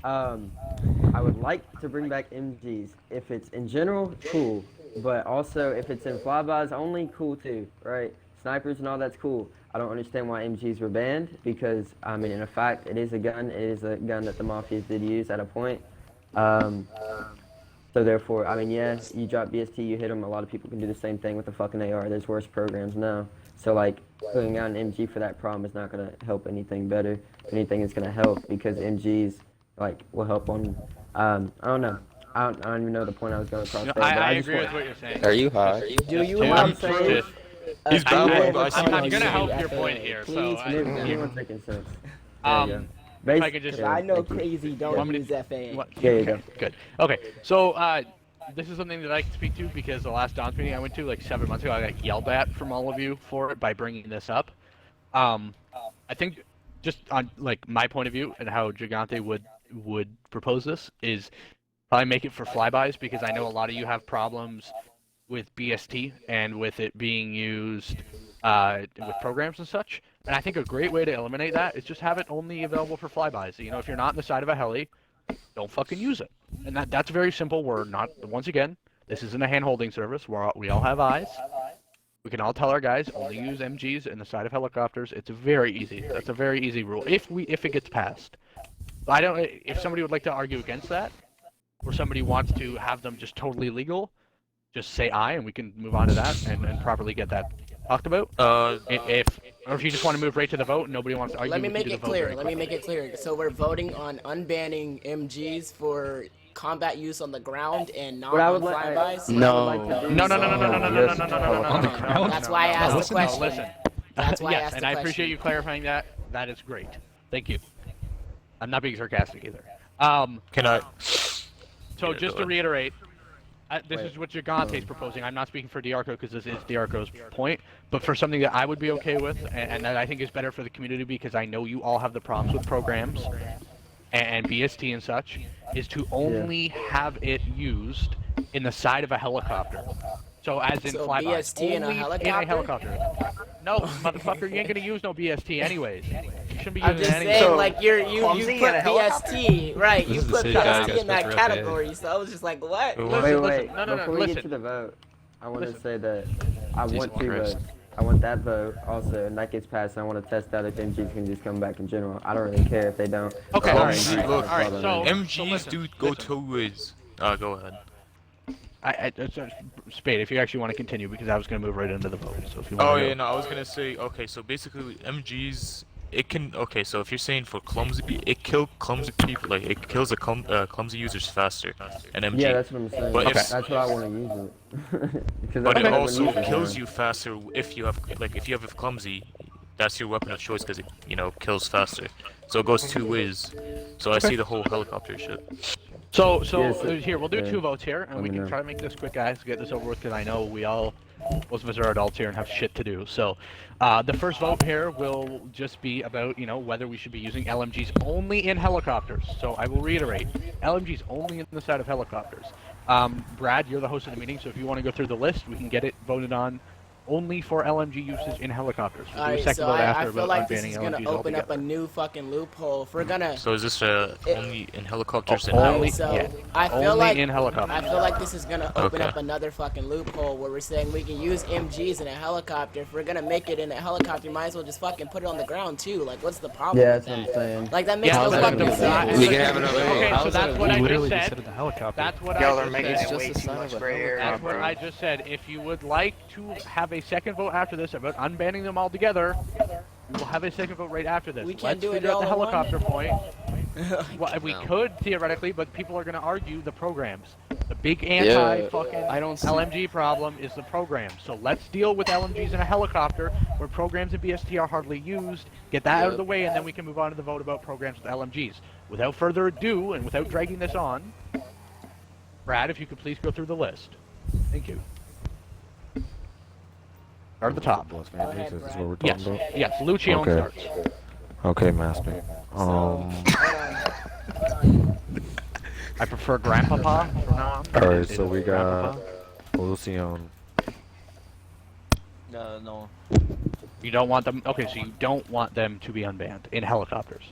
I would like to bring back MGs. If it's in general, cool. But also, if it's in flybys only, cool too, right? Snipers and all that's cool. I don't understand why MGs were banned because, I mean, in fact, it is a gun. It is a gun that the Mafias did use at a point. So therefore, I mean, yeah, you drop BST, you hit them. A lot of people can do the same thing with the fucking AR. There's worse programs now. So like, putting out an MG for that problem is not gonna help anything better. If anything, it's gonna help because MGs like will help on. I don't know. I don't even know the point I was going across there. But I just agree want- with what you're saying. Are you high? Do you Dude, know what I'm I'm saying? twisted. He's babbling, but I see I'm what he's gonna saying. help your point here. So, Everyone's making sense. There you go. if I could just, Yeah, I know thank you. crazy don't Want me to- use FAA. What? There you go. Good. Okay. So, this is something that I can speak to because the last Don's meeting I went to like 7 months ago, I got yelled at from all of you for it by bringing this up. I think just on like my point of view and how Gigante would would propose this is probably make it for flybys, because I know a lot of you have problems with BST and with it being used with programs and such. And I think a great way to eliminate that is just have it only available for flybys. You know, if you're not in the side of a heli, don't fucking use it. And that's very simple. We're not, once again, this isn't a hand-holding service. We all have eyes. We can all tell our guys only use MGs in the side of helicopters. It's very easy. That's a very easy rule if it gets passed. If somebody would like to argue against that, or somebody wants to have them just totally legal, just say aye, and we can move on to that and properly get that talked about. Or if you just want to move right to the vote and nobody wants to argue, Let me we can make do it the vote clear. very Let me quickly. make it clear. So we're voting on unbanning MGs for combat use on the ground and not What I on would like- flybys. No, no. That's why I asked the question. Listen. That's why I Yes, asked and the I question. appreciate you clarifying that. That is great. Thank you. I'm not being sarcastic either. Can I? So Yeah, just go to ahead. reiterate, this is what Gigante's proposing. I'm not speaking for Diarco because this is Diarco's point, but for something that I would be okay with, and that I think is better for the community, because I know you all have the problems with programs and BST and such, is to only have it used in the side of a helicopter. So as in So flybys. BST in a Only helicopter? In a helicopter. No, motherfucker, you ain't gonna use no BST anyways. You shouldn't be I'm using just it anyways. saying, like you clumsy put in a helicopter? BST, right? This You is the put city guy, BST in guys, that Mr. category, so I was just like, what? Wait, no, before we listen. get to the vote, I want to say that I Jesus want two Christ. votes. I want that vote also, and that gets passed. I want to test out if MGs can just come back in general. I don't really care if they don't. Okay, As long alright, as alright, MGs look, don't alright, follow so- me. MGs do go two ways. Go ahead. Spade, if you actually want to continue, because I was going to move right into the vote. So if you want Oh to yeah, no, I was gonna say, okay, so basically MGs, it can, okay, so if you're saying for clumsy, it kills clumsy people, like it kills the clumsy users faster, an MG. Yeah, that's what I'm saying. But if, That's what I want to use it. Because but that's it what also everyone uses kills now. you faster if you have, like, if you have a clumsy, that's your weapon of choice because it, kills faster. So it goes two ways. So I see the whole helicopter shit. So Yes, here, we'll do yeah. two votes here, and Let we me can know. try to make this quick, guys, get this over with, because I know most of us are adults here and have shit to do. So, the first vote here will just be about, whether we should be using LMGs only in helicopters. So I will reiterate, LMGs only in the side of helicopters. Brad, you're the host of the meeting, so if you want to go through the list, we can get it voted on only for LMG usage in helicopters. We'll do a Alright, second so vote I after feel about like this unbanning is gonna LMGs open up a altogether. new fucking loophole. If we're gonna, So is this only in helicopters and Only- Alright, so yeah, I feel only like in helicopters. I feel like this is gonna open Okay. up another fucking loophole where we're saying we can use MGs in a helicopter. If we're gonna make it in a helicopter, you might as well just fucking put it on the ground too. Like, what's the problem Yeah, with that's what that? I'm saying. Like that makes Yeah, no but fucking the- sense. We can have another vote. Okay, How so is that's that? what We I literally just just said. said in the helicopter. That's what Y'all I are just making said. it just way the too sign much of a gray area, That's what bro. I just said. If you would like to have a second vote after this about unbanning them all together, we'll have a second vote right after this. We can't Let's do it figure out the all in one? helicopter point. Well, we No. could theoretically, but people are going to argue the programs. The big Yeah, anti-fucking I don't see- LMG problem is the programs. So let's deal with LMGs in a helicopter where programs and BST are hardly used. Get that out of Yep. the way, and then we can move on to the vote about programs with LMGs. Without further ado, and without dragging this on, Brad, if you could please go through the list. Thank you. Start at the top. Blood Go ahead, families, is this Brad. what we're Yes, talking about? yes. Lucian Okay. starts. Okay, Master. I prefer Grandpapa from now on. Alright, It's so we got Grandpapa. Lucian. No. You don't want them. Okay, so you don't want them to be unbanned in helicopters.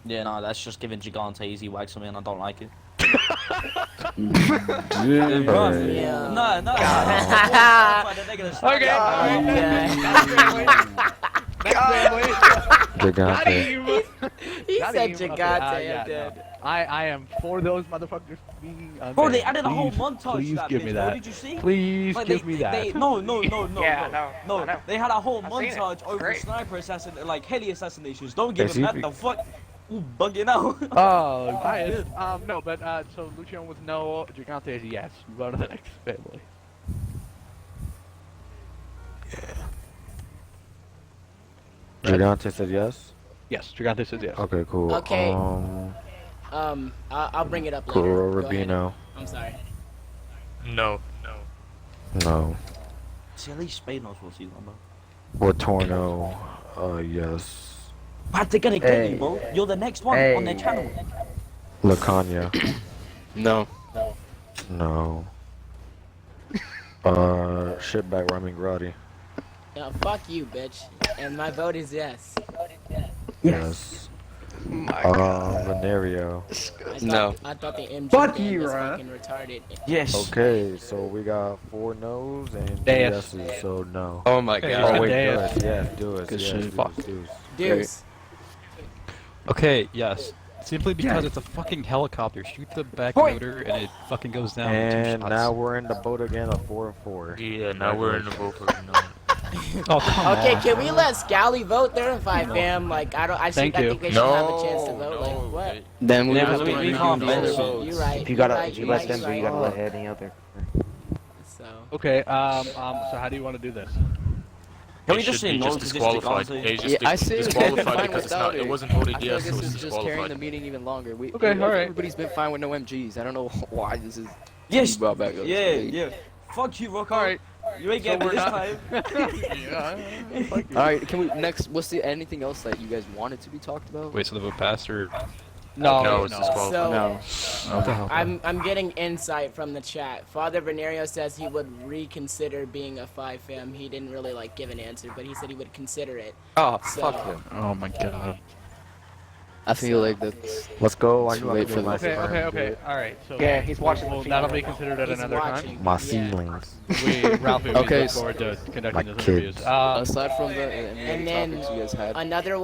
Yeah, no, that's just giving Gigante easy wax on me, and I don't like it. Alright. Yeah. No. Okay. Gigante. He Not said even- Gigante. okay, I'm no. dead. I am for those motherfuckers being unbanned. Bro, they added a whole Please- montage Please to that give bitch, me bro. that. Did you see? Please Like, give me that. No. Yeah, no, I know. They had a whole I've seen it. montage It's over great. sniper assassin, like heli assassinations. Don't give Hey, him that. see- The fuck? Ooh, bugging out. Oh, biased. No, but so Lucian with no, Gigante is yes. Move on to the next family. Gigante said yes? Yes, Gigante says yes. Okay, cool. Okay. I'll bring it up later. Kuro Go ahead. Rubino. I'm sorry. No. No. See, at least Spade knows what he's on about. Watorno, yes. But they're gonna get Hey. you, bro. You're the next one on their channel. Lacania. No. No. Shitbag rhyming Grotti. Yeah, fuck you, bitch. And my vote is yes. Yes. Venerio. I thought the MG Fuck ban you, was Ryan. fucking retarded. Yes. Okay, so we got 4 no's and 2 Yes. yeses, so no. Oh my Hey, god. Oh wait, Yes. do us, yes, do us, Good yes, shit. do us, do us. Deuce. Okay, yes. Simply because it's a fucking helicopter. Shoot the back rotor and it fucking goes down in 2 And shots. now we're in the boat again of 4 and 4. Yeah, now we're in the boat for Oh, come Okay, on. can we let Scally vote there if I fam? Like, I don't. I Thank you. think they should have a chance to vote. Like, what? Then we Yeah, have to we redo can't the ban other it. votes. You right. If you gotta, right, if you you let right, them, you but you right. gotta let any other. So. Okay. So how do you want to do this? Can we It just should say be no just to this disqualified. answer? Yeah, I say it's disqualified fine because it's without not. It wasn't voted I feel yes, like so this it's is just carrying the disqualified. meeting even longer. Okay, all right. Everybody's been fine with no MGs. I don't know why this is Yes. brought back up. Yeah, yeah. Fuck you, Rocco. All right. You ain't So getting we're this not- time. All right, can we next? What's the anything else that you guys wanted to be talked about? Wait, so the vote passed or? No, it's disqualified. So, No. What the hell? I'm getting insight from the chat. Father Venerio says he would reconsider being a 5 fam. He didn't really like give an answer, but he said he would consider it. Oh, So- fuck him. Oh my god. I feel like that's. Let's go. I Too knew I late could for make my this. Okay. All right. So Yeah, he's watching the well, feed that'll right be now. considered at He's another watching. time. My Yeah. ceilings. Ralphie, we Okay, look forward to conducting My those interviews. kids. Aside from the And then topics you guys had. another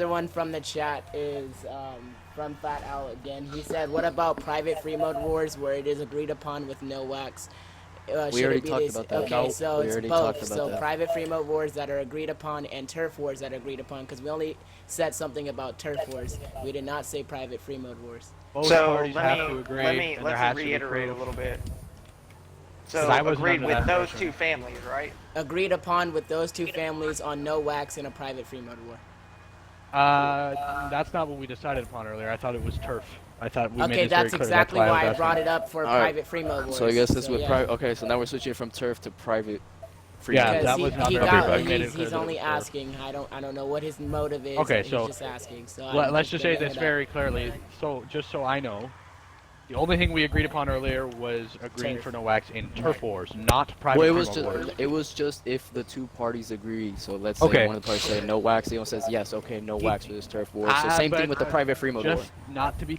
one from the chat is from Fat Al again. He said, "What about private free mode wars where it is agreed upon with no wax?" We Should already it be talked this? about that. Okay, No, so we it's already both. talked about So that. private free mode wars that are agreed upon and turf wars that are agreed upon, because we only said something about turf wars. We did not say private free mode wars. Both So parties have to agree, and there has let's to be reiterate a creative. little bit. 'Cause So I wasn't agreed under with that those impression. two families, right? Agreed upon with those two families on no wax in a private free mode war. That's not what we decided upon earlier. I thought it was turf. I thought we made Okay, this very that's clear. exactly That's why I was brought asking. it up for All right. private free mode wars. So I guess this with yeah. private. Okay, so now we're switching from turf to private. Free Yeah, mode. Because that was not he very got, clear. I made it he's clear that it only was turf. asking. I don't know what his motive is. Okay, he's so just asking. So let's just say this very clearly. So just so I know, the only thing we agreed upon earlier was agreeing Turf. for no wax in turf wars, not private Well, free mode wars. it was just if the two parties agree. So let's say Okay. one of the parties say no wax, the other one says yes, okay, no wax for this turf war. So same But thing with the private free mode war. Just not to be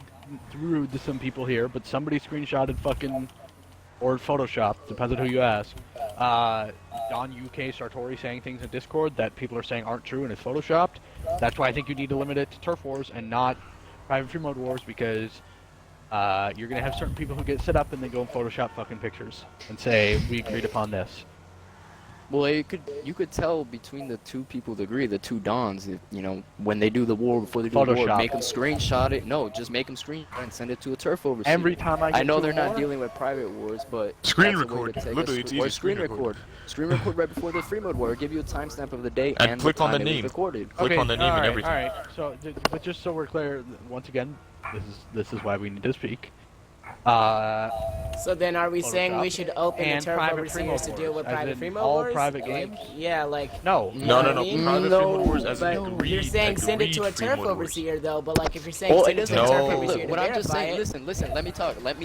rude to some people here, but somebody screenshotted fucking or photoshopped, depends on who you ask. Don UK Sartori saying things in Discord that people are saying aren't true and is photoshopped. That's why I think you need to limit it to turf wars and not private free mode wars, because you're gonna have certain people who get set up and then go and Photoshop fucking pictures and say we agreed upon this. Well, you could tell between the two people that agree, the two dons, if, you know, when they do the war before they do the war, Photoshop. make them screenshot it. No, just make them screenshot and send it to a turf overseer. Every time I get know to they're a not war? dealing with private wars, but Screen that's a way record. to take a Literally, it's or easy, screen screen record. Screen record right before the free mode war. Give you a timestamp of the day And and click the on time the it was name. recorded. Click on the name and alright, everything. Alright, so, but just so we're clear, once again, this is why we need to speak. So then, are we saying we Photoshop should open the and turf private free overseers mode to deal wars, with as private in free mode all wars? private Like, games? yeah, like. No. You know No, what I mean? private free mode wars as But in agreed. you're saying send it to a agreed free turf mode wars. overseer though, but like if you're saying Well, send it it to doesn't a turf No. overseer Look, to what I'm just verify saying, it. listen, let me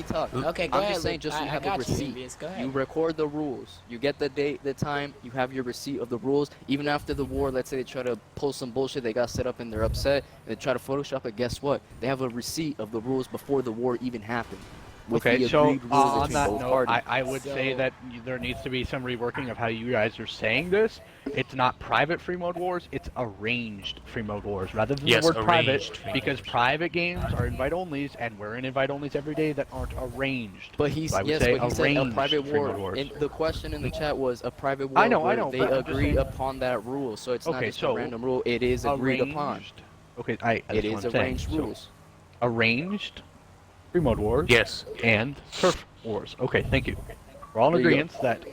talk. Okay, go I'm ahead. just saying, just so you I have a got you, receipt. Envious, go ahead. You record the rules. You get the date, the time. You have your receipt of the rules. Even after the war, let's say they try to pull some bullshit, they got set up and they're upset, and they try to Photoshop it. Guess what? They have a receipt of the rules before the war even happened. With Okay, the so agreed rules on between that both note, parties. I would say that there needs to be some reworking of how you guys are saying this. It's not private free mode wars, it's arranged free mode wars, rather than Yes, the word private, arranged free because mode. private games are invite-onlys, and we're in invite-onlys every day that aren't arranged. But he's So I would yes, say but he said a arranged private free war. mode wars. And the question in the chat was a private war. I know, where but they I'm just agree saying- upon that rule, so it's not Okay, just so a random rule. It is agreed upon. Arranged- Okay, It that's is what I'm saying. arranged So, rules. arranged free mode wars. Yes. And turf wars. Okay, thank you. We're all in There you go. agreement that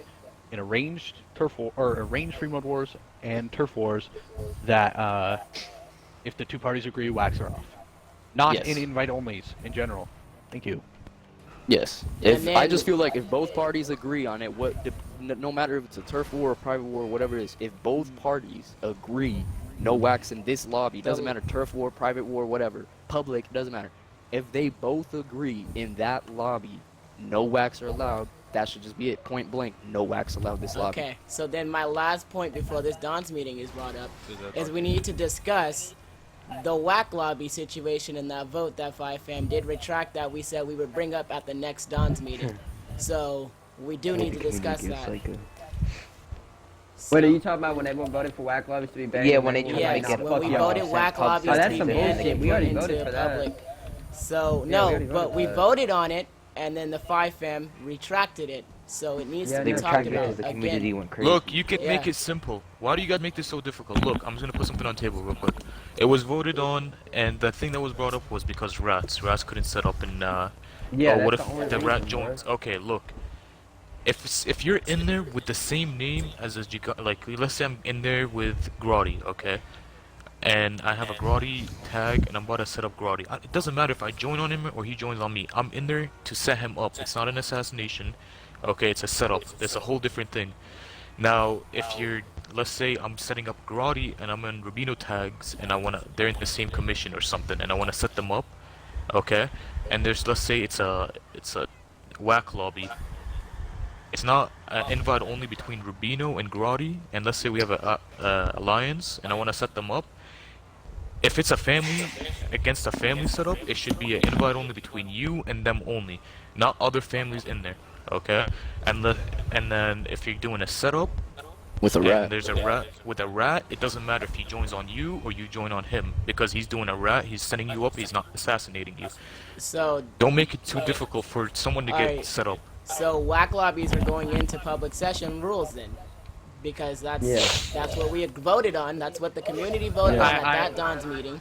in arranged turf war, or arranged free mode wars and turf wars, that if the two parties agree, wax are off. Not Yes. in invite onlys in general. Thank you. Yes. And If I then- just feel like if both parties agree on it, no matter if it's a turf war or private war, whatever it is, if both parties agree, no wax in this lobby, doesn't matter, turf war, private war, whatever, public, doesn't matter. If they both agree in that lobby, no wax are allowed, that should just be it. Point blank, no wax allowed this lobby. Okay, so then my last point before this Don's meeting is brought up is we need to discuss the whack lobby situation and that vote that 5fam did retract that we said we would bring up at the next Don's meeting. So we do need to discuss that. Wait, are you talking about when everyone voted for whack lobbies to be banned? Yeah, when they tried Yes, to get when we voted whack lobbies Oh, to that's be some banned bullshit. and We put already into voted for that. public. So Yeah, we no, already but voted we for that. voted on it, and then the 5fam retracted it. So it needs to be talked about again. Look, you can make Yeah. it simple. Why do you guys make this so difficult? Look, I'm just gonna put something on the table real quick. It was voted on, and the thing that was brought up was because rats couldn't set up in. Yeah, what that's if the only the rat reason, joins? Okay, look. If you're in there with the same name as like let's say I'm in there with Grotti, okay, and I have a Grotti tag and I'm about to set up Grotti. It doesn't matter if I join on him or he joins on me. I'm in there to set him up. It's not an assassination, okay? It's a setup. It's a whole different thing. Now, if you're, let's say I'm setting up Grotti and I'm in Rubino tags and they're in the same commission or something, and I wanna set them up, okay? And there's, let's say it's a whack lobby. It's not an invite only between Rubino and Grotti, and let's say we have a alliance and I want to set them up. If it's a family against a family setup, it should be an invite only between you and them only, not other families in there, okay? And then if you're doing a setup with a and rat, there's a rat with a rat, it doesn't matter if he joins on you or you join on him, because he's doing a rat, he's setting you up, he's not assassinating you. So Don't make it too difficult for someone to get Alright. set up. So whack lobbies are going into public session rules then, because that's what we had voted on. That's what the community voted on at that Don's meeting.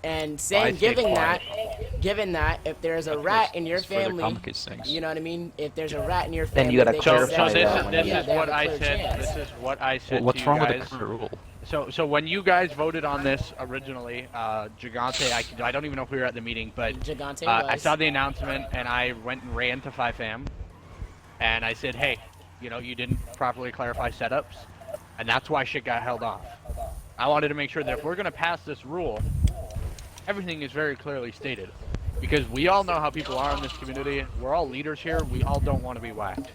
And saying, given that, if there's a rat in your family, you know what I mean. If there's a rat in your family, Then you gotta they clarify can that. say, This is what I said. This is what I said to you guys. So when you guys voted on this originally, Gigante, I don't even know if we were at the meeting, but Gigante I was. saw the announcement and I went and ran to 5fam, and I said, hey, you didn't properly clarify setups, and that's why shit got held off. I wanted to make sure that if we're gonna pass this rule, everything is very clearly stated, because we all know how people are in this community. We're all leaders here. We all don't want to be whacked.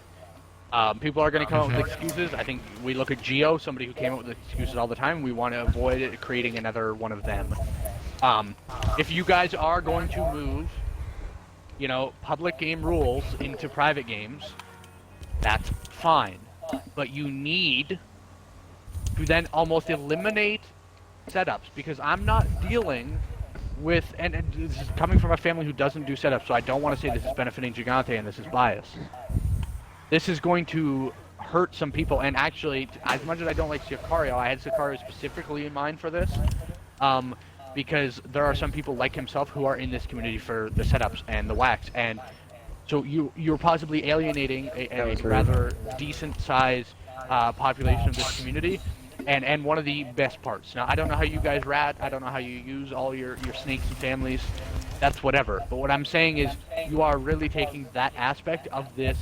People are going to come up with excuses. I think we look at Geo, somebody who came up with excuses all the time. We want to avoid it, creating another one of them. If you guys are going to move, public game rules into private games, that's fine. But you need to then almost eliminate setups, because I'm not dealing with, and this is coming from a family who doesn't do setups, so I don't want to say this is benefiting Gigante and this is bias. This is going to hurt some people, and actually, as much as I don't like Sicario, I had Sicario specifically in mind for this, because there are some people like himself who are in this community for the setups and the whacks, and so you're possibly alienating a rather decent size population of this community, and one of the best parts. Now, I don't know how you guys rat, I don't know how you use all your snakes and families, that's whatever, but what I'm saying is you are really taking that aspect of this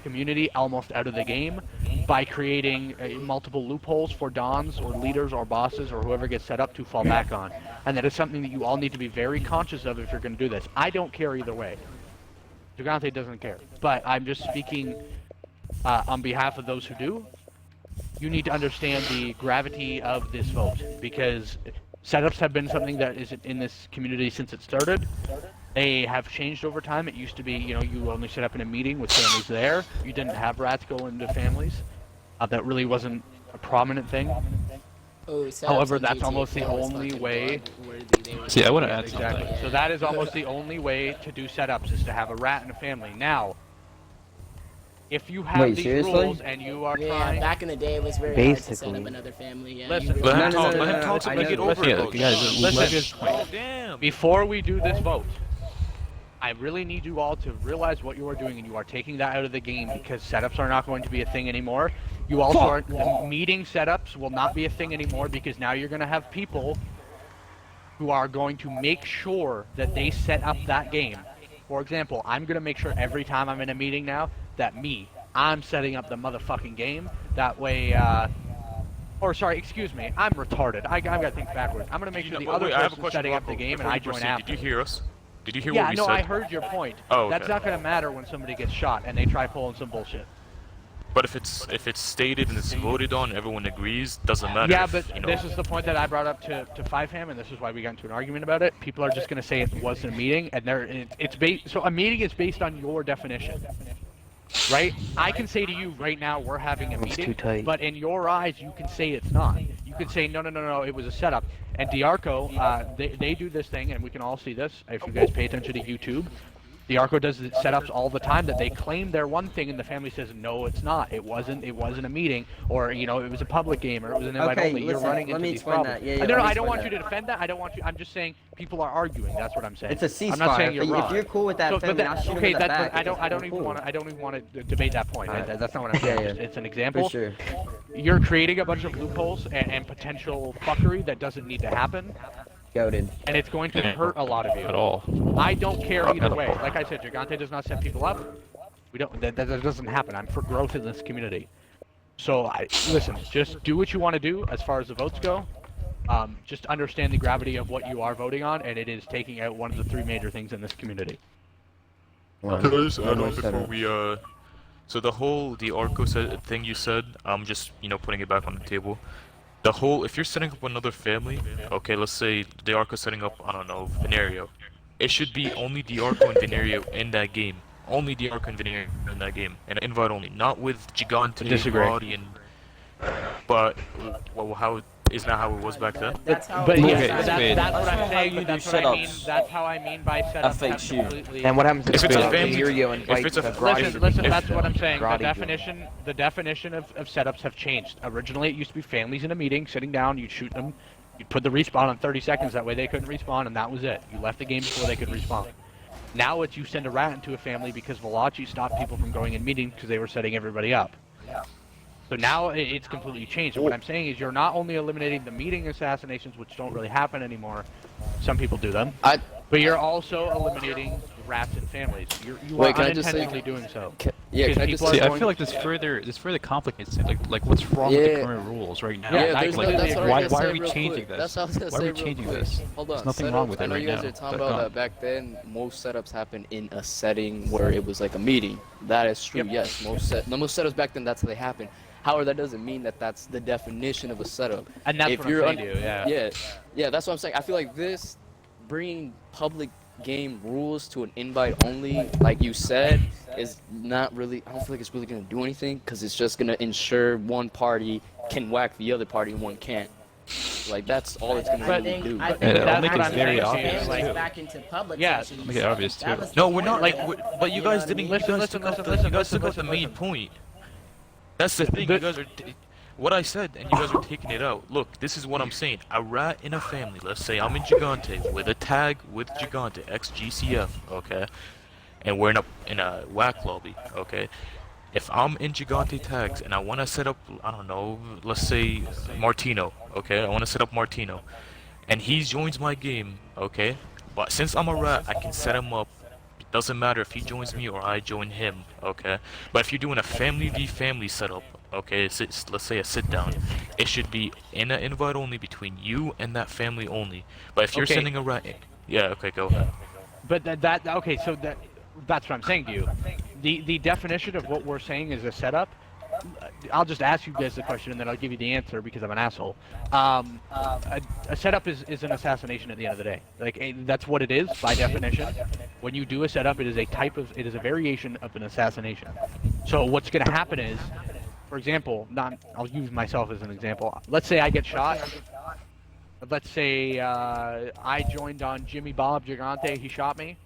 community almost out of the game by creating multiple loopholes for dons or leaders or bosses or whoever gets set up to fall back on. And that is something that you all need to be very conscious of if you're going to do this. I don't care either way. Gigante doesn't care. But I'm just speaking on behalf of those who do. You need to understand the gravity of this vote, because setups have been something that is in this community since it started. They have changed over time. It used to be, you only set up in a meeting with families there. You didn't have rats go into families. That really wasn't a prominent thing. However, that's almost the only way. See, I want to add exactly. something. So that is almost the only way to do setups, is to have a rat in a family. Now, if you have these rules and you are trying... back in the day it was very hard to set up another family. Yeah, Listen, let him talk so make it over. Listen, before we do this vote, I really need you all to realize what you are doing, and you are taking that out of the game, because setups are not going to be a thing anymore. You also are, meeting setups will not be a thing anymore, because now you're going to have people who are going to make sure that they set up that game. For example, I'm going to make sure every time I'm in a meeting now that I'm setting up the motherfucking game. That way, or sorry, excuse me, I'm retarded. I gotta think backwards. I'm gonna make sure the other person's setting up the game and I join after. Did you hear us? Did you hear Yeah, what we no, said? I heard your point. Oh, That's okay. not gonna matter when somebody gets shot and they try pulling some bullshit. But if it's stated and it's voted on, everyone agrees. Doesn't matter. Yeah, if, but you know, this is the point that I brought up to 5fam, and this is why we got into an argument about it. People are just gonna say it wasn't a meeting, and it's based. So a meeting is based on your definition, right? I can say to you right now we're having a It's too meeting, tight. but in your eyes you can say it's not. You can say no, it was a setup. And Diarco, they do this thing, and we can all see this if you guys pay attention to YouTube. Diarco does the setups all the time that they claim they're one thing, and the family says no, it's not. It wasn't a meeting, or it was a public game, or it was an invite only. You're running into these problems. No, I don't want you to defend that. I don't want you. I'm just saying people are arguing. That's what I'm saying. It's a ceasefire. I'm not saying you're wrong. If you're cool with that, So, family, I'll shoot him okay, in the that's back. I don't even want to debate that point. Alright. That's not what I'm saying. Yeah, yeah. It's an example. For sure. You're creating a bunch of loopholes and potential fuckery that doesn't need to happen. Goated. And it's going to hurt a lot of you. At all. I don't care either way. Like I said, Gigante does not set people up. We don't. That doesn't happen. I'm for growth in this community. So listen. Just do what you want to do as far as the votes go. Just understand the gravity of what you are voting on, and it is taking out one of the 3 major things in this community. Can I just add on before we so the Arco thing you said, I'm just putting it back on the table. The whole, if you're setting up another family, okay, let's say the Arco setting up, I don't know, Venerio. It should be only the Arco and Venerio in that game. Only the Arco and Venerio in that game, and invite only, not with Gigante, Grotti, and. But well, how isn't that how it was back then? That's how. But it yeah, was. that's what I'm saying. you But do that's what I mean. setups. That's how I mean by setups. fake have shoot. completely- And what happens If it's a family- Mirio invites if it's a- Grotti? Listen, that's what I'm saying. Grotti The definition of setups have changed. Originally, it used to be families in a meeting, sitting down, you'd shoot them, you'd put the respawn on 30 seconds, that way they couldn't respawn, and that was it. You left the game before they could respawn. Now it's you send a rat into a family because Valachi stopped people from going in meetings because they were setting everybody up. So now it's completely changed. And what I'm saying is you're not only eliminating the meeting assassinations, which don't really happen anymore, some people do them, but you're also eliminating rats and families. You are unintentionally doing so. See, I feel like this further complicates it. Like what's wrong with the current rules right now? Why are we changing this? Why are we changing this? Hold on, There's nothing wrong with it I know right you guys now. are talking about that back then. Most setups happen in a setting where it was like a meeting. That is true. Yes, most setups back then that's how they happen. However, that doesn't mean that that's the definition of a setup. And that's if what you're I'm saying to you, yeah, that's what I'm saying. I feel like this bringing public game rules to an invite only, like you said, is not really. I don't feel like it's really gonna do anything because it's just gonna ensure one party can whack the other party and one can't. Like that's all it's gonna really do. I think it'll that's make what it I'm very saying. obvious, Like too. back into public Yeah. sessions. Make it obvious too. That was No, the we're not. point. But you guys didn't. You guys took out the main point. That's the thing. You guys are. What I said, and you guys are taking it out. Look, this is what I'm saying. A rat in a family. Let's say I'm in Gigante with a tag with Gigante XGCF, okay, and we're in a whack lobby, okay. If I'm in Gigante tags and I want to set up, I don't know, let's say Martino, okay. I want to set up Martino, and he joins my game, okay. But since I'm a rat, I can set him up. It doesn't matter if he joins me or I join him, okay. But if you're doing a family v family setup, okay, let's say a sit down, it should be in an invite only between you and that family only. But if you're Okay. sending a rat, yeah, okay, go ahead. But okay, so that's what I'm saying to you. The definition of what we're saying is a setup. I'll just ask you guys the question and then I'll give you the answer because I'm an asshole. A setup is an assassination at the end of the day. Like that's what it is by definition. When you do a setup, it is a variation of an assassination. So what's going to happen is, for example, I'll use myself as an example. Let's say I get shot. Let's say I joined on Jimmy Bob Gigante. He shot me.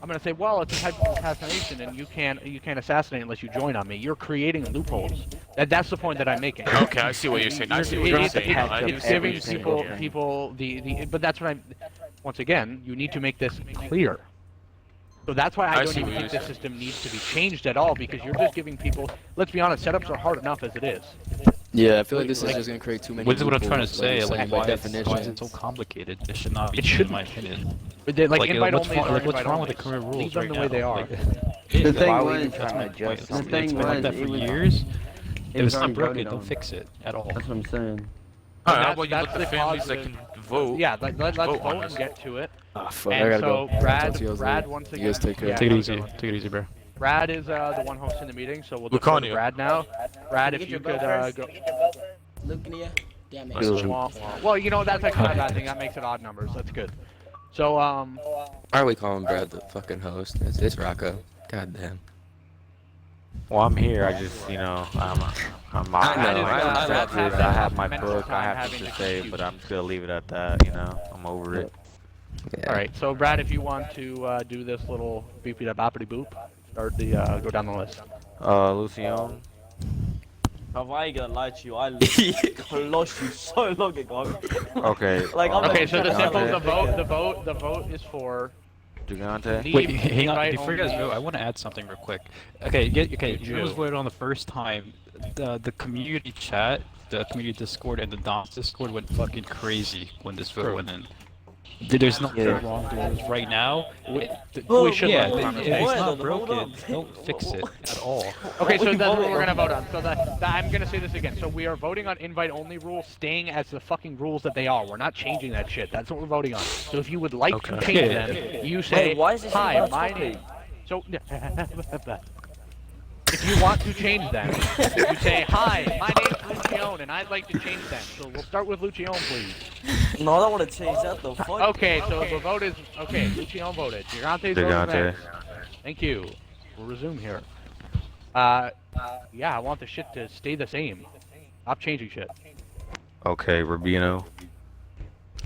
I'm gonna say, well, it's a type of assassination, and you can't assassinate unless you join on me. You're creating loopholes. That's the point that I'm making. Okay, I see what you're saying. I see what you're saying. It's giving people but that's what I'm. Once again, you need to make this clear. So that's why I don't even think this system needs to be changed at all, because you're just giving people. Let's be honest, setups are hard enough as it is. Yeah, I feel like this is just gonna create too many. This is what I'm trying to say. Like Why by is it so complicated? It should not be. It should, in my opinion. But invite what's only. what's wrong with the current rules Leave them right the way they now? are. The thing Why was, would that's my point. the thing It's been was, like that for it was- years. If it's already not broken, voted don't on. fix it at all. That's what I'm saying. Alright, how about you That's let the the families that positive. can vote. Yeah, let's vote vote on and this. get to it. Ah, fuck, I And gotta so go. Brad, Talk to you guys Brad later. once You again. guys take care. Yeah, Take it have a easy. good one. Take it easy, bro. Brad is the one hosting the meeting, so we'll defer to Lucanio. Brad now. Brad, if Get you your could vote go. first. Lucania. Damn it. Well, you know that's actually not a bad thing. That makes it odd numbers. That's good. So Why are we calling Brad the fucking host? It's Rocco. God damn. Well, I'm here. I just, I'm I know, I have my book. I have things to say, but I'm just gonna leave it at that. I'm over it. All right. So Brad, if you want to do this little beepy da boppity boop, start the go down the list. Lucian. I ain't gonna lie to you, I lost you so long ago. Okay. Like, I'm Okay, so the simple, Gigante. the vote is for. Gigante. Wait, hang on. invite Before you guys only. go, I want to add something real quick. Okay, Did you was you? voted on the first time. The community chat, the community Discord, and the DOMS Discord went fucking crazy when this vote went in. There's nothing wrong with this right now. We Well, should yeah, let the conversation. it's not broken. Don't fix it at all. Okay, so that's what we're gonna vote on. So I'm gonna say this again. So we are voting on invite-only rules, staying as the fucking rules that they are. We're not changing that shit. That's what we're voting on. So if you would like to change them, you say, Wait, why is this "Hi, about my topic? name." So if you want to change them, you say, "Hi, my name's Lucione, and I'd like to change them." So we'll start with Lucione, please. No, I don't want to change that though. Fuck. Okay, so the vote is Lucione voted. Gigante's voted Gigante. next. Thank you. We'll resume here. Yeah, I want the shit to stay the same. Stop changing shit. Okay, Rubino.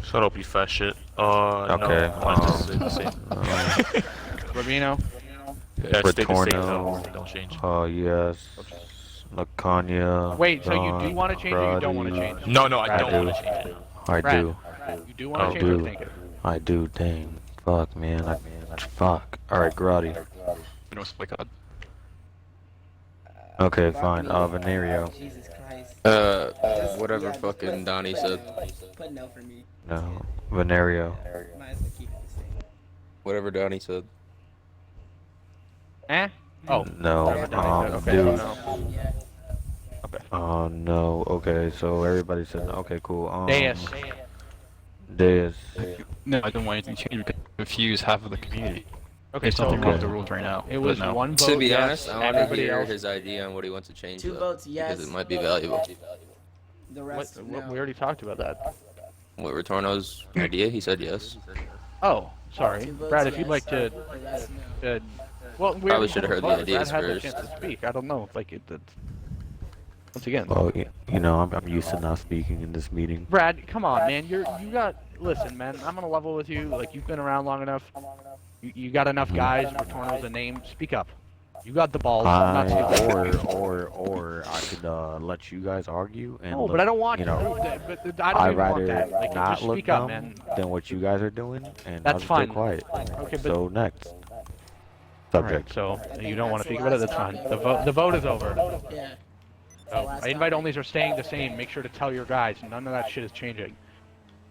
Shut up, you fat shit. Okay. No, I just say the same. Rabino. Yeah, stay the same. Retorno. No, don't change. Yes. Lacania. Wait, so you do want to change or you don't want to change? No, I I don't do. want to change it. I Brad, do. You do want to I change or do. think it? I do. Dang. Fuck, man. Fuck. Alright, Grotti. You know, my God. Okay, fine. Venerio. Jesus Christ. Whatever fucking Donnie said. Put no for me. No. Venerio. Might as well keep it the same. Whatever Donnie said. Eh? Oh. No. Okay, Dude. no. Oh, no. Okay, so everybody said, okay, cool. Deus. Deus. No, I don't want anything to change because it confuse half of the community. Okay, There's so nothing wrong with the rules right now. it was but no. one vote. To be yes, honest, I want to everybody hear else. his idea on what he wants to change. 2 though, votes yes. Because it might be valuable. The rest, no. We already talked about that. What, Retorno's idea? He said yes. Oh, sorry, 2 votes Brad. If you'd yes, like to, the rest, no. well, we Probably already should have heard the voted. ideas Brad had the first. chance to speak. I don't know, like once again. Well, I'm used to not speaking in this meeting. Brad, come on, man. You got. Listen, man. I'm gonna level with you. Like you've been around long enough. You got enough guys. Retorno's a name. Speak up. You got the balls. Not stupid. Or I could let you guys argue and. No, but I don't want you know. But I don't I'd even want rather that. Like, not just look speak up, dumb man. than what you guys are doing, and That's I'll just fine. stay quiet. Okay, but So next Alright, subject. so you don't want to speak about it. That's fine. The vote is over. Yeah. So, invite onlys are staying the same. Make sure to tell your guys. None of that shit is changing.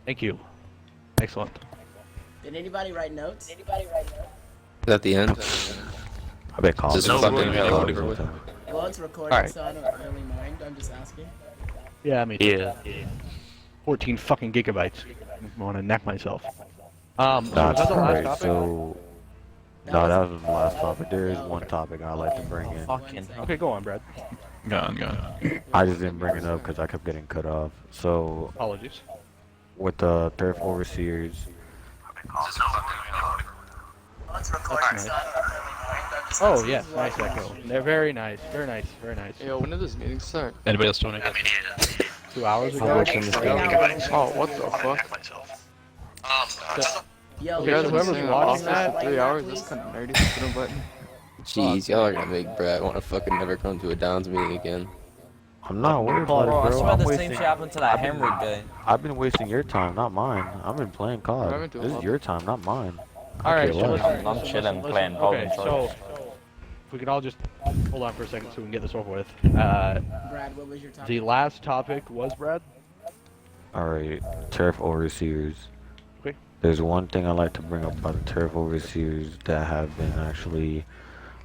Thank you. Excellent. Did anybody write notes? Is that the end? I bet call. Just No, fucking we're get it recording. over with. Well, it's recorded, Alright. so I don't really mind. I'm just asking. Yeah, me too. Yeah. 14 fucking gigabytes. I want to neck myself. So was That's that the last right. topic? So. No, that was the last topic. There is one topic I'd like to bring in. Okay, go on, Brad. Go on. I just didn't bring it up because I kept getting cut off. So, Apologies. with the turf overseers, That's nice. Oh, yes, nice echo. They're very nice. Very nice. Very nice. Yo, when did this meeting start? Anybody else doing it? 2 hours ago? Oh, what the fuck? Yo, Okay, so whoever's watching that, 3 hours, that's kind of nerdy. Hit a button. Jeez, y'all are gonna make Brad want to fucking never come to a Downs meeting again. I'm not worried Bro, about I it, bro. swear I'm the same wasting. shit happened to that Henrik guy. I've been wasting your time, not mine. I've been playing I COD. haven't done This is nothing. your time, not mine. Alright, Okay, so what? listen, I'm chilling, playing Okay, Golden so if we could all just hold on for a second so we can get this over with. Brad, what was your topic? The last topic was Brad. Alright, turf overseers. Okay. There's one thing I like to bring up about the turf overseers that have been actually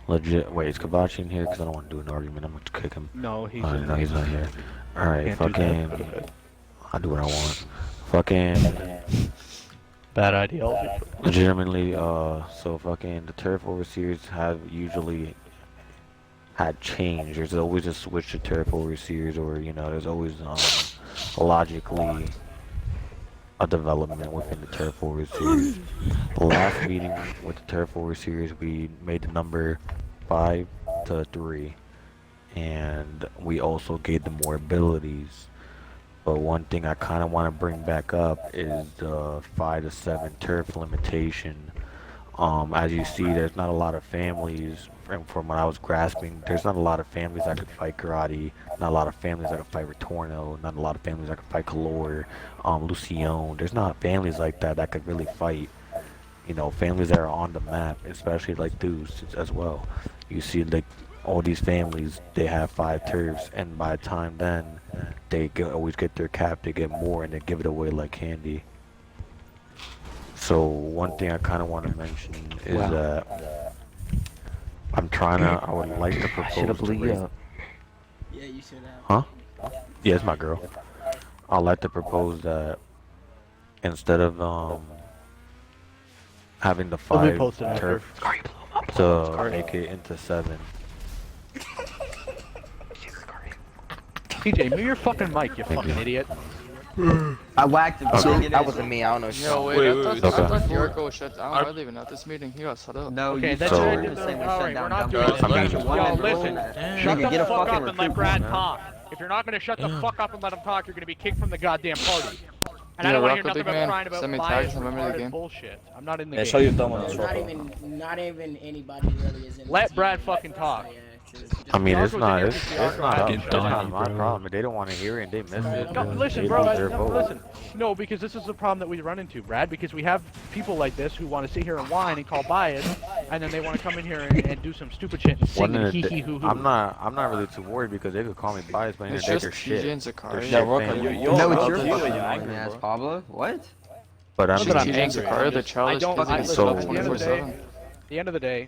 legit. Wait, is Kabachi in here? Because I don't want to do an argument. I'm going to kick him. No, he's No, he's not here. Alright, Can't do fucking. that. I do what I want. Fucking Bad ideology. legitimately, so fucking the turf overseers have usually had change. There's always a switch to turf overseers, or you know, there's always logically a development within the turf overseers. The last meeting with the turf overseers, we made the number 5 to 3, and we also gave them more abilities. But one thing I kind of want to bring back up is the 5 to 7 turf limitation. As you see, there's not a lot of families, from what I was grasping, there's not a lot of families that could fight Grotti, not a lot of families that could fight Retorno, not a lot of families that could fight Calor, Lucione. There's not families like that that could really fight, you know, families that are on the map, especially like Deuce as well. You see, like, all these families, they have 5 turfs, and by the time then, they always get their cap, they get more, and they give it away like candy. So one thing I kind of want to mention is that I would like to propose to raise... Yeah, you should have. Huh? Yeah, it's my girl. I'd like to propose that instead of having the 5 turf to make it into 7. TJ, mute your fucking mic, you fucking idiot. I whacked him. Okay. That wasn't me. I don't know shit. No, wait, I thought Yorko shut down. I wasn't even at this meeting. He got shut up. No, Okay, you that's so, alright, we're not doing this. Yo, listen, shut the fuck up and let Brad talk. If you're not gonna shut the fuck up and let him talk, you're gonna be kicked from the goddamn party. And I don't want to hear nothing about crying about bias or retarded bullshit. I'm not in the game. show your thumb on the Not even anybody really is in. Let Brad fucking talk. I mean, it's not my problem. If they don't want to hear it and they miss it, No, listen, bro. Listen. No, because this is the problem that we run into, Brad. Because we have people like this who want to sit here and whine and call bias, and then they want to come in here and do some stupid shit and sing and hee hee hoo hoo. I'm not really too worried because they could call me biased, but It's they're just shit. TJ and Zakari. No, it's your fucking ass, Pablo. What? But I mean, TJ and Zakari, the childish kids so up 24/7. At the end of the day,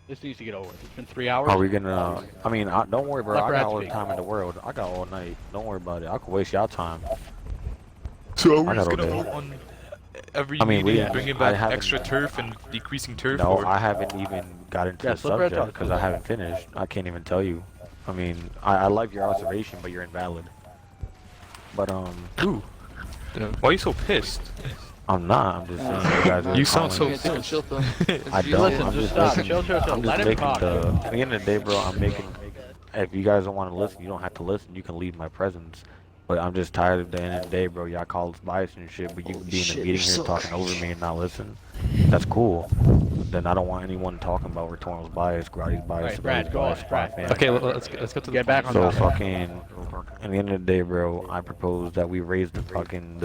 this needs to get over. It's been 3 hours. are we gonna? I mean, don't worry, bro. Let I Brad got all the speak. time in the world. I got all night. Don't worry about it. I could waste y'all time. So are I we just got gonna all vote day. on every I mean, meeting bringing I back haven't- extra turf and decreasing turf? No, or? I haven't even got into the subject because I haven't finished. I can't even tell you. I mean, I like your observation, but you're invalid. But Ooh. Why are you so pissed? I'm not. I'm just saying you guys are. You sound so calling- pissed. I don't. Listen, I'm just just stop. making. Chill. I'm Let just him making talk. At the end of the day, bro, I'm making. If you guys don't want to listen, you don't have to listen. You can leave my presence. But I'm just tired of the end of the day, bro. Y'all call us biased and shit, but you can be in the meeting here talking over me and not listen. That's cool. Then I don't want anyone talking about Retorno's bias, Grotti's bias, Alright, Brad, go bias, on, Brad. Fan. Okay, let's get to Get back on So topic. fucking, at the end of the day, bro, I propose that we raise the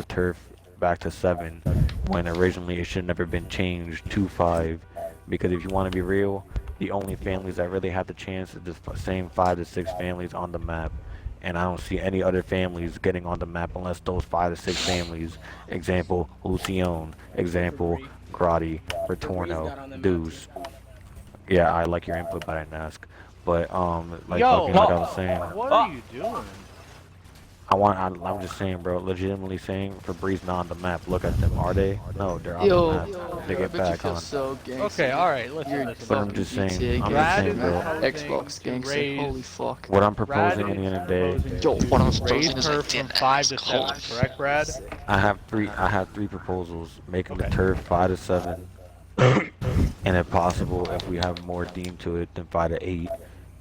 turf back to 7, when originally it should never been changed to 5, because if you want to be real, the only families that really have the chance is the same 5 to 6 families on the map, and I don't see any other families getting on the map unless those 5 to 6 families, example Lucione, example Grotti, Retorno, Deuce. Yeah, I like your input, but I didn't ask. But like I was saying, What are you doing? I'm just saying, bro, legitimately saying, Febreze not on the map. Look at them. Are they? No, they're on the map. They get back on. So Okay, alright, listen. But I'm just saying, GTA I'm just Brad saying, is bro. proposing Xbox to gangster, raise- holy fuck. What I'm proposing at the end of the day, Yo, what I'm Raise proposing is turf like from 5 to 7, correct, Brad? I have three proposals, making the turf 5 to 7, and if possible, if we have more theme to it, then 5 to 8,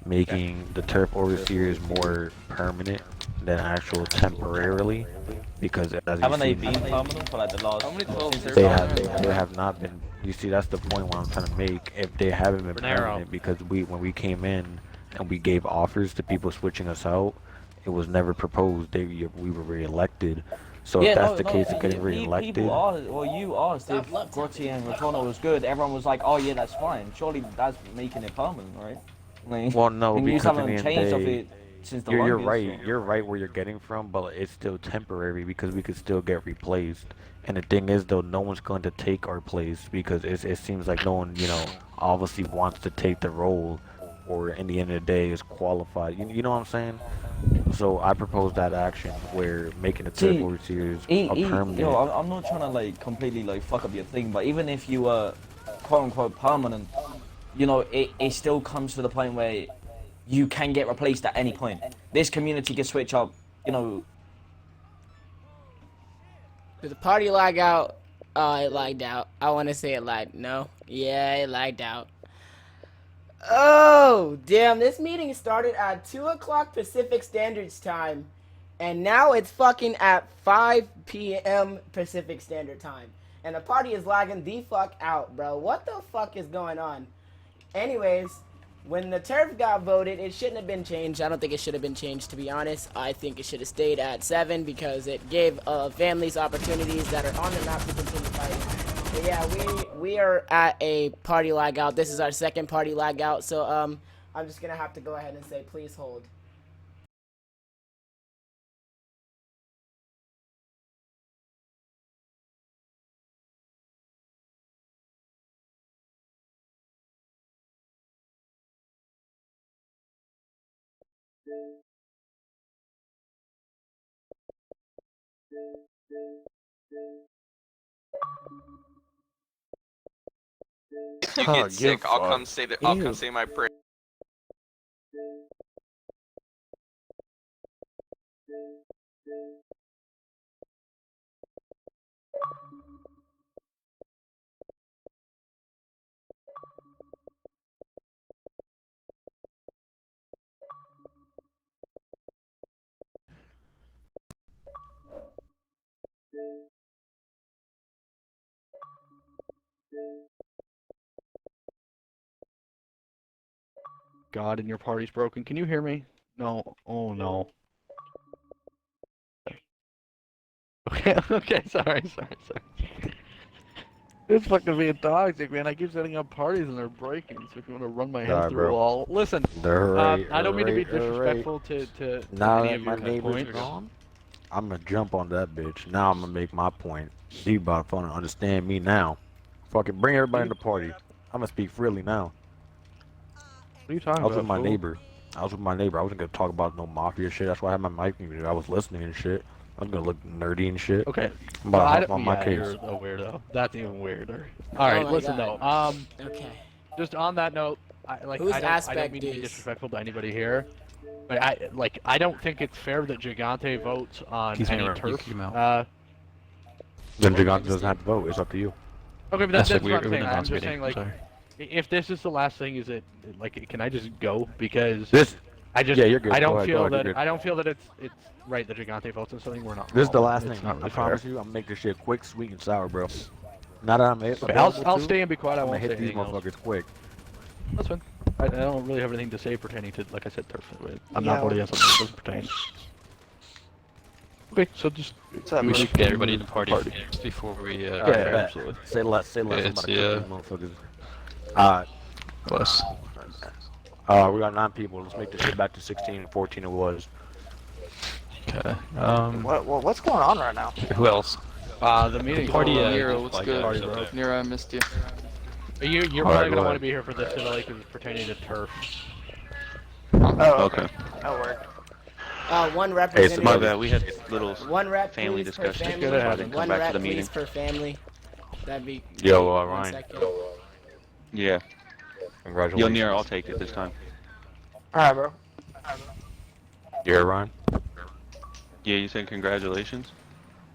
making the turf overseers more permanent than actual temporarily, because as you Haven't they see, been permanent for like the last? they have not been. You see, that's the point what I'm trying to make. If they haven't been permanent, because when we came in and we gave offers to people switching us out, it was never proposed. We were re-elected. So if that's the case of getting re-elected, You asked if Grotti and Retorno was good. Everyone was like, oh yeah, that's fine. Surely that's making it permanent, right? Like, well, no, and you because haven't at the end changed of of the it since the you're longest, right. so- You're right where you're getting from, but it's still temporary because we could still get replaced. And the thing is, though, no one's going to take our place because it seems like no one, obviously wants to take the role, or in the end of the day is qualified. You know what I'm saying? So I propose that action where making the turf overseers a permanent. Yo, I'm not trying to like completely like fuck up your thing, but even if you were quote unquote permanent, you know, it still comes to the point where you can get replaced at any point. This community can switch up, you know. Did the party lag out? Oh, it lagged out. I want to say it lagged. No. Yeah, it lagged out. Oh, damn. This meeting started at 2 o'clock Pacific Standard Time. And now it's fucking at 5 p.m. Pacific Standard Time. And the party is lagging the fuck out, bro. What the fuck is going on? Anyways, when the turf got voted, it shouldn't have been changed. I don't think it should have been changed, to be honest. I think it should have stayed at 7 because it gave families opportunities that are on the map to continue fighting. But yeah, we are at a party lag out. This is our second party lag out, so I'm just gonna have to go ahead and say please hold. You get sick, I'll come say that. I'll come say my prayer. God, and your party's broken. Can you hear me? No. Oh no. Okay, okay, sorry. It's fucking being toxic, man. I keep setting up parties and they're breaking. So if you want to run my head through a wall, listen. I don't mean to be disrespectful to now any that of my your neighbor's points. gone, I'm gonna jump on that bitch. Now I'm gonna make my point. You about to understand me now. Fucking bring everybody in the party. I'm gonna speak freely now. What are you talking I was about? with my fool? neighbor. I wasn't gonna talk about no mafia shit. That's why I had my mic muted. I was listening and shit. I was gonna look nerdy and shit. Okay. I'm about to hop on my yeah, case. you're a weirdo. That's even weirder. All right, my listen God. though. Okay. Just on that note, Whose I don't aspect mean to be is- disrespectful to anybody here, but I don't think it's fair that Gigante votes on He's any gonna turf. kick him out. Then Gigante doesn't have to vote. It's up to you. Okay, but That's that's like what I'm weird saying. I'm announce just meeting. saying, like, Sorry. if this is the last thing, is it like, can I just go? Because This. I just Yeah, you're good. I don't Go ahead, feel go ahead, that you're good. I don't feel that it's right that Gigante votes on something we're not. This is the last It's thing. not really I promise fair. you, I'm gonna make this shit quick, sweet, and sour, bro. Now that I'm Okay, I'll stay and be quiet. I I'm gonna won't hit say these anything else. motherfuckers quick. That's fine. I don't really have anything to say pertaining to, like I said, turf. I'm not voting on something that doesn't pertain. Okay, so just We should get everybody in the party first before we. Yeah, absolutely. Say less. Say less. I'm It's about to yeah. kill these motherfuckers. Plus. We got 9 people. Let's make this shit back to 16 and 14 it was. Okay. What's going on right now? Who else? The meeting. Party. Nero, what's good? Party, bro. Nero, I missed you. You're All right, probably go gonna want ahead. to be here for this today because it's pertaining to turf. Oh, Okay. That'll work. One Hey, representative. My bad. We had little One rep, family please, per discussions. family. So I didn't come One back rep, to the meeting. please, per family. That'd be. Yo, great. One Ryan. second. Yeah. Congratulations. Yo, Nero, I'll take it this time. Alright, bro. You heard Ryan? Yeah, you said congratulations?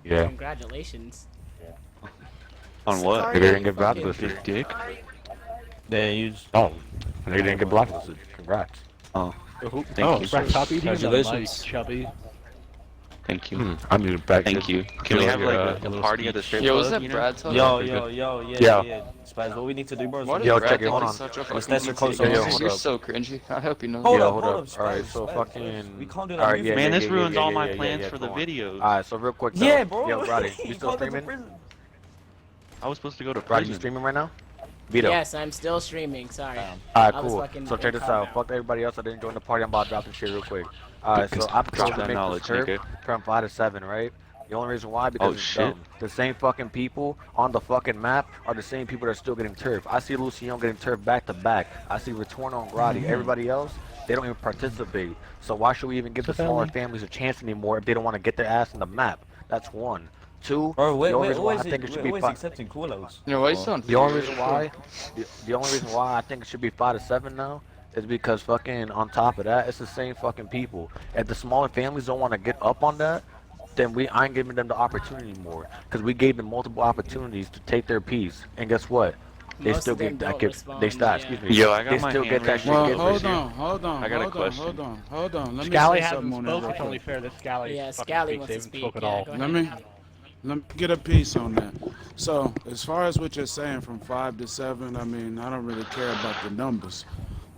Yeah. Congratulations. On what? They didn't get blacklisted. Big dick? Oh, they didn't get blacklisted. Congrats. Oh. Thank you. Stop eating Congratulations. chubby. Thank you. I need to back. Thank you. Can we have like a party at the strip Yo, club? was that you know? Brad talking? Yeah. Spaz, what we need to do, bro, is Why we did Yo, Brad check it, think hold he's on. such a Let's fucking test the close idiot? Yo, on hold You're up. so cringy. I hope you know. Hold Yo, up, hold hold up. up, Alright, Spaz, so Spaz, fucking. we can't do that. Alright, yeah, Man, yeah, this yeah, ruins yeah, all yeah, my yeah, plans yeah, for the come on. videos. Alright, so real quick though. Yeah, bro. Yo, Grotti, you You still can't go to streaming? prison. I was supposed to go to Grotti, prison. you streaming right now? Vito. Yes, I'm still streaming. Sorry. Alright, I was cool. fucking So check this out. Fuck everybody else that didn't join the party. I'm about to drop this shit real quick. Alright, so I Drop propose to that make knowledge, this turf nigga. from 5 to 7, right? The only reason why, because Oh, it's shit. dumb. The same fucking people on the fucking map are the same people that are still getting turf. I see Luciano getting turf back to back. I see Retorno and Grotti. Everybody else, they don't even participate. So why should we even give the smaller families a chance anymore if they don't want to get their ass in the map? That's one. Two, Bro, the we're only reason why I always, think it should we're be always five. accepting call-outs. You know, why you still on The only reason why, the only reason why I think it should be 5 to 7 now is because fucking on top of that, it's the same fucking people. If the smaller families don't want to get up on that, then I ain't giving them the opportunity anymore. Because we gave them multiple opportunities to take their piece, and guess what? They Most still of them get that. don't They respond, stop. yeah. Excuse me. Yo, I got they my still hand get that raised. shit. Well, Get hold this. on, hold on, I got a hold on, question. hold on. Let me Scally say hasn't something on that spoken. real It's only quick. fair that Scally Yeah, fucking Scally speaks. wants They to haven't speak. spoken Yeah, at all. go Let ahead. me get a piece on that. So, as far as what you're saying from 5 to 7, I mean, I don't really care about the numbers.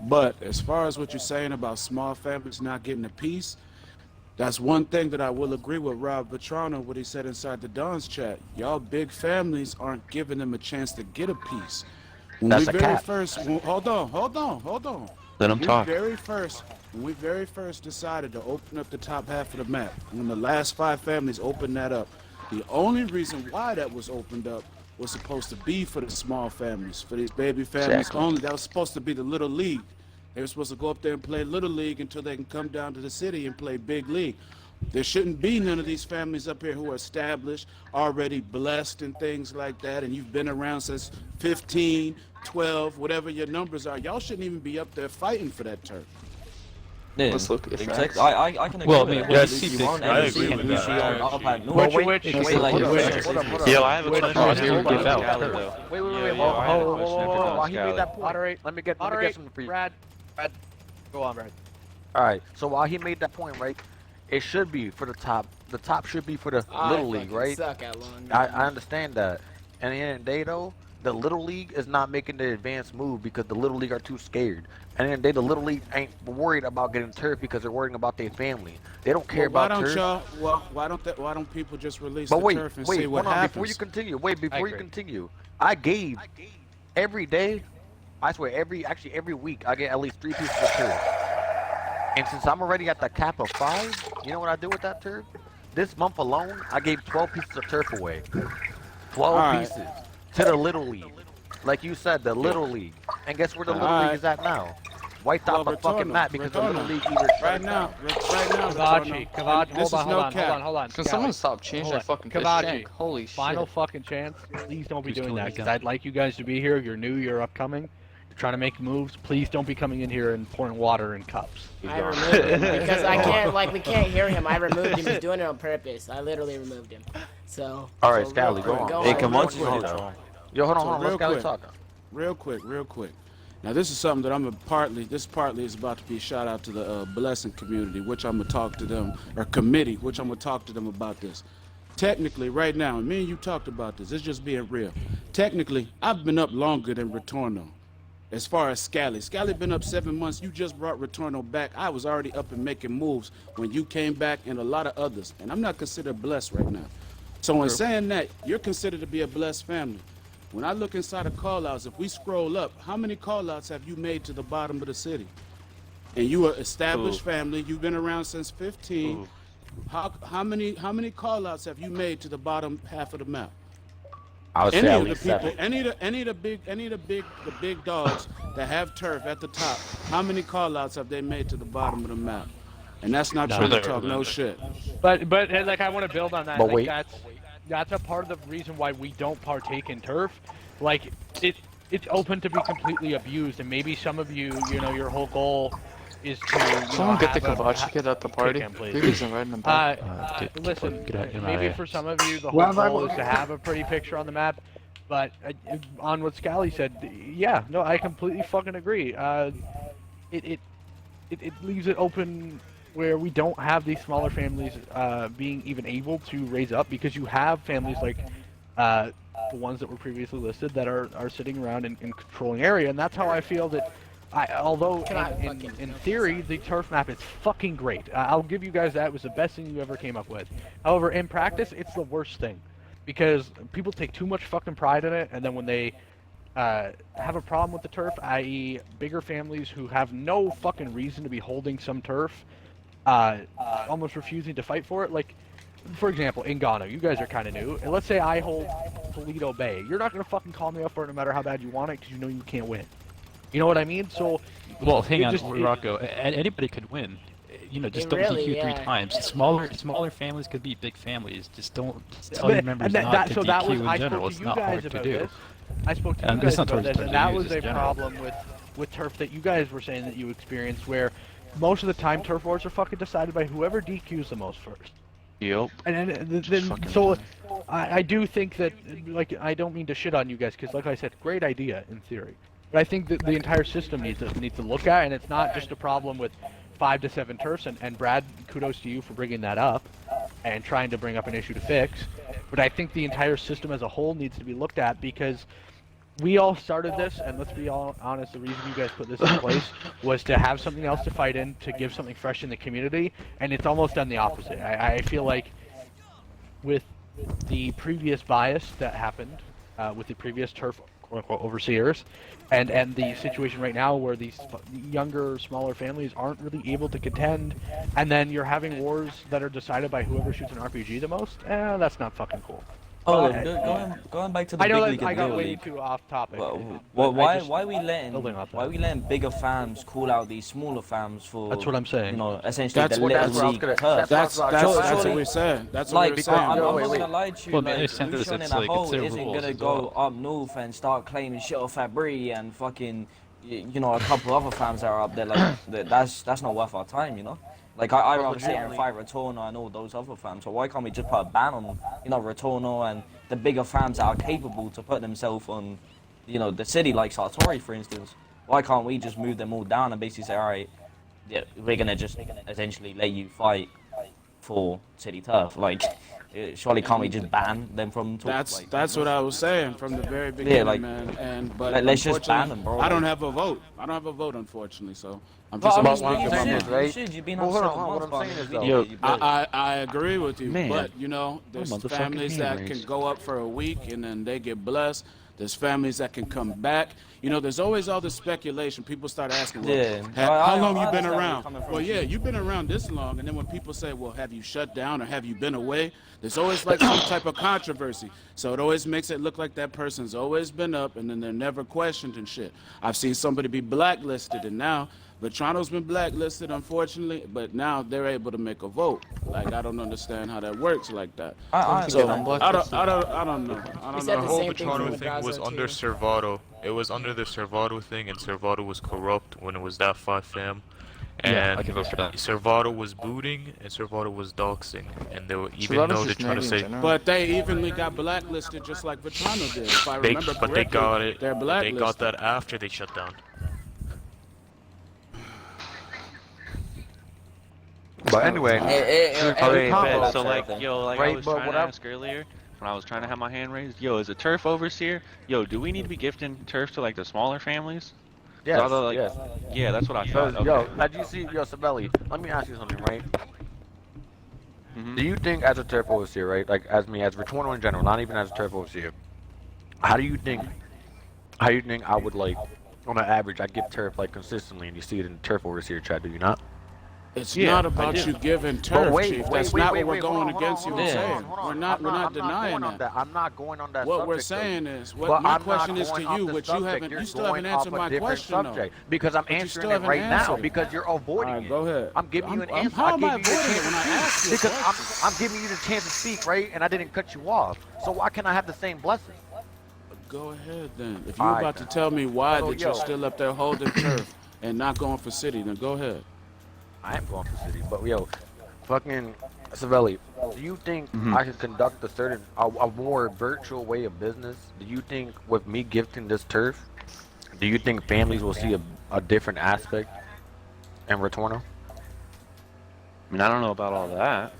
But as far as what you're saying about small families not getting a piece, that's one thing that I will agree with Rob Vetrano, what he said inside the Don's chat. Y'all big families aren't giving them a chance to get a piece. When That's we a very cap. first, hold on. Let him talk. When we very first decided to open up the top half of the map, when the last 5 families opened that up, the only reason why that was opened up was supposed to be for the small families, for these baby families Exactly. only. That was supposed to be the little league. They were supposed to go up there and play little league until they can come down to the city and play big league. There shouldn't be none of these families up here who are established, already blessed and things like that, and you've been around since 15, 12, whatever your numbers are. Y'all shouldn't even be up there fighting for that turf. Yeah, Let's look at exactly. facts. I can agree Well, I with mean, that. well, Lucy see, won, I and agree with Lucy that. on I've had no. Which Yo, I have a question hold on, for hold on, Scally, hold on. though. Wait, Yo, I I had a hold question for on. Don While he made Scally. that point, Moderate. let me get something for you. Brad, go on, Brad. All right. So while he made that point, right, it should be for the top. The top should be for the little league, right? Suck at lawn. I understand that. And at the end of the day, though, the little league is not making the advanced move because the little league are too scared. And at the end of the day, the little league ain't worried about getting turf because they're worrying about their family. They don't care Well, about turf. why don't people just release But the wait, turf and see what hold on. happens? Before you continue, before you agree. continue, I gave every day. I swear, every week, I get at least 3 pieces of turf. And since I'm already at the cap of 5, you know what I do with that turf? This month alone, I gave 12 pieces of turf away. 12 Alright. pieces to the little league. Like you said, the little league. And guess where the little league is at now? Wiped off the fucking map because the little league either right now, Kavachi, this is no cap. hold on. Can Scally. someone stop changing Hold their on. fucking Kavachi, pitch? Holy final shit. fucking chance. Please don't be Who's doing killing that the because guy? I'd like you guys to be here. You're new. You're upcoming. You're trying to make moves. Please don't be coming in here and pouring water in cups. I removed him because I can't, like, we can't hear him. I removed him. He's doing it on purpose. I literally removed him. So. All right, so Scally, real go quick, on. Hey, come on, Hold on. Yo, hold on. Let's Scally talk. Real quick. Now this is something that partly is about to be a shout out to the blessing community, which I'm gonna talk to them, or committee, which I'm gonna talk to them about this. Technically, right now, and me and you talked about this, it's just being real. Technically, I've been up longer than Retorno. As far as Scally been up 7 months. You just brought Retorno back. I was already up and making moves when you came back, and a lot of others. And I'm not considered blessed right now. So in saying that, you're considered to be a blessed family. When I look inside of call-outs, if we scroll up, how many call-outs have you made to the bottom of the city? And you are established family. You've been around since 15. How many call-outs have you made to the bottom half of the map? I would say at least 7. Any of the big dogs that have turf at the top, how many call-outs have they made to the bottom of the map? And that's not trying to talk no shit. But like I want to build on that. But Like, wait. That's a part of the reason why we don't partake in turf. Like it's open to be completely abused, and maybe some of you, your whole goal is to. Someone get the Kavachi kid at the party. Please invite him back. Listen, get out, maybe for some of you the whole goal is to have a pretty picture on the map. But on what Scally said, yeah, no, I completely fucking agree. It leaves it open where we don't have these smaller families being even able to raise up, because you have families like the ones that were previously listed that are sitting around in controlling area, and that's how I feel that. Although in theory the turf map is fucking great, I'll give you guys that. It was the best thing you ever came up with. However, in practice, it's the worst thing, because people take too much fucking pride in it, and then when they have a problem with the turf, i.e. bigger families who have no fucking reason to be holding some turf, almost refusing to fight for it, like, for example, in Ghana, you guys are kind of new, and let's say I hold Toledo Bay. You're not gonna fucking call me up for it no matter how bad you want it, because you know you can't win. You know what I mean? So, well, hang on, Rocco. Anybody could win. You know, just don't really, DQ yeah. 3 times. Smaller families could beat big families. Just don't tell your members not to so that DQ was, in I general. spoke It's to you not guys hard to about do. this. I spoke to you And guys it's not about towards this, and that you, was it's a just general. problem with turf that you guys were saying that you experienced, where most of the time turf wars are fucking decided by whoever DQs the most first. Yep. And then so I do think that, like, I don't mean to shit on you guys, because like I said, great idea in theory, but I think that the entire system needs to look at, and it's not just a problem with 5 to 7 turfs, and Brad, kudos to you for bringing that up and trying to bring up an issue to fix, but I think the entire system as a whole needs to be looked at, because we all started this, and let's be all honest, the reason you guys put this in place was to have something else to fight in, to give something fresh in the community, and it's almost done the opposite. I feel like with the previous bias that happened, with the previous turf quote-unquote overseers, and the situation right now where these younger, smaller families aren't really able to contend, and then you're having wars that are decided by whoever shoots an RPG the most, that's not fucking cool. Oh, going back to the I know big that league I got and way little league. too off topic. Well, why we letting bigger fams call out these smaller fams for? That's what I'm saying. You know, essentially That's the what little league turf. That's what we're saying. That's what Like, we're because saying. I'm not gonna lie to you, Well, like, it's Lucian in a like, hole it's isn't rules gonna as go well. up north and start claiming shit off Fabry and fucking, you know, a couple other fams that are up there. Like, that's not worth our time, you know. Like, I rather sit here and fight Retorno and all those other fams. So why can't we just put a ban on, you know, Retorno and the bigger fams that are capable to put themselves on, you know, the city like Sartori, for instance? Why can't we just move them all down and basically say, all right, yeah, we're gonna just essentially let you fight for city turf? Like, surely can't we just ban them from? That's what I was saying from the very beginning, Yeah, like, man. But let's just ban them, bro. I don't have a vote. I don't have a vote, unfortunately. So I'm Well, just I mean, speaking my mind. you should. You've been on 7 months, what I'm saying is, though, Yo, I agree with you, Man. but you know, there's motherfucking families that hand can raised. go up for a week and then they get blessed. There's families that can come back. You know, there's always all this speculation. People start asking, well, Yeah. how long I you been understand where you're around? coming from. Well, yeah, you've been around this long. And then when people say, well, have you shut down or have you been away? There's always like some type of controversy. So it always makes it look like that person's always been up and then they're never questioned and shit. I've seen somebody be blacklisted, and now Vetrano's been blacklisted, unfortunately, but now they're able to make a vote. Like, I don't understand how that works like that. I don't know. I don't know. The whole Vetrano thing was under Servato. It was under the Servato thing, and Servato was corrupt when it was that 5 fam. And Yeah, I can vote for that. Servato was booting, and Servato was doxing, and they were, even Servato's though they're just trying to say, But they evenly got blacklisted just like Vetrano did. If I remember but they correctly, got it. they're They blacklisted. got that after they shut down. But anyway, Okay, so like, yo, like I Right, was but trying what to I- ask earlier, when I was trying to have my hand raised, yo, as a turf overseer, yo, do we need to be gifting turf to like the smaller families? Yes, Although, like, yes. Yeah, that's what I thought. Because, Okay. yo, as you see, yo, Sabelli, let me ask you something, right? Mhm. Do you think, as a turf overseer, right, like as me, as Retorno in general, not even as a turf overseer, how do you think I would, like, on an average, I give turf like consistently, and you see it in the turf overseer chat, do you not? It's Yeah, not I about do. you giving But turf, wait, Chief. wait, That's wait, not wait, what we're wait, going hold on, against hold you on, and hold on, saying. hold on. We're not denying going on that. I'm not going on that What subject. we're saying is, But what my I'm not question is to going off you, the which you subject. haven't, You're you still haven't going answered off a my different question though. subject, because I'm But you answering still it right haven't now answered. because you're avoiding Alright, it. go ahead. I'm giving you an answer. How am I gave you the avoiding it chance when I to ask you a because question? I'm giving you the chance to speak, right? And I didn't cut you off. So why can't I have the same blessing? Go ahead then. If you're Alright, about to then. tell me why So, that you're yo. still up there holding turf and not going for city, then go ahead. I am going for city, but yo, fucking Savelli, do you think I can conduct a more virtual way of business? Do you think with me gifting this turf, do you think families will see a different aspect in Retorno? I mean, I don't know about all that.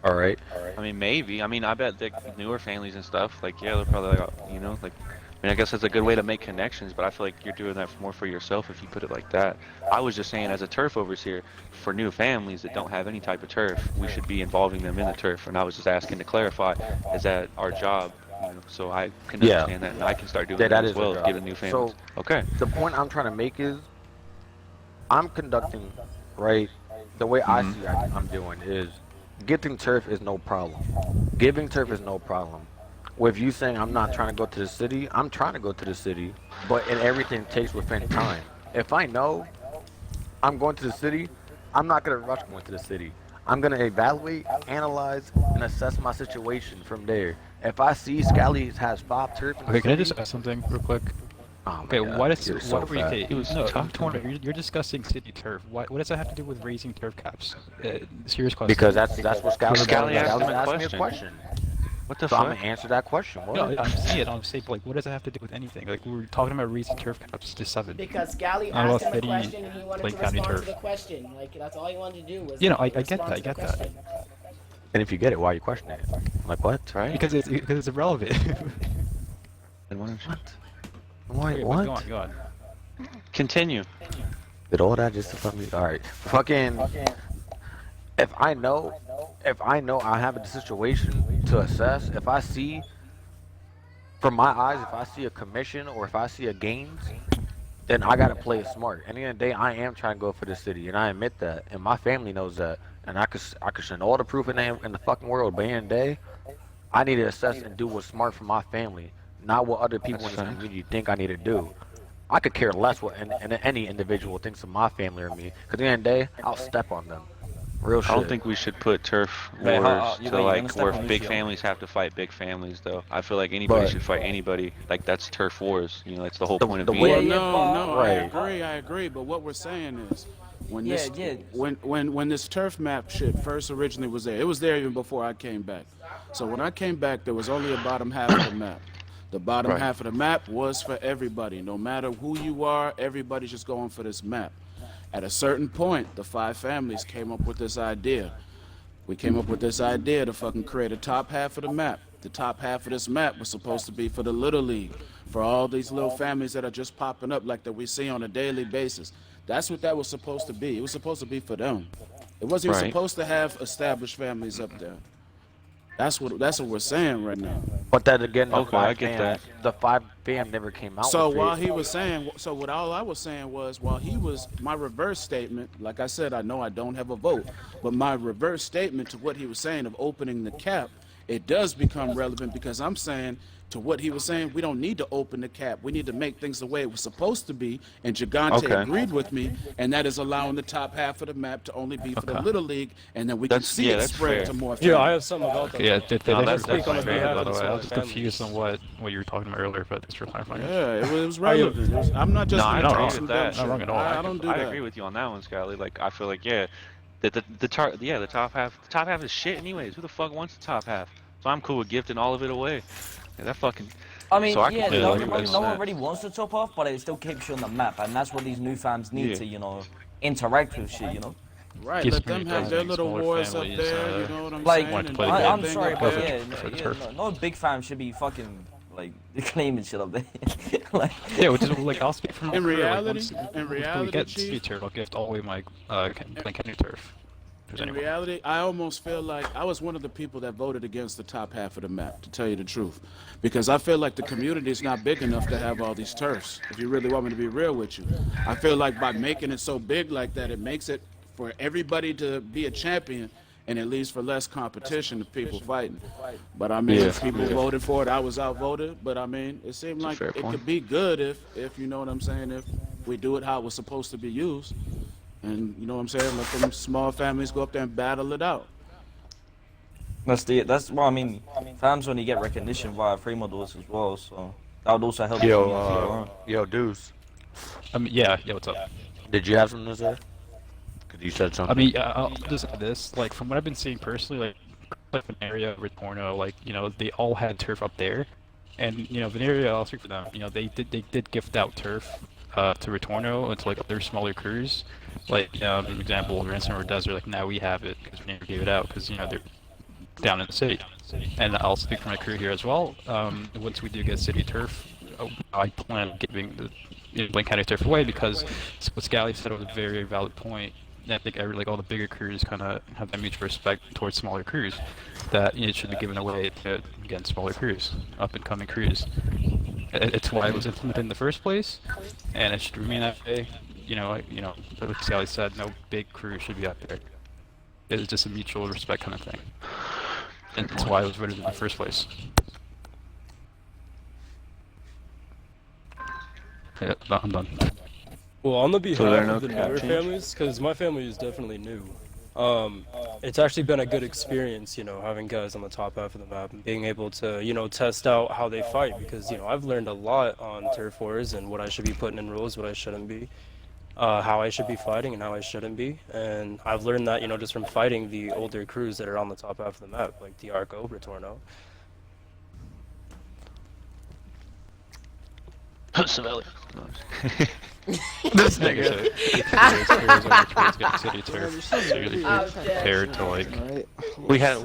All right. I mean, maybe. I mean, I bet the newer families and stuff, like, yeah, they're probably like, you know, like, I mean, I guess that's a good way to make connections, but I feel like you're doing that more for yourself if you put it like that. I was just saying, as a turf overseer, for new families that don't have any type of turf, we should be involving them in the turf. And I was just asking to clarify, is that our job? You know, so I can understand that, and I can start doing that that as is well, our job. giving new families. So, Okay. the point I'm trying to make is, I'm conducting, right, the way I see I'm doing is, getting turf is no problem. Giving turf is no problem. With you saying I'm not trying to go to the city, I'm trying to go to the city, but everything takes within time. If I know I'm going to the city, I'm not gonna rush going to the city. I'm gonna evaluate, analyze, and assess my situation from there. If I see Scally has 5 turf in the Okay, can I city, just add something real quick? oh Okay, my God, why does you're so why fat. okay, no, you're discussing city turf. What does that have to do with raising turf caps? Serious question. Because that's what Scally Scally asked him a asked me a question. question. What the So I'm fuck? gonna answer that question. No, What? I'm saying, like, what does that have to do with anything? Like, we're talking about raising turf caps to 7. Because Gally I don't asked know him a if question and he wanted to County respond turf. to the question. Like, that's all he wanted to do was You know, I respond get that, I to the get that. question. And if you get it, why are you questioning it? I'm like, what? Right? Because it's irrelevant. And what? Why? Okay, What? Go on. Continue. Did all that just to fuck me? All right, fucking. If I know I have a situation to assess, if I see, from my eyes, if I see a commission or if I see a gains, then I gotta play it smart. At the end of the day, I am trying to go for the city, and I admit that, and my family knows that, and I could send all the proof in the fucking world. But at the end of the day, I need to assess and do what's smart for my family, not what other people in this community think I need to do. I could care less what any individual thinks of my family or me. Cause at the end of the day, I'll step on them. Real shit. I don't think we should put turf Wait, wars you to gonna like step where on big Lucio? families have to fight big families though. I feel like anybody should fight anybody. Like that's turf wars. You know, that's the whole point of being. Well, no, I agree. But what we're saying is, when when this turf map shit first originally was there, it was there even before I came back. So when I came back, there was only a bottom half of the map. The bottom half of the map was for everybody. No matter who you are, everybody's just going for this map. At a certain point, the 5 families came up with this idea. We came up with this idea to fucking create a top half of the map. The top half of this map was supposed to be for the Little League, for all these little families that are just popping up like that we see on a daily basis. That's what that was supposed to be. It was supposed to be for them. It wasn't even supposed to have established families up there. That's what we're saying right now. But that again, the 5 fam never came out. So with while it. he was saying, what all I was saying was, while he was, my reverse statement, like I said, I know I don't have a vote, but my reverse statement to what he was saying of opening the cap, it does become relevant because I'm saying to what he was saying, we don't need to open the cap. We need to make things the way it was supposed to be. And Gigante agreed with me, and that is allowing the top half of the map to only be for the Little League, and then we can see it spread to more families. Yeah, I have something about that. Yeah, Let's speak on the behalf of the I small was families. confused on what you were talking about earlier, but thanks for clarifying. Yeah, it was relevant. I'm not just I gonna agree talk with some that. dumb shit. Not wrong at all. I don't do I that. agree with you on that one, Scally. Like I feel like the top half is shit anyways. Who the fuck wants the top half? So I'm cool with gifting all of it away. Yeah, that fucking. I mean, so I yeah, completely agree with no that. one really wants to top off, but it still keeps you on the map, and that's what these new fans need to, you know, interact with shit, you know. Right, let them have their little wars up there, you know what I'm like, saying? I'm sorry, but yeah, no big fan should be fucking, like, claiming shit up there. Like, yeah, which is, like, I'll speak from In my career, reality, we get Street Turf, I'll gift all the way my Playing County Turf. In reality, I almost feel like I was one of the people that voted against the top half of the map, to tell you the truth. Because I feel like the community is not big enough to have all these turfs, if you really want me to be real with you. I feel like by making it so big like that, it makes it for everybody to be a champion, and it leaves for less competition to people fighting. But I mean, if people voted for it, I was outvoted. But I mean, it seemed like it could be good if you know what I'm saying, if we do it how it was supposed to be used. And you know what I'm saying? Let them small families go up there and battle it out. That's well, I mean, fans only get recognition via free models as well, so that would also help. Yo, Deuce. Yeah, what's up? Did you have something to say? Cause you said something. I mean, I'll just add this. Like, from what I've been seeing personally, like Veneria, Ritorno, like, you know, they all had turf up there, and you know, Veneria, I'll speak for them. You know, they did gift out turf to Ritorno and to like other smaller crews. Like, an example, Ransom or Desert, like, now we have it because we never gave it out because, you know, they're down in the city. And I'll speak for my crew here as well. Once we do get city turf, I plan on giving the Blaine County turf away because what Scally said was a very, very valid point. I think like all the bigger crews kind of have that mutual respect towards smaller crews, that it should be given away to, again, smaller crews, up-and-coming crews. It's why it was implemented in the first place, and it should remain that way. You know, like Scally said, no big crew should be up there. It's just a mutual respect kind of thing. And that's why I was voted in the first place. Yeah, I'm done. Well, on the behalf there are no of the cap newer change? families, because my family is definitely new, it's actually been a good experience, you know, having guys on the top half of the map and being able to, you know, test out how they fight, because, you know, I've learned a lot on turf wars and what I should be putting in rules, what I shouldn't be, how I should be fighting and how I shouldn't be, and I've learned that, you know, just from fighting the older crews that are on the top half of the map, like the Arco, Retorno. Savelli. This nigga. Compared to like, We had.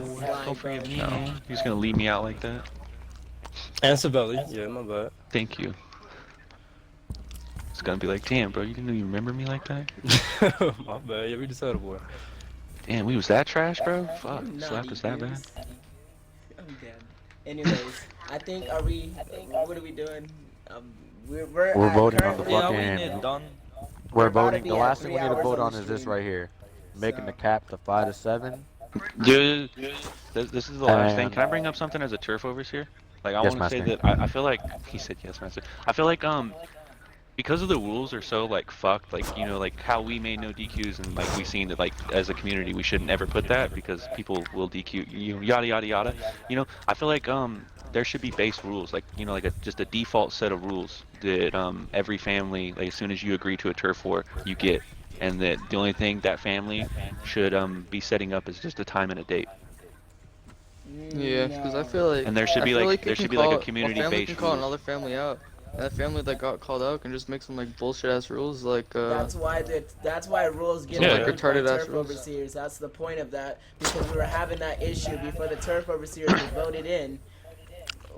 Don't forget me. No. He's gonna leave me out like that. And Savelli, yeah, my bad. Thank you. It's gonna be like, damn, bro, you didn't even remember me like that? My bad, yeah, we just had a boy. Damn, we was that trash, bro? Fuck, slapped us that bad? I'm dead. Anyways, I think, what are we doing? We're voting on the fucking. fucking. We're We're about to voting. be The at last thing 3 we need to hours vote on on the is this stream. right here, making the cap to 5 to 7. Dude, this is the last thing. And- Can I bring up something as a turf overseer? Like, I Yes, want to say Master. that I feel like he said yes, master. I feel like because of the rules are so like fucked, like, you know, like how we made no DQs and like we seen that like as a community we shouldn't ever put that because people will DQ, you know, yada yada yada. You know, I feel like there should be base rules, like, you know, like just a default set of rules that every family, like as soon as you agree to a turf war, you get, and that the only thing that family should be setting up is just a time and a date. Yeah, because I feel like. And there should I be feel like you there can should be like a call- community family based can call rules. another family out. And that family that got called out can just make some like bullshit ass rules like That's why rules get Yeah. like Like retarded by ass turf rules. overseers. That's the point of that, because we were having that issue before the turf overseers were voted in.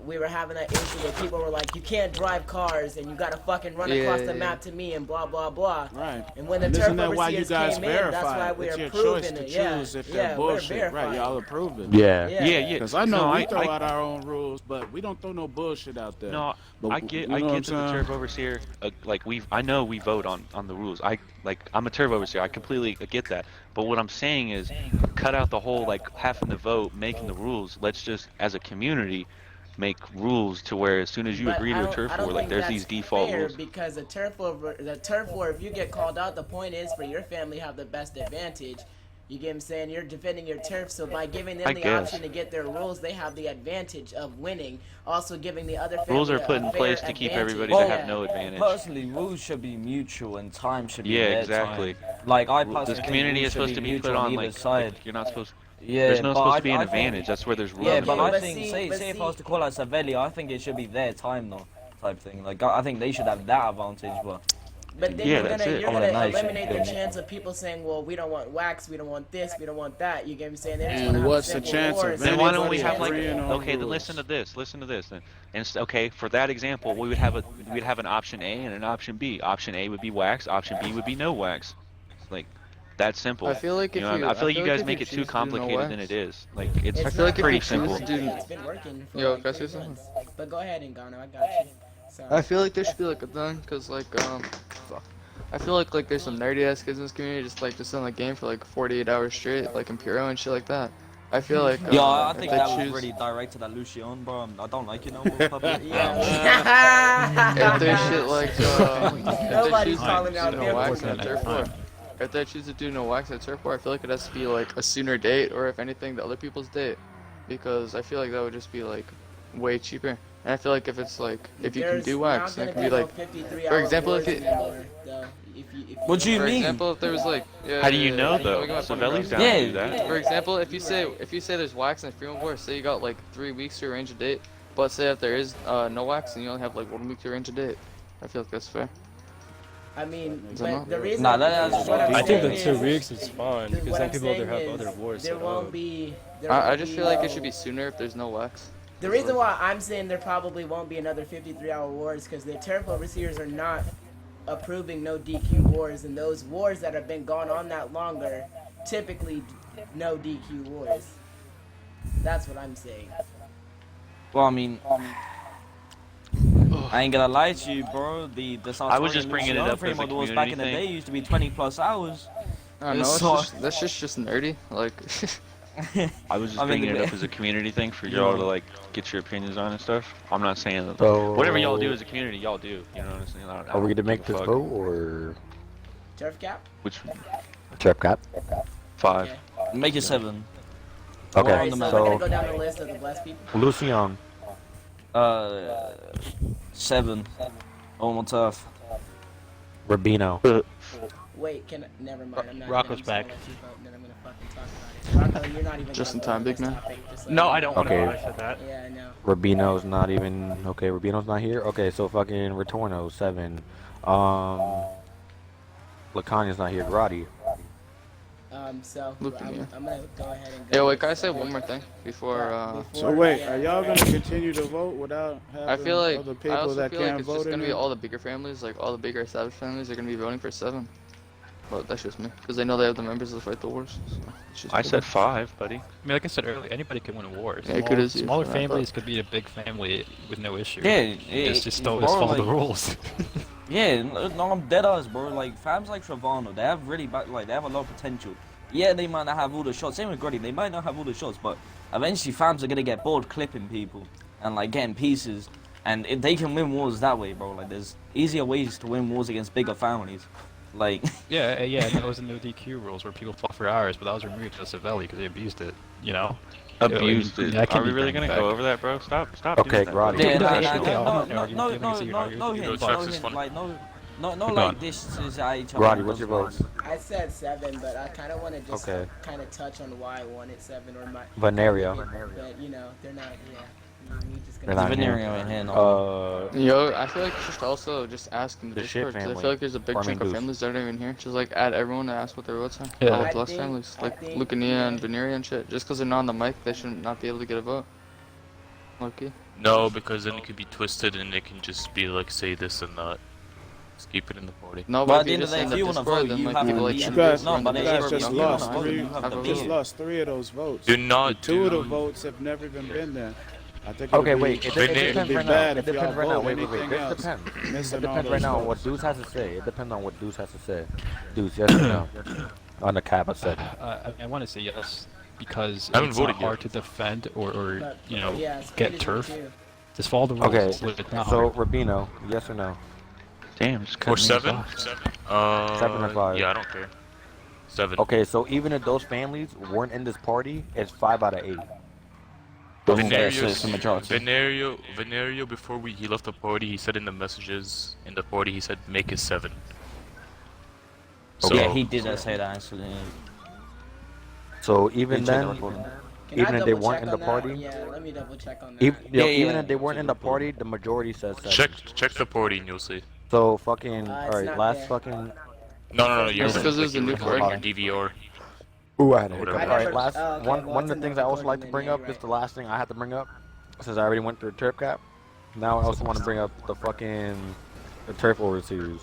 We were having that issue where people were like, you can't drive cars and you gotta fucking run across the map to me and blah blah blah. Right. And when the And turf isn't that why you overseers guys came in, that's verify why it? we're It's your approving choice to it. Yeah, choose if yeah, they're we're bullshit. Right, verifying. y'all approve it. Yeah. Yeah. Because I know No, we throw out our own rules, but we don't throw no bullshit out there. No, But I get you know I what I'm get that the saying? turf overseer, like I know we vote on the rules. I'm a turf overseer. I completely get that. But what I'm saying is, cut out the whole like having to vote, making the rules. Let's just as a community make rules to where as soon as you But agree I to a don't- turf I don't war, like think there's that's these default fair rules. because the turf war, if you get called out, the point is for your family to have the best advantage. You get what I'm saying? You're defending your turf, so by giving them I the guess. option to get their rules, they have the advantage of winning. Also giving the other family Rules are a put in fair place to keep advantage. everybody to have no advantage. Personally, rules should be mutual and time should be Yeah, their exactly. time. Like I personally This think community rules is should supposed to be mutual put on either like side. you're not supposed. Yeah, there's not but supposed to be an I think- advantage. That's where there's rules. Yeah, in but place. I think say if I was to call out Savelli, I think it should be their time though, type thing. Like I think they should have that advantage, but. But then Yeah, you're that's gonna, it. you're Oh, gonna nice. eliminate the Yeah. chance of people saying, well, we don't want wax, we don't want this, we don't want that. You get what I'm saying? They just And wanna have what's the simple chance of wars. Then why don't we Anybody have like agreeing on okay? Then rules. listen to this. Listen to this. Then and okay, for that example, we'd have an option A and an option B. Option A would be wax. Option B would be no wax. Like that simple. I feel like you if know, you- I feel like you if guys you make it choose too to do no complicated than wax- it is. Like it's I feel like if pretty you choose simple. to do- It's been working for Yo, like can I say 3 something? months. But go ahead, Ngano, I got you. So, I feel like there should be like a thing, cause like fuck. I feel like there's some nerdy ass kids in this community just on the game for like 48 hours straight, like Imperial and shit like that. I feel like Yeah, I if think they that was choose- really directed at Lucian, bro. I don't like you no more, public. if they shit like if Nobody's they choose calling to out do him. no wax at turf war, if they choose to do no wax at turf war, I feel like it has to be like a sooner date, or if anything, the other people's date, because I feel like that would just be like way cheaper. And I feel like if it's like if you can there's do not wax, then it gonna can be no like, 53 for hour example, if wars it. anymore, though. If you What do you For mean? example, if there was like, yeah, How do you yeah, know yeah, though? let me get my point Savelli's across. down to do that. For example, if you say there's wax in Freedom War, say you got like 3 weeks to arrange a date, but say if there is no wax and you only have like 1 week to arrange a date, I feel like that's fair. I mean, Is it but not? the reason Nah, that's what I'm I think the saying 2 weeks is fine, because what then I'm people saying have is other wars there set won't up. be. There I won't just be feel like it no- should be sooner if there's no wax. The reason why I'm saying there probably won't be another 53-hour wars because the turf overseers are not approving no DQ wars, and those wars that have been going on that longer, typically no DQ wars. That's what I'm saying. Well, I mean, I ain't gonna lie to you, bro. The I was just bringing it up as a was back in the community day thing. used to be 20+ hours. I don't know. That's just nerdy. Like. I was just bringing it up as a community thing for y'all to like get your opinions on and stuff. I'm not saying that. So, whatever y'all do as a community, y'all do. You know what I'm saying? Are we gonna make this vote or? Turf cap? Which? Turf cap. 5. Make it 7. Okay, Alright, so we're so gonna go down the list of the blessed people. Lucian. 7. Almost tough. Rubino. Wait, never mind. I'm not. Rocco's back. Then I'm gonna fucking talk about it. Rocco, you're not even. Just in time, big man. No, I don't want to. Okay. I said that. Yeah, I know. Rubino's not even okay. Rubino's not here. Okay, so fucking Retorno 7. Lacania's not here. Grotti. So Look I'm here. gonna go ahead and go. Yeah, wait, can I say one more thing before? So wait, are y'all gonna continue to vote without having I feel like other I people also that feel like can't it's vote just in gonna be it? all the bigger families, like all the bigger established families, are gonna be voting for 7. But that's just me, because they know they have the members to fight the wars. So it's just I me. said 5, buddy. I mean, like I said earlier, anybody can win a war. Yeah, it could as Smaller you. families could be a big family with no issue. Yeah, just follow the rules. Yeah, no, I'm dead ass, bro. Like fams like Savonte, they have really they have a lot of potential. Yeah, they might not have all the shots. Same with Grotti, they might not have all the shots, but eventually fams are gonna get bored clipping people and like getting pieces. And if they can win wars that way, bro, like there's easier ways to win wars against bigger families. Like yeah, and that was the no DQ rules where people fought for hours, but that was removed by Savelli because they abused it. You know. Abused it. That can Are we be really brought gonna back. go over that, bro? Stop Okay, doing that. Grotti. Yeah, no, like this is Grotti, what's your votes? I said 7, but I kind of want to just kind of touch on why I wanted 7 or my. Venerio. But you know, they're not. Yeah. We just They're gonna. not Venerio in here, no. Yo, I feel like you should also just ask in the The shit Discord, 'cause I family. feel like there's a big Farming chunk of Goose. families that aren't even here. Just like add everyone and ask what their votes are. Yeah. All the I blessed think- families, I like think- Lucania and Veneria and shit. Just because they're not on the mic, they should not be able to get a vote. Okay. No, because then it could be twisted and it can just be like say this and that. Just keep it in the party. No, But but at if the you end of just the say day, in if you the wanna Discord, vote, then you like have people to like be- You should guys, No, but you it guys is- just you lost have to three. be- you have to You be just here. lost 3 of those votes. Do not Two of the do. votes have never even been there. I think Okay, it'd wait. be, It it'd depends be right bad now. It if y'all depends right now. vote Wait. anything It else. depends. It Missing all depends those right now on votes. what Deuce has to say. It depends on what Deuce has to say. Deuce, yes or no? On the cap, I said. I want to say yes because I haven't it's not voted yet. hard to defend or But, you know yeah, Spade get is turf. here too. Just follow the rules. Okay, It's not so hard. Rubino, yes or no? Damn, just cut Or me 7? off. 7 or 5? Yeah, I don't care. 7. Okay, so even if those families weren't in this party, it's 5 out of 8. Venerio, before he left the party, he said in the messages in the party, he said make it 7. So, Yeah, he did say that actually. So even then, Can even I if they double weren't check in on the that? party, Yeah, let me double check on that. even if they weren't in the party, the majority says 7. check the party and you'll see. So fucking, it's alright, not last there. fucking. No, you're It's because there's a new recording party. your DVR. Ooh, I had a Whatever. hiccup. I Alright, never- last oh, okay, one well, of it's the in things the I also like recording to bring then, up yeah, is the last thing I had to bring up, since I already went through Turf Cap. Now I also want to bring up the Turf War series.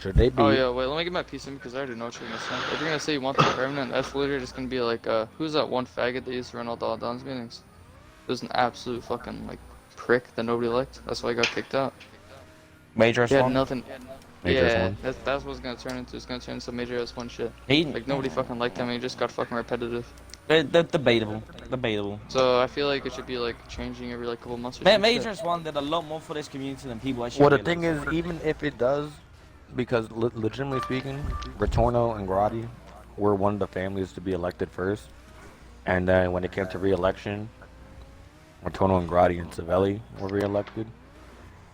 Should they be? Oh yeah, wait, let me get my piece in because I already know what you're gonna say. If you're gonna say you want the permanent, that's literally just gonna be like, who's that one faggot that used to run all the All Downs meetings? It was an absolute fucking like prick that nobody liked. That's why he got kicked out. Major He had S1? nothing. Major Yeah, S1? that's what it's gonna turn into. It's gonna turn into major S1 shit. He, Like nobody fucking liked him. He just got fucking repetitive. debatable. So I feel like it should be like changing every like couple months or something. Major S1 did a lot more for this community than people actually Well, the realize. thing is, even if it does, because legitimately speaking, Retorno and Grotti were one of the families to be elected first, and then when it came to re-election, Retorno and Grotti and Savelli were re-elected.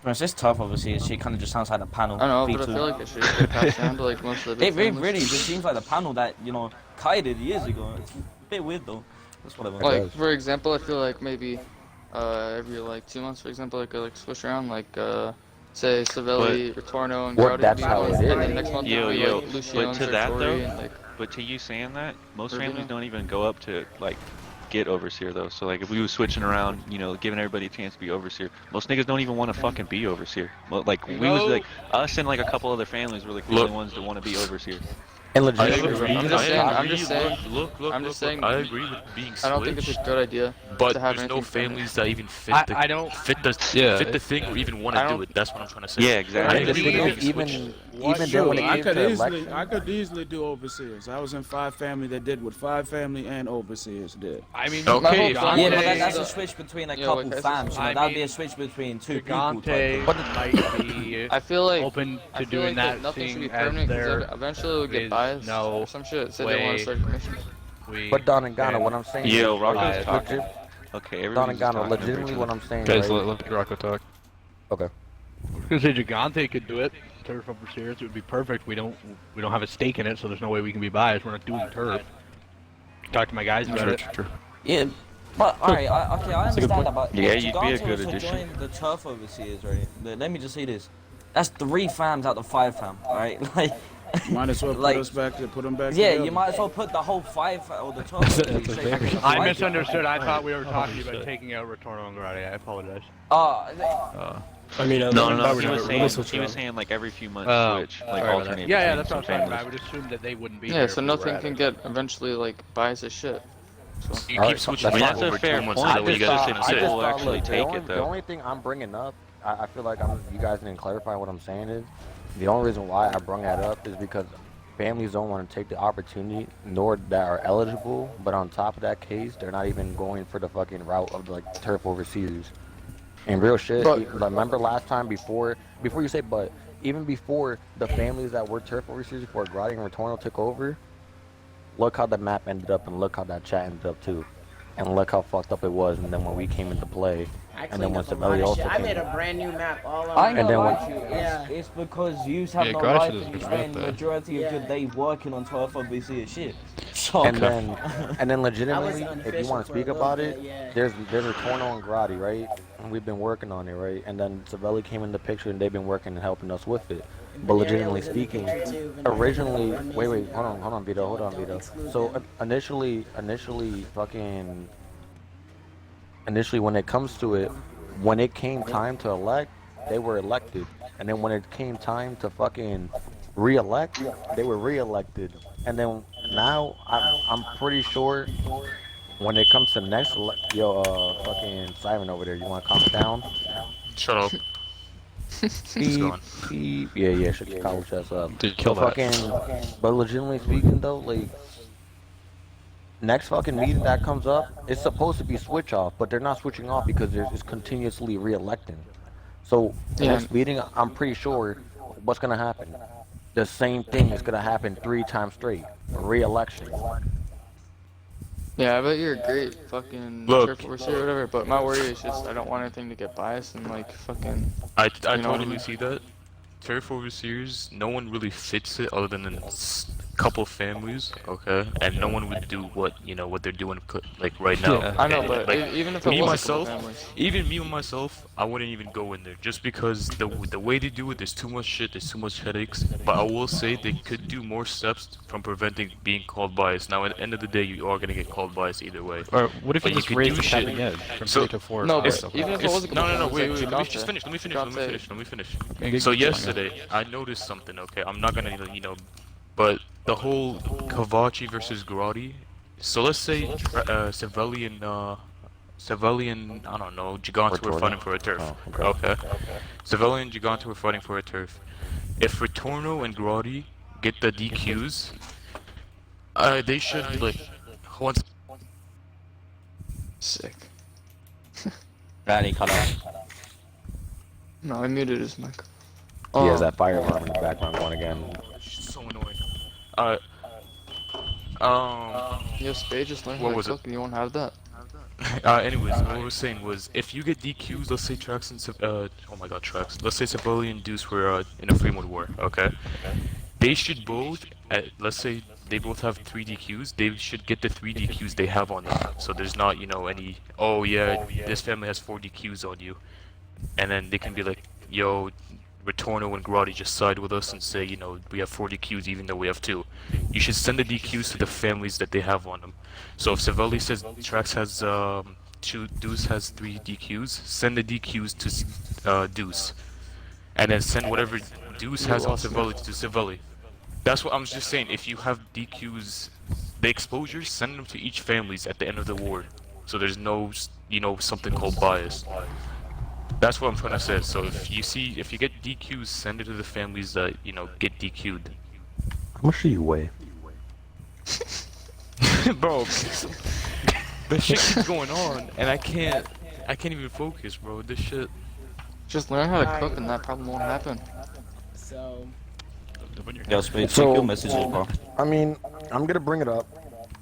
It's just tough, obviously. She kind of just sounds like the panel. I know, Vito. but I feel like it should just get passed down to like most of the big It families. really just seems like the panel that, you know, Kai did years ago. It's a bit weird though. That's whatever. Like for example, I feel like maybe every like 2 months, for example, like switch around, like say Savelli, Retorno, and Well, Grotti. that's be how one, it and is. then next month Yo, it'll be, yo, like, Luciano but to and that Sartori though, and, like, but to you saying that, most Rubino. families don't even go up to like get overseer though. So like if we was switching around, you know, giving everybody a chance to be overseer, most niggas don't even want to fucking be overseer. Well, like we was like us and like a couple other families were like the only ones that want to be overseer. And I legitimately agree. speaking, I'm just saying. Look. I'm just saying. I agree with being switched. I don't think it's a good idea But to have there's no anything family. families that even fit the I don't. fit the thing or even want to do it. That's what I'm trying to say. Yeah, exactly. I agree with being even switched. then when it I came could to easily, election, I could easily do overseers. I was in 5 family that did what 5 family and overseers did. I mean, Okay, Yeah, but that's a switch between a Yeah, couple like, fams. You know, I that'd be mean, a switch between 2 people. Gigante might be I feel like open I to feel doing like that, nothing should be seeing as permanent there because eventually it'll get is biased no or some shit. Say they want to start commissions. but Don and Ghana, what I'm saying is, Yo, like, Rocco's talking. legit- Okay, Don everyone's and just Ghana, talking over each legitimately other. what I'm saying, Guys, right? let Rocco talk. Okay. Because Gigante could do it. Turf overseers, it would be perfect. We don't have a stake in it, so there's no way we can be biased. We're not doing turf. Talk to my guys about it. Yeah, but alright, okay, I understand that, but Yeah, if you'd be a Gigante good was to addition. join the turf overseers, right? Let me just say this. That's 3 fams out of 5 fam, alright? Like, Might as well like, put them back yeah, together. you might as well put the whole 5 or the turf overseers. I misunderstood. I thought we were talking about taking out Retorno and Grotti. I apologize. I mean, No, he was saying like every few months switch, like alternate. Yeah, between that's what I some was talking about. I families. would assume that they wouldn't be Yeah, there so if we were nothing at can it. get eventually like biased as shit. So. You keep switching I mean, over that's a fair 2 months. point. Is that what you guys are I saying? will actually look, take it the though. only thing I'm bringing up, I feel like you guys didn't clarify what I'm saying is, the only reason why I brought that up is because families don't want to take the opportunity, nor that are eligible, but on top of that case, they're not even going for the fucking route of like turf overseas. And real shit, like, remember last time before you say, but even before the families that were turf overseas before Grotti and Retorno took over, look how the map ended up and look how that chat ended up too. And look how fucked up it was, and then when we came into play, and then when Savelli also I came made in. a brand new map all on I my ain't And gonna then lie to you. It's because you have Yeah, no Grotti life should've and you been spend right there. majority of your day working on turf overseas shit. So, And then legitimately, if you unofficial want to for a speak little about bit, it, yeah. there's Retorno and Grotti, right? And we've been working on it, right? And then Savelli came in the picture and they've been working and helping us with it. But legitimately speaking, originally, wait, hold on, Vito. So initially, when it comes to it, when it came time to elect, they were elected. And then when it came time to fucking re-elect, they were re-elected. And then now, I'm pretty sure when it comes to next, fucking Simon over there, you want to calm it down? Shut up. Beep, beep. Yeah, shut your college ass up. Dude, kill But that. but legitimately speaking though, like, next fucking meeting that comes up, it's supposed to be switch off, but they're not switching off because it's continuously re-electing. So next meeting, I'm pretty sure what's gonna happen. The same thing is gonna happen 3 times straight. Re-election. Yeah, I bet you're a great fucking turf overseer or whatever, but my worry is just I don't want anything to get biased and like fucking. I you know what I totally mean? see that. Turf overseers, no one really fits it other than a couple families, okay? And no one would do what they're doing like right now. Yeah. I know, but like, even if it me was a couple myself, families. even me myself, I wouldn't even go in there just because the way they do it, there's too much shit, there's too much headaches. But I will say they could do more steps from preventing being called biased. Now, at the end of the day, you are gonna get called biased either way. Or what if you But just could raise do the shit. cutting edge from So 3 to 4? No, or but five? even if it was a couple no, families, wait, like, let me just Gigante. finish. Let me finish. Okay, So keep going. yesterday, I noticed something. Okay, I'm not gonna, but the whole Cavacci versus Grotti. So let's say Savelli and I don't know, Gigante were fighting for a turf. Oh, okay. Savelli and Gigante were fighting for a turf. If Retorno and Grotti get the DQs, they should like once. Sick. Danny, cut out. No, I muted his mic. He has that fire alarm in the background going again. So annoying. Yo, Spade just learned What how was to it? cook and you won't have that. Anyways, what I was saying was, if you get DQs, let's say Trax and oh my God, Trax. Let's say Savelli and Deuce were in a free mode war, okay? They should both, let's say they both have 3 DQs. They should get the 3 DQs they have on them. So there's not, any. Oh yeah, this family has 4 DQs on you, and then they can be like, yo, Retorno and Grotti just side with us and say, we have 4 DQs even though we have 2. You should send the DQs to the families that they have on them. So if Savelli says Trax has 2, Deuce has 3 DQs, send the DQs to Deuce, and then send whatever Deuce has on Savelli to Savelli. That's what I'm just saying. If you have DQs, the exposures, send them to each families at the end of the ward. So there's no, something called bias. That's what I'm trying to say. So if you get DQs, send it to the families that, get DQ'd. How much do you weigh? Bro, this shit keeps going on, and I can't even focus, bro. This shit. Just learn how to cook, and that problem won't happen. So. Yo, Spade, So- check your messages, bro. I mean, I'm gonna bring it up.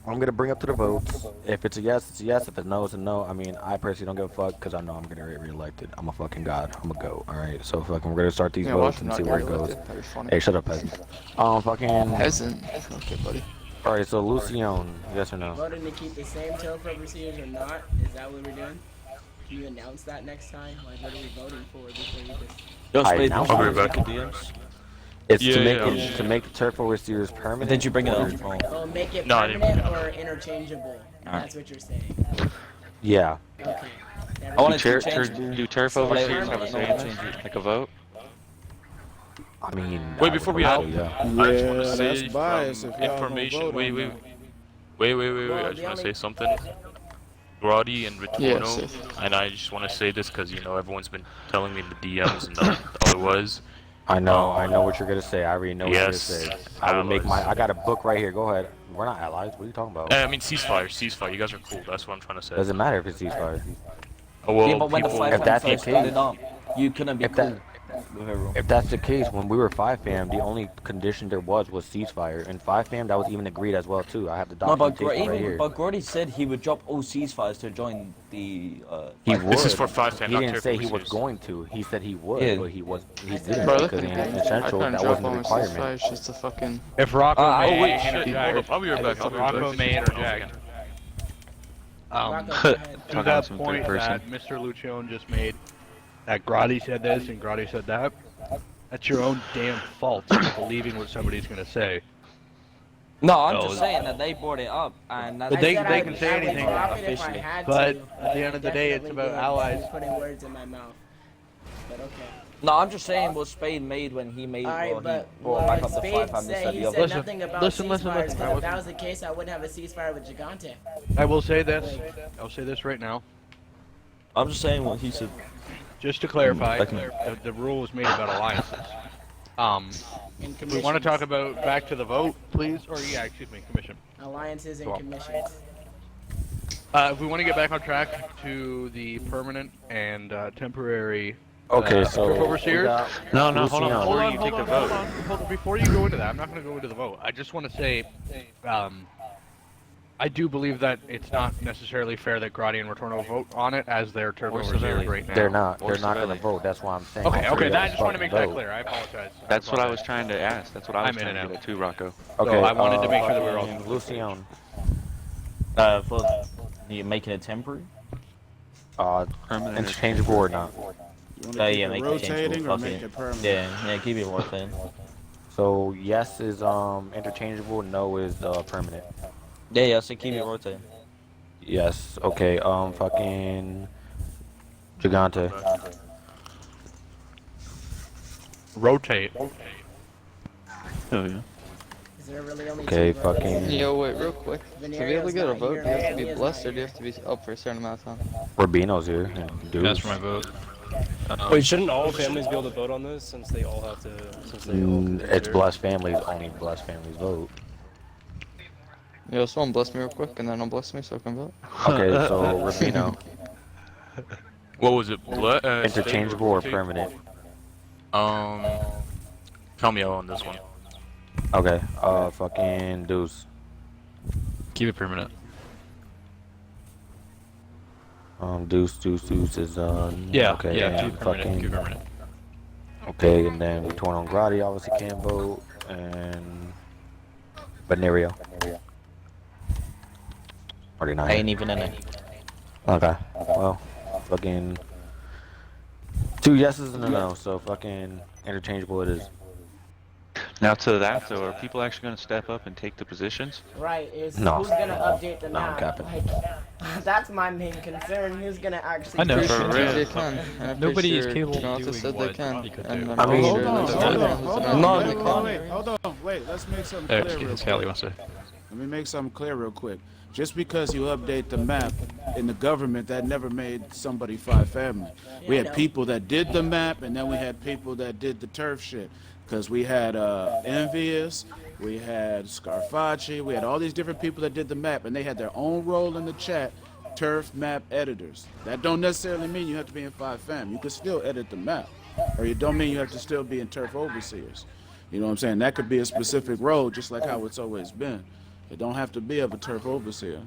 I'm gonna bring up to the votes. If it's a yes, it's a yes. If it's a no, it's a no. I mean, I personally don't give a fuck because I know I'm gonna get reelected. I'm a fucking god. I'm a goat. All right. So fucking, we're gonna start these Yeah, votes watch and him see not where get it goes. reelected. That'd be funny. Hey, shut up, peasant. Fucking. Peasant. Okay, buddy. All right. So Lucion, yes or no? Voting to keep the same turf overseers or not? Is that what we're doing? Can you announce that next time? Like, what are we voting for before you just... Yo, I Spade, announced I'll be it. back in DMs. It's Yeah, to make yeah. it to make the turf overseers permanent. Did you bring it up? Oh, make it No, I didn't permanent bring it or interchangeable? Alright. That's what you're saying. Yeah. Okay. I want Do to change. do turf So overseers have a say in permanent. this? Like a vote? I mean. Wait, I before would we hope out, so, yeah. I just want to that's say biased from if y'all don't information. vote Wait, on wait, that. wait. Well, I just the want to only- say something. Grotti and Yeah, Ritorno, safe. and I just want to say this because everyone's been telling me in the DMs and otherwise. I know what you're gonna say. I already know what you're gonna Yes, say. I will make allies. I got a book right here. Go ahead. We're not allies. What are you talking about? I mean ceasefire. You guys are cool. That's what I'm trying to say. Doesn't matter if it's ceasefire. Oh, well, Yeah, but when the people, five if that's the first started case- up, you couldn't be if cool that- with everyone. If that's the case, when we were 5-fam, the only condition there was ceasefire. And 5-fam, that was even agreed as well too. I have the No, but documentation right here. Grotti said he would drop all ceasefires to join the. He fight. would. This is for 5-fam, He not didn't turf say he was overseers. going to. He said he would, Yeah. but he didn't Bro, because in I essential couldn't that drop wasn't a on requirement. ceasefire. It's just a fucking. If Rocco oh, may wait, shit, interject, I'll be right back. if Rocco may interject. Rocco, go ahead. To Talking that some point third person. that Mr. Lucione just made, that Grotti said this and Grotti said that, that's your own damn fault for believing what somebody's gonna say. No, I'm No, just saying that they brought it up, and that's But they I said can I say would anything drop it if I officially. had But to. at the end of the day, it's Definitely about did. allies. You're putting words in my mouth. But okay. No, I'm just saying what Spade made when he made. Alright, well, but he brought back up the Spade 5 and said said he the said other. nothing about listen, ceasefires. listen. Because if that was the case, I wouldn't have a ceasefire with Gigante. I will say this. I'll say this right now. I'm just saying what he said. Just to clarify, Like- the rule was made about alliances. And We want to commissions. talk about back to the vote, please, or excuse me, commission. Alliances and Well. commissions. If we want to get back on track to the permanent and temporary. Okay, turf so overseers. No, hold on. Luciano. Before you take the vote. Hold on. Before you go into that, I'm not going to go into the vote. I just want to say, I do believe that it's not necessarily fair that Grotti and Retorno vote on it as their turf Or overseers Savelli. right now. They're not. Or They're not gonna Savelli. vote. That's why I'm saying. Okay, I'm okay. sure That, I they'll just want to make fucking that vote. clear. I apologize. That's what I was trying to ask. That's what I was I'm in trying and to get out. at too, Rocco. Okay, So I wanted to make sure that we were all. Lucian. For you making it temporary. Permanent. Interchangeable or not? You want to keep Yeah, it make it rotating changeable. or Fuck make it. it permanent? Yeah, keep it rotating. So yes is interchangeable. No is permanent. Yeah, so keep it rotating. Yes. Okay. Fucking Gigante. Rotate. Oh yeah. Is there really only Okay, two votes? fucking Yo, wait, real quick. To be able to Venereo's get a not vote, here, do you have to Manny be is blessed not or do you have to be up for a certain amount of time? Rubino's here. Dude. That's my vote. Wait, shouldn't all families be able to vote on this since they all have to? Since they all It's blessed families. Only blessed families vote. Yo, someone bless me real quick and then unbless me so I can vote. Okay, so Rubino. What was it? Interchangeable or permanent? Tell me out on this one. Okay. Fucking Deuce. Keep it permanent. Deuce is Yeah, okay, yeah, and keep it permanent. fucking Keep it permanent. okay, and then Torn on Grotti obviously can't vote, and Venerio. Already not. I ain't even in it. Okay. Well, fucking 2 yeses and a no, so fucking interchangeable it is. Now to that though, are people actually going to step up and take the positions? Right, is No. who's gonna update the No, I'm map? capping. Like, that's my main concern. Who's gonna actually? I know. do Pretty it? sure real. they can. And I'm Nobody pretty is sure capable of Jonathan doing said what they can. Grotti could And do. I'm I pretty mean- sure Hold on, there's hold another on, one hold who's on, not wait, doing wait, it. wait, hold on, wait. Let's make something Hey, clear real it's Callie quick. wants to. Let me make something clear real quick. Just because you update the map in the government, that never made somebody five family. We had people that did the map, and then we had people that did the turf shit. Because we had Envious, we had Scarfacci, we had all these different people that did the map, and they had their own role in the chat, turf map editors. That don't necessarily mean you have to be in five fam. You can still edit the map. Or it don't mean you have to still be in turf overseers. You know what I'm saying? That could be a specific role, just like how it's always been. It don't have to be of a turf overseer.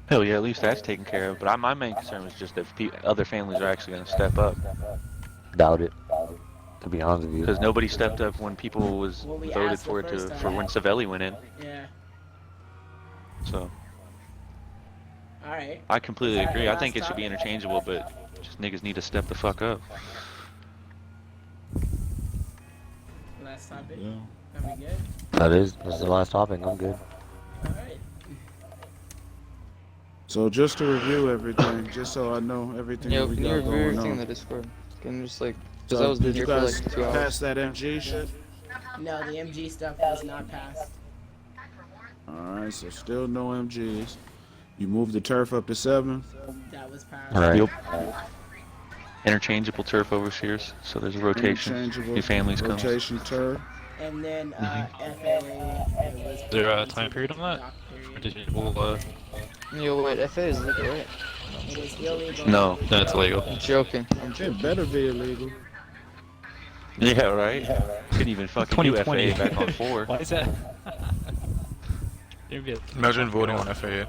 Hell yeah, at least that's taken care of. But my main concern was just that other families are actually going to step up. Doubt it. To be honest with you. Because nobody stepped up when people was Well, we voted asked the for it first for time. when Savelli went in. Yeah. So All right. I completely Is that agree. the I think last it should be topic? interchangeable, but just niggas need to step the fuck up. Last topic. Yeah. Are we good? That's the last topic. I'm good. All right. So just to review everything, just so I know everything Yo, that we can you got review going everything in on. the Discord? Can you just like, because I So was did here you for guys like 2 hours. pass that MG shit? No, the MG stuff was not passed. Alright, so still no MGs. You moved the turf up to 7. That was passed. All right. Yep. Interchangeable turf overseers, so there's a rotation. Interchangeable New families come. rotation turf. And then FAA was Is there a time period on that? Or did you, Yo, wait, FA is legal, right? It is illegal. No. That's illegal. I'm joking. I'm It joking. better be illegal. Yeah, right. Couldn't even fucking do 2020. FAA back on 4. Why is that? Imagine voting on FAA.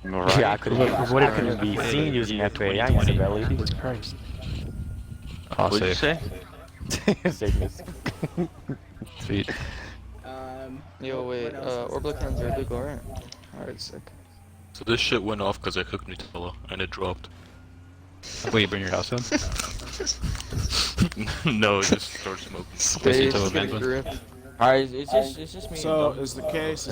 Right. Yeah, I couldn't. What it couldn't be seen using FAA. I ain't Savelli. Jesus Christ. What'd you say? Sickness. Sweet. Yo, wait, Orblicans are legal, right? Alright, sick. So this shit went off because I cooked Nutella and it dropped. Wait, you bring your house down? No, it just started smoking. Space, Nutella get management. gripped. Alright, it's just me. So and is the case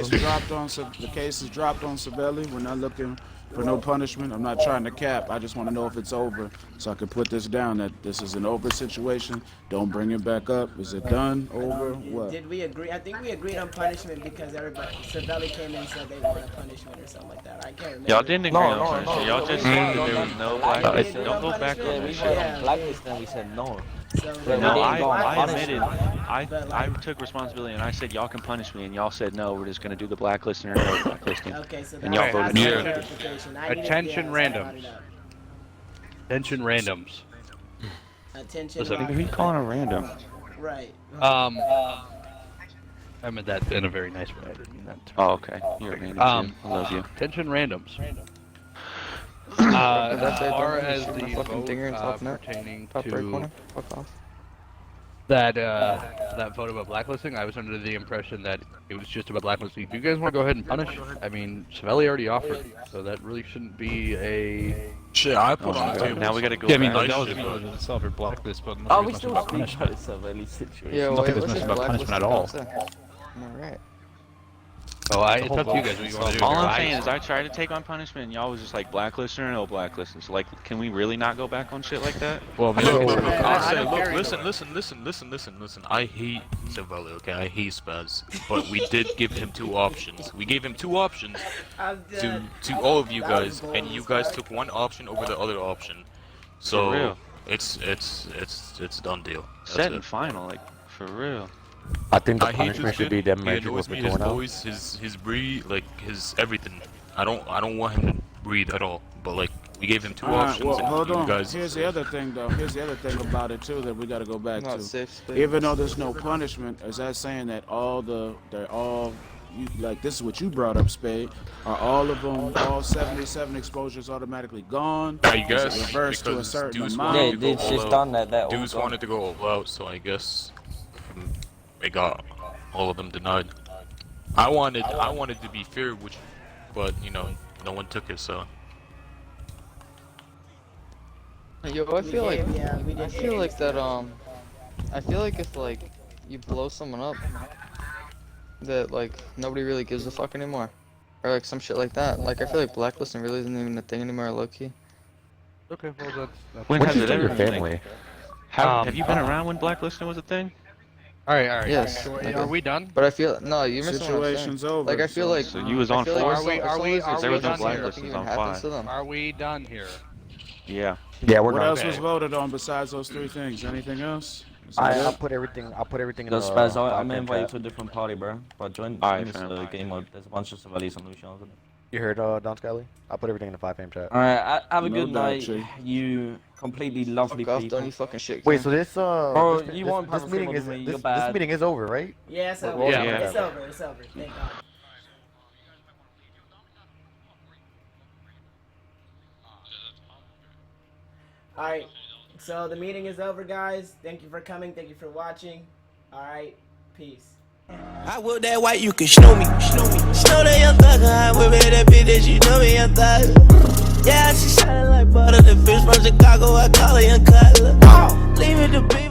dropped on the case is dropped on Savelli? We're not looking for no punishment. I'm not trying to cap. I just want to know if it's over, so I can put this down that this is an over situation. Don't bring it back up. Is it done? Over? What? Did we agree? I think we agreed on punishment because everybody, Savelli came in and said they wanted punishment or something like that. I can't remember. Y'all didn't agree on punishment. Y'all just said that there was no blacklist. didn't Don't do go back punishment. on we that said shit. on blacklist, then we said no. So Yeah, No, we didn't go on I punishment. admitted, I took responsibility and I said y'all can punish me, and y'all said no, we're just gonna do the blacklisting or no blacklisting. Okay, so And that y'all voted that's no. the clarification. I needed- Attention yeah, so I brought randoms. it up. Attention randoms. Attention. Listen, Who are you calling a random? Right. I meant that in a very nice way. I didn't mean that. Oh, okay. You're a random too. I love you. Attention randoms. That's As it, far don't as shoot my the fucking vote dinger and top net. pertaining Top right to corner. Fuck off. that vote about blacklisting, I was under the impression that it was just about blacklisting. If you guys want to go ahead and punish, I mean, Savelli already offered, so that really shouldn't be a... Shit, I put on the table. Now we gotta go Yeah, I mean, back. that was a itself or blacklist, but Oh, nothing we much still about speak punishment. about Savelli situation. Yeah, Nothing wait, was let's mentioned just about punishment at blacklist all. the Alright. Oh, it's up to you guys what you want to do. All here. I'm saying is I tried to take on punishment and y'all was just like blacklisting or no blacklisting. So like, can we really not go back on shit like that? Well, Look, maybe look, I I'll say, don't look, care listen. I hate Savelli, okay? I hate Spaz. But we did give him 2 options. We gave him 2 options to all of you guys, and you guys took one option over the other option. For So real. it's a done deal. That's Set it. and final, like for real. I think the I hate punishment this should be kid. them He matching annoys with me, his Cornell. voice, his breed, like his everything. I don't want him to breathe at all. But like we gave him 2 Alright, options. well, and hold you on. guys. Here's the other thing, though. Here's the other thing about it too that we got to go back Not to. safe space. Even though there's no punishment, is that saying that they're all you, like this is what you brought up, Spade? Are all of them, all 77 exposures automatically gone? I Is it guess reversed to a because certain Deuce amount? wanted to go it's all just out. done that all Deuce gone. wanted to go all out, so I guess they got all of them denied. I wanted to be fair, but you know, no one took it, so. Yo, I feel like we did I feel like that I feel like if like you blow someone up, that like nobody really gives a fuck anymore, or like some shit like that. Like I feel like blacklisting really isn't even a thing anymore, low key. Okay, well that's... When What has you it tell ever your been a thing? family? Have you been around when blacklisting was a thing? All right. Yes. Are we done? But I feel no, you're missing Situation's what I'm saying. over. Like I feel like So you was on I feel like four? as long Are we as There was no done here? blacklist nothing on even happens five. to them. Are we done here? Yeah. Yeah, we're What done. else was voted on besides those three things? Anything else? Is that I'll it? put everything. I'll put everything in Yo, the. Spaz, I may 5 invite you chat. to a different party, bro. But join Alright, this fam. game mode. There's a bunch of Savellis and Lucians in it. You heard Don Scully? I'll put everything in the 5 chat. Alright, have a No good doubt, night, Chief. you completely lovely Fuck off, people. don't you fucking shit. Wait, Ken. so this Bro, this, you this, want this private meeting favor is with me, this, you're bad. this meeting is over, right? Yeah, it's We're over. all Yeah. done. It's over. It's over. Thank God. All right. So the meeting is over, guys. Thank you for coming. Thank you for watching. All right. Peace. I whip that white, you can snow me. Snow that young thug, I whip it that bitch that you know me, young thug. Yeah, she shining like butter. The fish from Chicago, I call her young Cutler. Leave it to be.